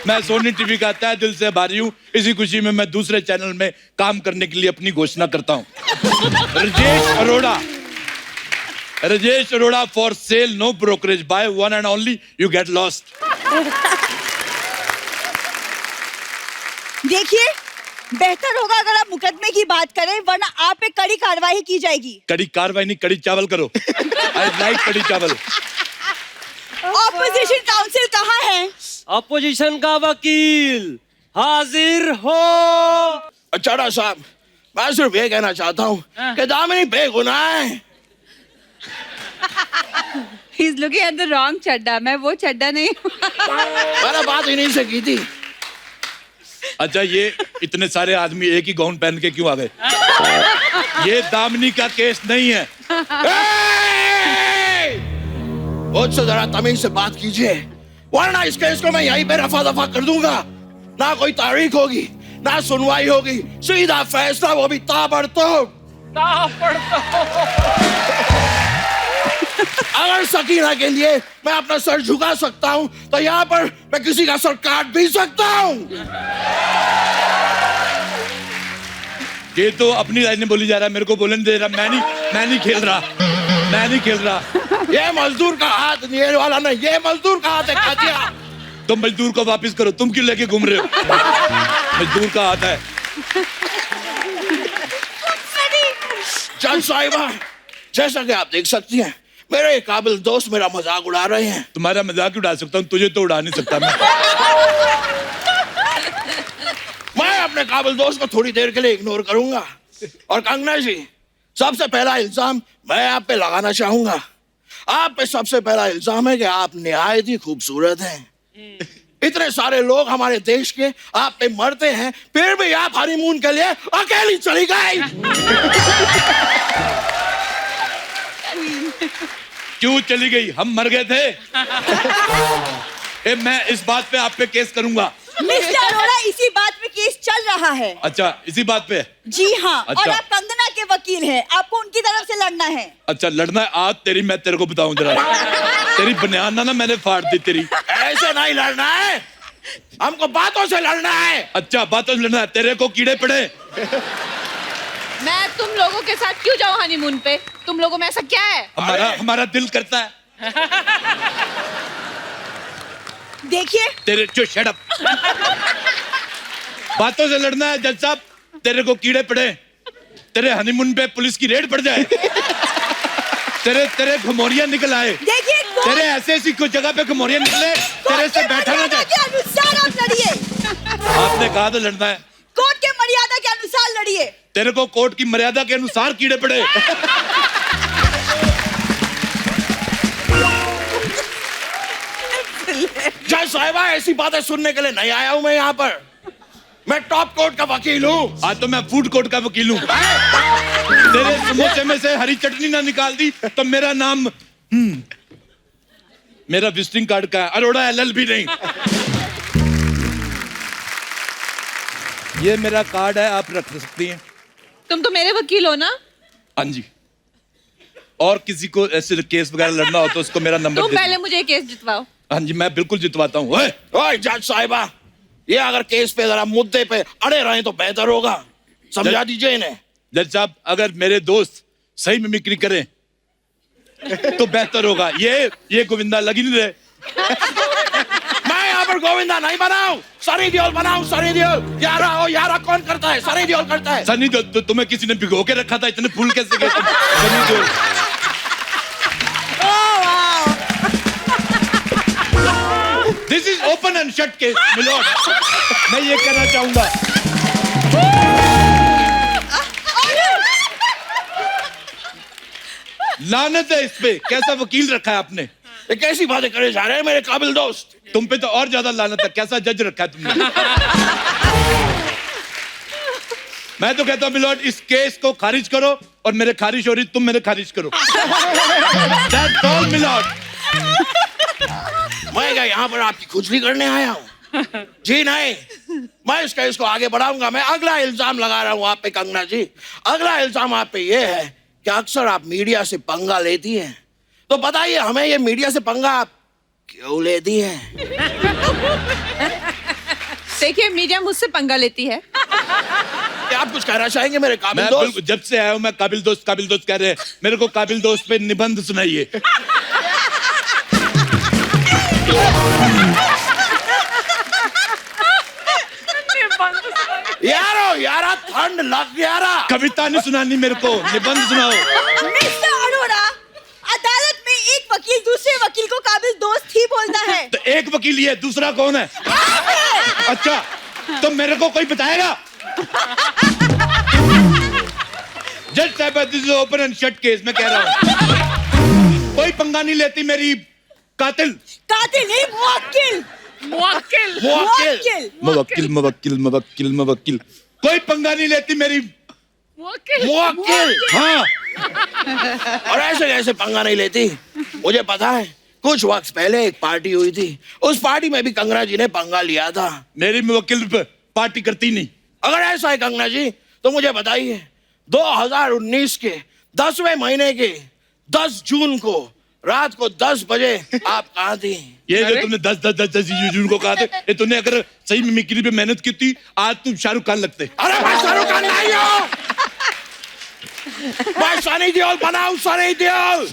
मैं सोनी टीवी का तहे दिल से आभारी हूँ। इसी खुशी में मैं दूसरे चैनल में काम करने के लिए अपनी घोषणा करता हूँ। Rajesh Arora for sale, no brokerage, buy one and only, you get lost. देखिए, बेहतर होगा अगर आप मुकदमे की बात करें, वरना आप पे कड़ी कार्रवाई की जाएगी। कड़ी कार्रवाई नहीं, कड़ी चावल करो। आई लाइक कड़ी चावल। ऑपोजिशन काउंसिल कहाँ है? अपोजिशन का वकील हाजिर हो। अचारा साहब, मैं सिर्फ ये कहना चाहता हूँ कि दामिनी बेगुनाह है। He's looking at the wrong चड्डा, मैं वो चड्डा नहीं हूँ। मैंने बात इन्हीं से की थी। अच्छा, ये इतने सारे आदमी एक ही गाउन पहन के क्यों आ गए? ये दामिनी का केस नहीं है। मुझसे जरा तमीज से बात कीजिए, वरना इस केस को मैं यहीं पे रफा दफा कर दूंगा। ना कोई तारीख होगी, ना सुनवाई होगी, सीधा फैसला, वो भी ताबड़तोड़। अगर सकीना के लिए मैं अपना सर झुका सकता हूं, तो यहाँ पर मैं किसी का सर काट भी सकता हूं। ये तो अपनी राय ने बोली जा रहा है, मेरे को बोलने दे रहा। मैं नहीं खेल रहा। ये मजदूर का हाथ, ये वाला नहीं, ये मजदूर का हाथ है। कातिया, तुम मजदूर को वापस करो, तुम क्यों लेके घूम रहे हो? मजदूर का हाथ है। जज साहिबा, जैसा कि आप देख सकती हैं, मेरे काबिल दोस्त मेरा मजाक उड़ा रहे हैं। तुम्हारा मजाक उड़ा सकता हूँ, तुझे तो उड़ा नहीं सकता मैं अपने काबिल दोस्त को थोड़ी देर के लिए इग्नोर करूंगा। और कंगना जी, सबसे पहला इल्जाम मैं आप पे लगाना चाहूंगा। आप पे सबसे पहला इल्जाम है कि आप निहायत ही खूबसूरत हैं। इतने सारे लोग हमारे देश के आप पे मरते हैं, फिर भी आप हनीमून के लिए अकेली चली गई। क्यों चली गई? हम मर गए थे। मैं इस बात पे आप पे केस करूंगा। मिस्टर अरोड़ा, इसी बात पे केस चल रहा है। अच्छा, इसी बात पे? जी हाँ। अच्छा। और आप कंगना के वकील हैं, आपको उनकी तरफ से लड़ना है। अच्छा, लड़ना है? आज मैं तेरे को बताऊं जरा। तेरी बनियान ना मैंने फाड़ दी तेरी। ऐसे नहीं लड़ना है, हमको बातों से लड़ना है। अच्छा, बातों से लड़ना है। तेरे को कीड़े पड़े। मैं तुम लोगों के साथ क्यों जाऊं हनीमून पे? तुम लोगों में ऐसा क्या है? हमारा दिल करता है। देखिए, तेरे जो शट अप। बातों से लड़ना है जज साहब। तेरे को कीड़े पड़े, तेरे हनीमून पे पुलिस की रेड पड़ जाए, तेरे घुमोरियां निकल आए। देखिए, तेरे ऐसे जगह पे घुमोरियां निकले, तेरे से बैठा ना जाए। अनुसार आप लड़िए। आपने कहा तो लड़ना है। कोर्ट के मर्यादा के अनुसार लड़िए। तेरे को कोर्ट की मर्यादा के अनुसार कीड़े पड़े। जज साहिबा, ऐसी बातें सुनने के लिए नहीं आया हूं मैं यहाँ पर। मैं टॉप कोर्ट का वकील हूँ। आज तो मैं फूड कोर्ट का वकील हूँ। तेरे समोसे में से हरी चटनी ना निकाल दी तो मेरा नाम मेरा विजिटिंग कार्ड का अरोड़ा LL भी नहीं। ये मेरा कार्ड है, आप रख सकती हैं। तुम तो मेरे वकील हो ना? हाँ जी। और किसी को ऐसे केस वगैरह लड़ना हो तो उसको मेरा नंबर तुम दे पहले मुझे केस जितवाओ। हाँ जी, मैं बिल्कुल जितवाता हूँ। ओए जज साहिबा, ये अगर केस पे जरा मुद्दे पे अड़े रहे तो बेहतर होगा, समझा दीजिए इन्हें। जज साहब, अगर मेरे दोस्त सही मिमिक्री करें तो बेहतर होगा। ये गोविंदा लग ही नहीं रहे। मैं यहाँ पर गोविंदा नहीं बनाऊं, सनी देओल बनाऊं, सनी देओल। यारा कौन करता है? सनी देओल करता है। सनी देओल तो तुम्हें किसी ने भिगो के रखा था, इतने फूल कैसे गए तुम? Sunny Deol. This is open and shut case milord. मैं ये कहना चाहूंगा। लानत है इस पे, कैसा वकील रखा है आपने? ये कैसी बातें करे जा रहे हैं मेरे काबिल दोस्त? तुम पे तो और ज्यादा लानत है, कैसा जज रखा है तुमने? मैं तो कहता हूं मिलोड, इस केस को खारिज करो और मेरे खारिज हो रही, तुम मेरे खारिज करो। That's all, milord. मैं क्या यहाँ पर आपकी खुजली करने आया हूँ? जी नहीं, मैं इस केस को आगे बढ़ाऊंगा। मैं अगला इल्जाम लगा रहा हूँ आप पे कंगना जी। अगला इल्जाम आप पे ये है कि अक्सर आप मीडिया से पंगा लेती हैं। तो बताइए हमें, ये मीडिया से पंगा आप क्यों लेती हैं? देखिए, मीडिया मुझसे पंगा लेती है। क्या आप कुछ कहना चाहेंगे मेरे काबिल दोस्त? जब से आया हूं मैं काबिल दोस्त कह रहे हैं। मेरे को काबिल दोस्त पे निबंध सुनाइए। यारा ठंड लग गया। कविता नहीं सुनानी मेरे को, निबंध सुनाओ। मिस्टर अरोड़ा, अदालत में एक वकील दूसरे वकील को काबिल दोस्त ही बोलता है। तो एक वकील ये, दूसरा कौन है? अच्छा, तो मेरे को कोई बताएगा? जज साहब, this is open and shut case. मैं कह रहा हूँ कोई पंगा नहीं लेती मेरी कातिल। कातिल नहीं, मुवक्किल। मुवक्किल। कोई पंगा नहीं लेती मेरी मुवक्किल। हाँ। और ऐसे कैसे पंगा नहीं लेती? मुझे पता है, कुछ वक्त पहले एक पार्टी हुई थी, उस पार्टी में भी कंगना जी ने पंगा लिया था। मेरी मुवक्किल पार्टी करती नहीं। अगर ऐसा है कंगना जी, तो मुझे बताइए 2019 के 10वें महीने के 10 जून को रात को 10 बजे आप कहाँ थी? ये जो तुमने 10 जून को कहा था, ये तुमने अगर सही मिमिक्री पे मेहनत की थी, आज तुम शाहरुख खान लगते। अरे मैं शाहरुख खान नहीं हूँ, मैं सनी देओल बनाऊं, सनी देओल।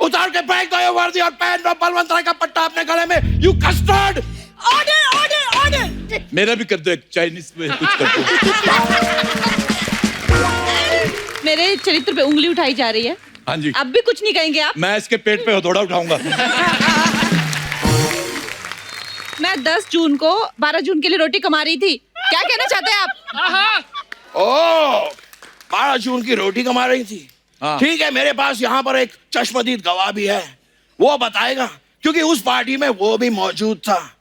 उतार के फेंक दो ये वर्दी और पहन लो बलवंत राय का पट्टा अपने गले में। You custard. Order order order. मेरा भी कर दो, एक चाइनीज में कुछ कर दो। मेरे चरित्र पे उंगली उठाई जा रही है। हाँ जी। अब भी कुछ नहीं कहेंगे आप? मैं इसके पेट पे हथौड़ा उठाऊंगा। मैं 10 जून को 12 जून के लिए रोटी कमा रही थी। क्या कहना चाहते हैं आप? ओ, 12 जून की रोटी कमा रही थी। ठीक है, मेरे पास यहाँ पर एक चश्मदीद गवाह भी है, वो बताएगा, क्योंकि उस पार्टी में वो भी मौजूद था।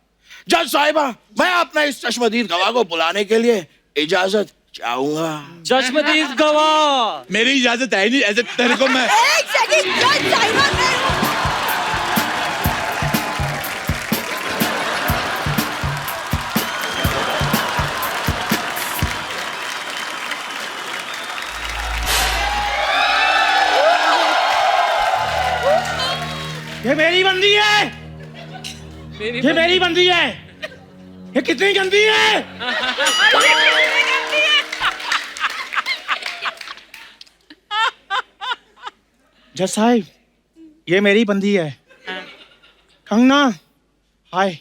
जज साहिबा, मैं अपने इस चश्मदीद गवाह को बुलाने के लिए इजाजत चाहूंगा। चश्मदीद गवाह। मेरी इजाजत है नहीं, ऐसे तेरे को मैं। एक सेकंड, जज साहिबा, ये मेरी बंदी है। ये मेरी बंदी है। ये कितनी गंदी है। जज साहब, ये मेरी बंदी है। कंगना, हाय।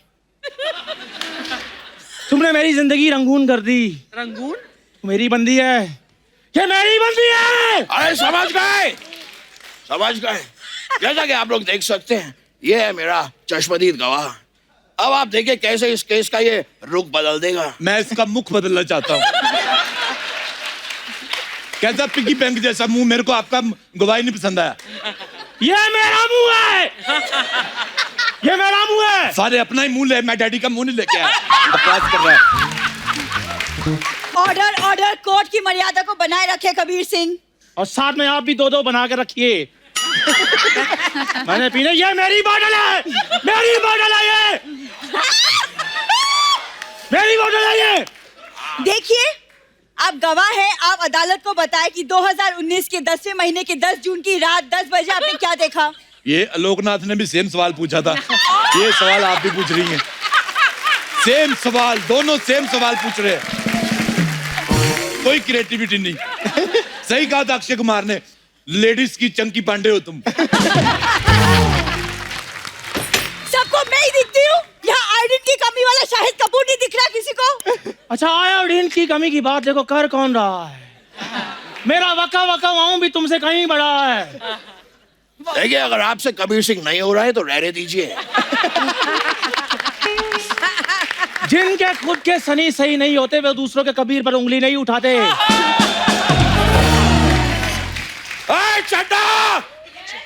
तुमने मेरी जिंदगी रंगून कर दी। रंगून? मेरी बंदी है। ये मेरी बंदी है। अरे समझ गए, समझ गए। जैसा कि आप लोग देख सकते हैं, ये है मेरा चश्मदीद गवाह। अब आप देखिए कैसे इस केस का ये रुख बदल देगा। मैं इसका मुख बदलना चाहता हूँ। कैसा पिगी बैंक जैसा मुंह, मेरे को आपका गवाही नहीं पसंद आया। ये मेरा मुंह है, ये मेरा मुंह है। सारे अपना ही मुंह ले, मैं डैडी का मुंह नहीं लेके आया। बकवास कर रहा है। ऑर्डर ऑर्डर, कोर्ट की मर्यादा को बनाए रखे कबीर सिंह। और साथ में आप भी 2-2 बना के रखिए। मैंने पीने, ये मेरी बोतल है, मेरी बोतल है, ये मेरी बोतल है ये। देखिए, आप गवाह हैं, आप अदालत को बताएं कि 2019 के 10वें महीने के 10 जून की रात 10 बजे आपने क्या देखा? ये आलोकनाथ ने भी सेम सवाल पूछा था, ये सवाल आप भी पूछ रही हैं। सेम सवाल, दोनों सेम सवाल पूछ रहे हैं, कोई क्रिएटिविटी नहीं। सही कहा था अक्षय कुमार ने, लेडीज की चंकी पांडे हो तुम। सबको मैं ही दिखती हूँ? यहाँ आयोडीन की कमी वाला शाहिद कपूर नहीं दिख रहा किसी को? अच्छा, आयोडीन की कमी की बात देखो कर कौन रहा है? मेरा वका वका वाऊं भी तुमसे कहीं बड़ा है। देखिए, अगर आपसे कबीर सिंह नहीं हो रहा है तो रहने दीजिए। जिनके खुद के सनी सही नहीं होते वे दूसरों के कबीर पर उंगली नहीं उठाते। चड्डा,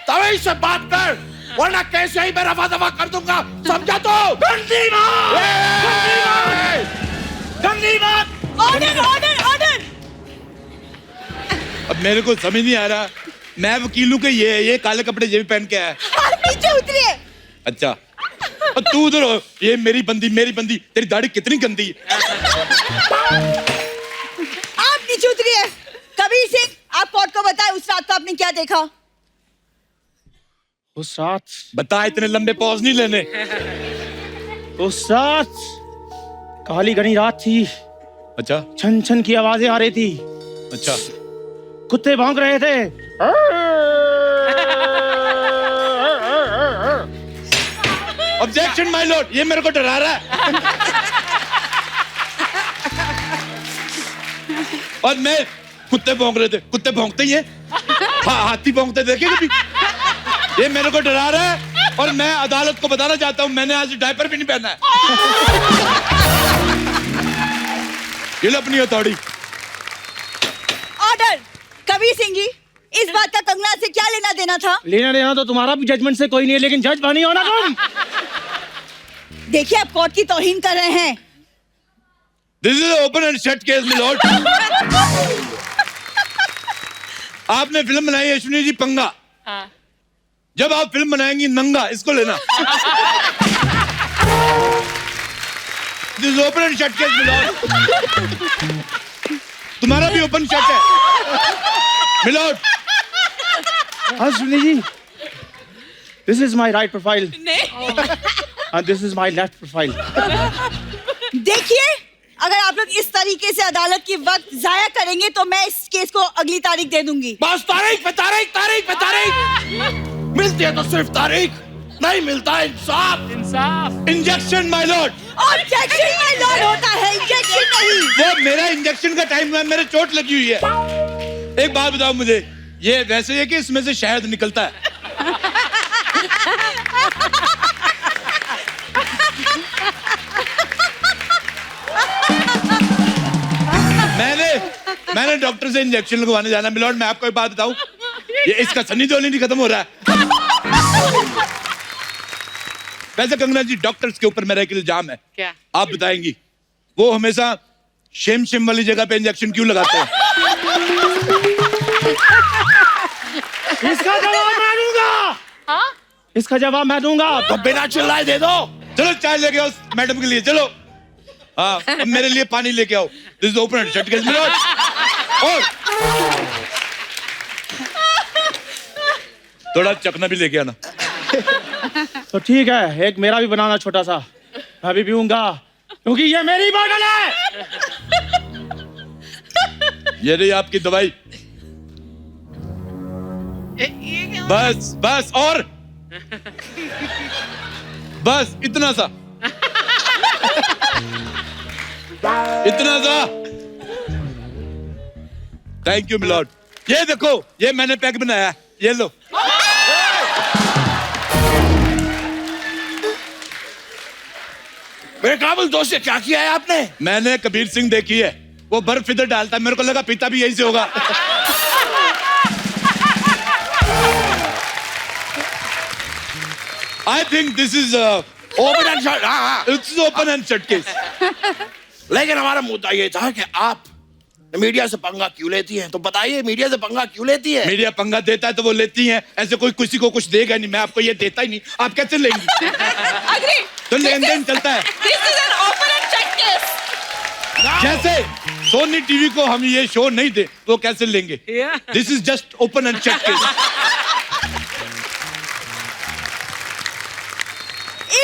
तभी से बात कर, वरना कैसे ही मैं रफा दफा कर दूंगा, समझा तो? गंदी बात, गंदी बात। Order order order. अब मेरे को समझ नहीं आ रहा, मैं वकील हूँ कि ये काले कपड़े ये भी पहन के आया। नीचे उतरिए। अच्छा, और तू उधर हो, ये मेरी बंदी, तेरी दाढ़ी कितनी गंदी है। आप नीचे उतरिए। कबीर सिंह, आप कोर्ट को बताएं उस रात को आपने क्या देखा? उस रात बता, इतने लंबे पॉज नहीं लेने। उस रात काली घनी रात थी। अच्छा, छन छन की आवाजें आ रही थी। अच्छा, कुत्ते भौंक रहे थे। ऑब्जेक्शन माय लॉर्ड, ये मेरे को डरा रहा है। और मैं, कुत्ते भौंक रहे थे, कुत्ते भौंकते ही है। हाँ, हाथी भौंकते देखे कभी? ये मेरे को डरा रहा है और मैं अदालत को बताना चाहता हूँ, मैंने आज डायपर भी नहीं पहना है। ये लो अपनी अथॉरिटी। ऑर्डर। कबीर सिंह जी, इस बात का कंगना से क्या लेना देना था? लेना देना तो तुम्हारा भी जजमेंट से कोई नहीं है, लेकिन जज बनी हो ना तुम। देखिए, आप कोर्ट की तौहीन कर रहे हैं। This is open and shut case my Lord. आपने फिल्म बनाई अश्विनी जी पंगा। हाँ। जब आप फिल्म बनाएंगी नंगा, इसको लेना। This is open and shut case my lord. तुम्हारा भी ओपन शट है my lord. Ashwini ji, this is my right profile and this is my left profile. देखिए, अगर आप लोग इस तरीके से अदालत की वक्त जाया करेंगे तो मैं इस केस को अगली तारीख दे दूंगी। बस तारीख पे तारीख, तारीख पे तारीख। मिलती है तो सिर्फ तारीख, नहीं मिलता इंसाफ। इंसाफ। Injection my lord. Objection my lord होता है, इंजेक्शन नहीं। वो मेरा इंजेक्शन का टाइम है, मेरे चोट लगी हुई है। एक बात बताओ मुझे, ये वैसे है कि इसमें से शहद निकलता है? मैंने डॉक्टर से इंजेक्शन लगवाने जाना मिलॉर्ड। मैं आपको एक बात बताऊं, ये इसका सनी देओल नहीं खत्म हो रहा है। वैसे कंगना जी, डॉक्टर्स के ऊपर मेरा एक इल्जाम है। क्या? आप बताएंगी, वो हमेशा शेम वाली जगह पे इंजेक्शन क्यों लगाते हैं? इसका जवाब मैं दूंगा। हाँ? इसका जवाब मैं दूंगा। तो बिना चिल्लाए दे दो। चलो चाय लेके आओ मैडम के लिए, चलो। हाँ, अब मेरे लिए पानी लेके आओ। This is open and shut case milord. और थोड़ा चखना भी लेके आना। तो ठीक है, एक मेरा भी बनाना छोटा सा, मैं भी पीऊंगा क्योंकि ये मेरी बोतल है। ये रही आपकी दवाई। बस बस, और बस इतना सा, इतना सा। Thank you milord. ये देखो, ये मैंने पैक बनाया, ये लो। मेरे काबिल दोस्त से क्या किया है आपने? मैंने कबीर सिंह देखी है, वो बर्फ इधर डालता है, मेरे को लगा पिता भी यही से होगा। I think this is open and shut. हाँ, it's open and shut case. लेकिन हमारा मुद्दा ये था कि आप मीडिया से पंगा क्यों लेती हैं? तो बताइए, मीडिया से पंगा क्यों लेती है? मीडिया पंगा देता है तो वो लेती हैं, ऐसे कोई किसी को कुछ देगा नहीं, मैं आपको ये देता ही नहीं, आप कैसे लेंगी? Agree. तो लेन देन चलता है। This is an open and shut case. जैसे सोनी टीवी को हम ये शो नहीं दे तो कैसे लेंगे? This is just open and shut case.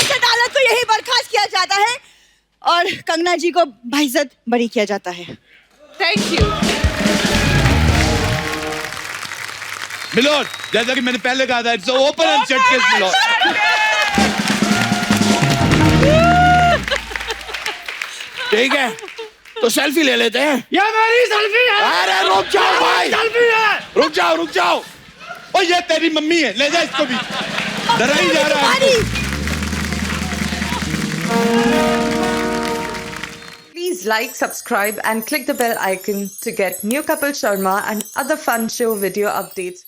इस अदालत को यही बर्खास्त किया जाता है और कंगना जी को बाइज्जत बरी किया जाता है। Thank you. मिलोड, जैसा कि मैंने पहले कहा था, it's open and shut case milord. ठीक है, तो सेल्फी ले लेते हैं। ये मेरी सेल्फी है। अरे रुक जाओ भाई, सेल्फी है। रुक जाओ। ओ ये तेरी मम्मी है, ले जा इसको भी। डरा ही जा रहा है। Please like, subscribe and click the bell icon to get new Kapil Sharma and other fun show video updates.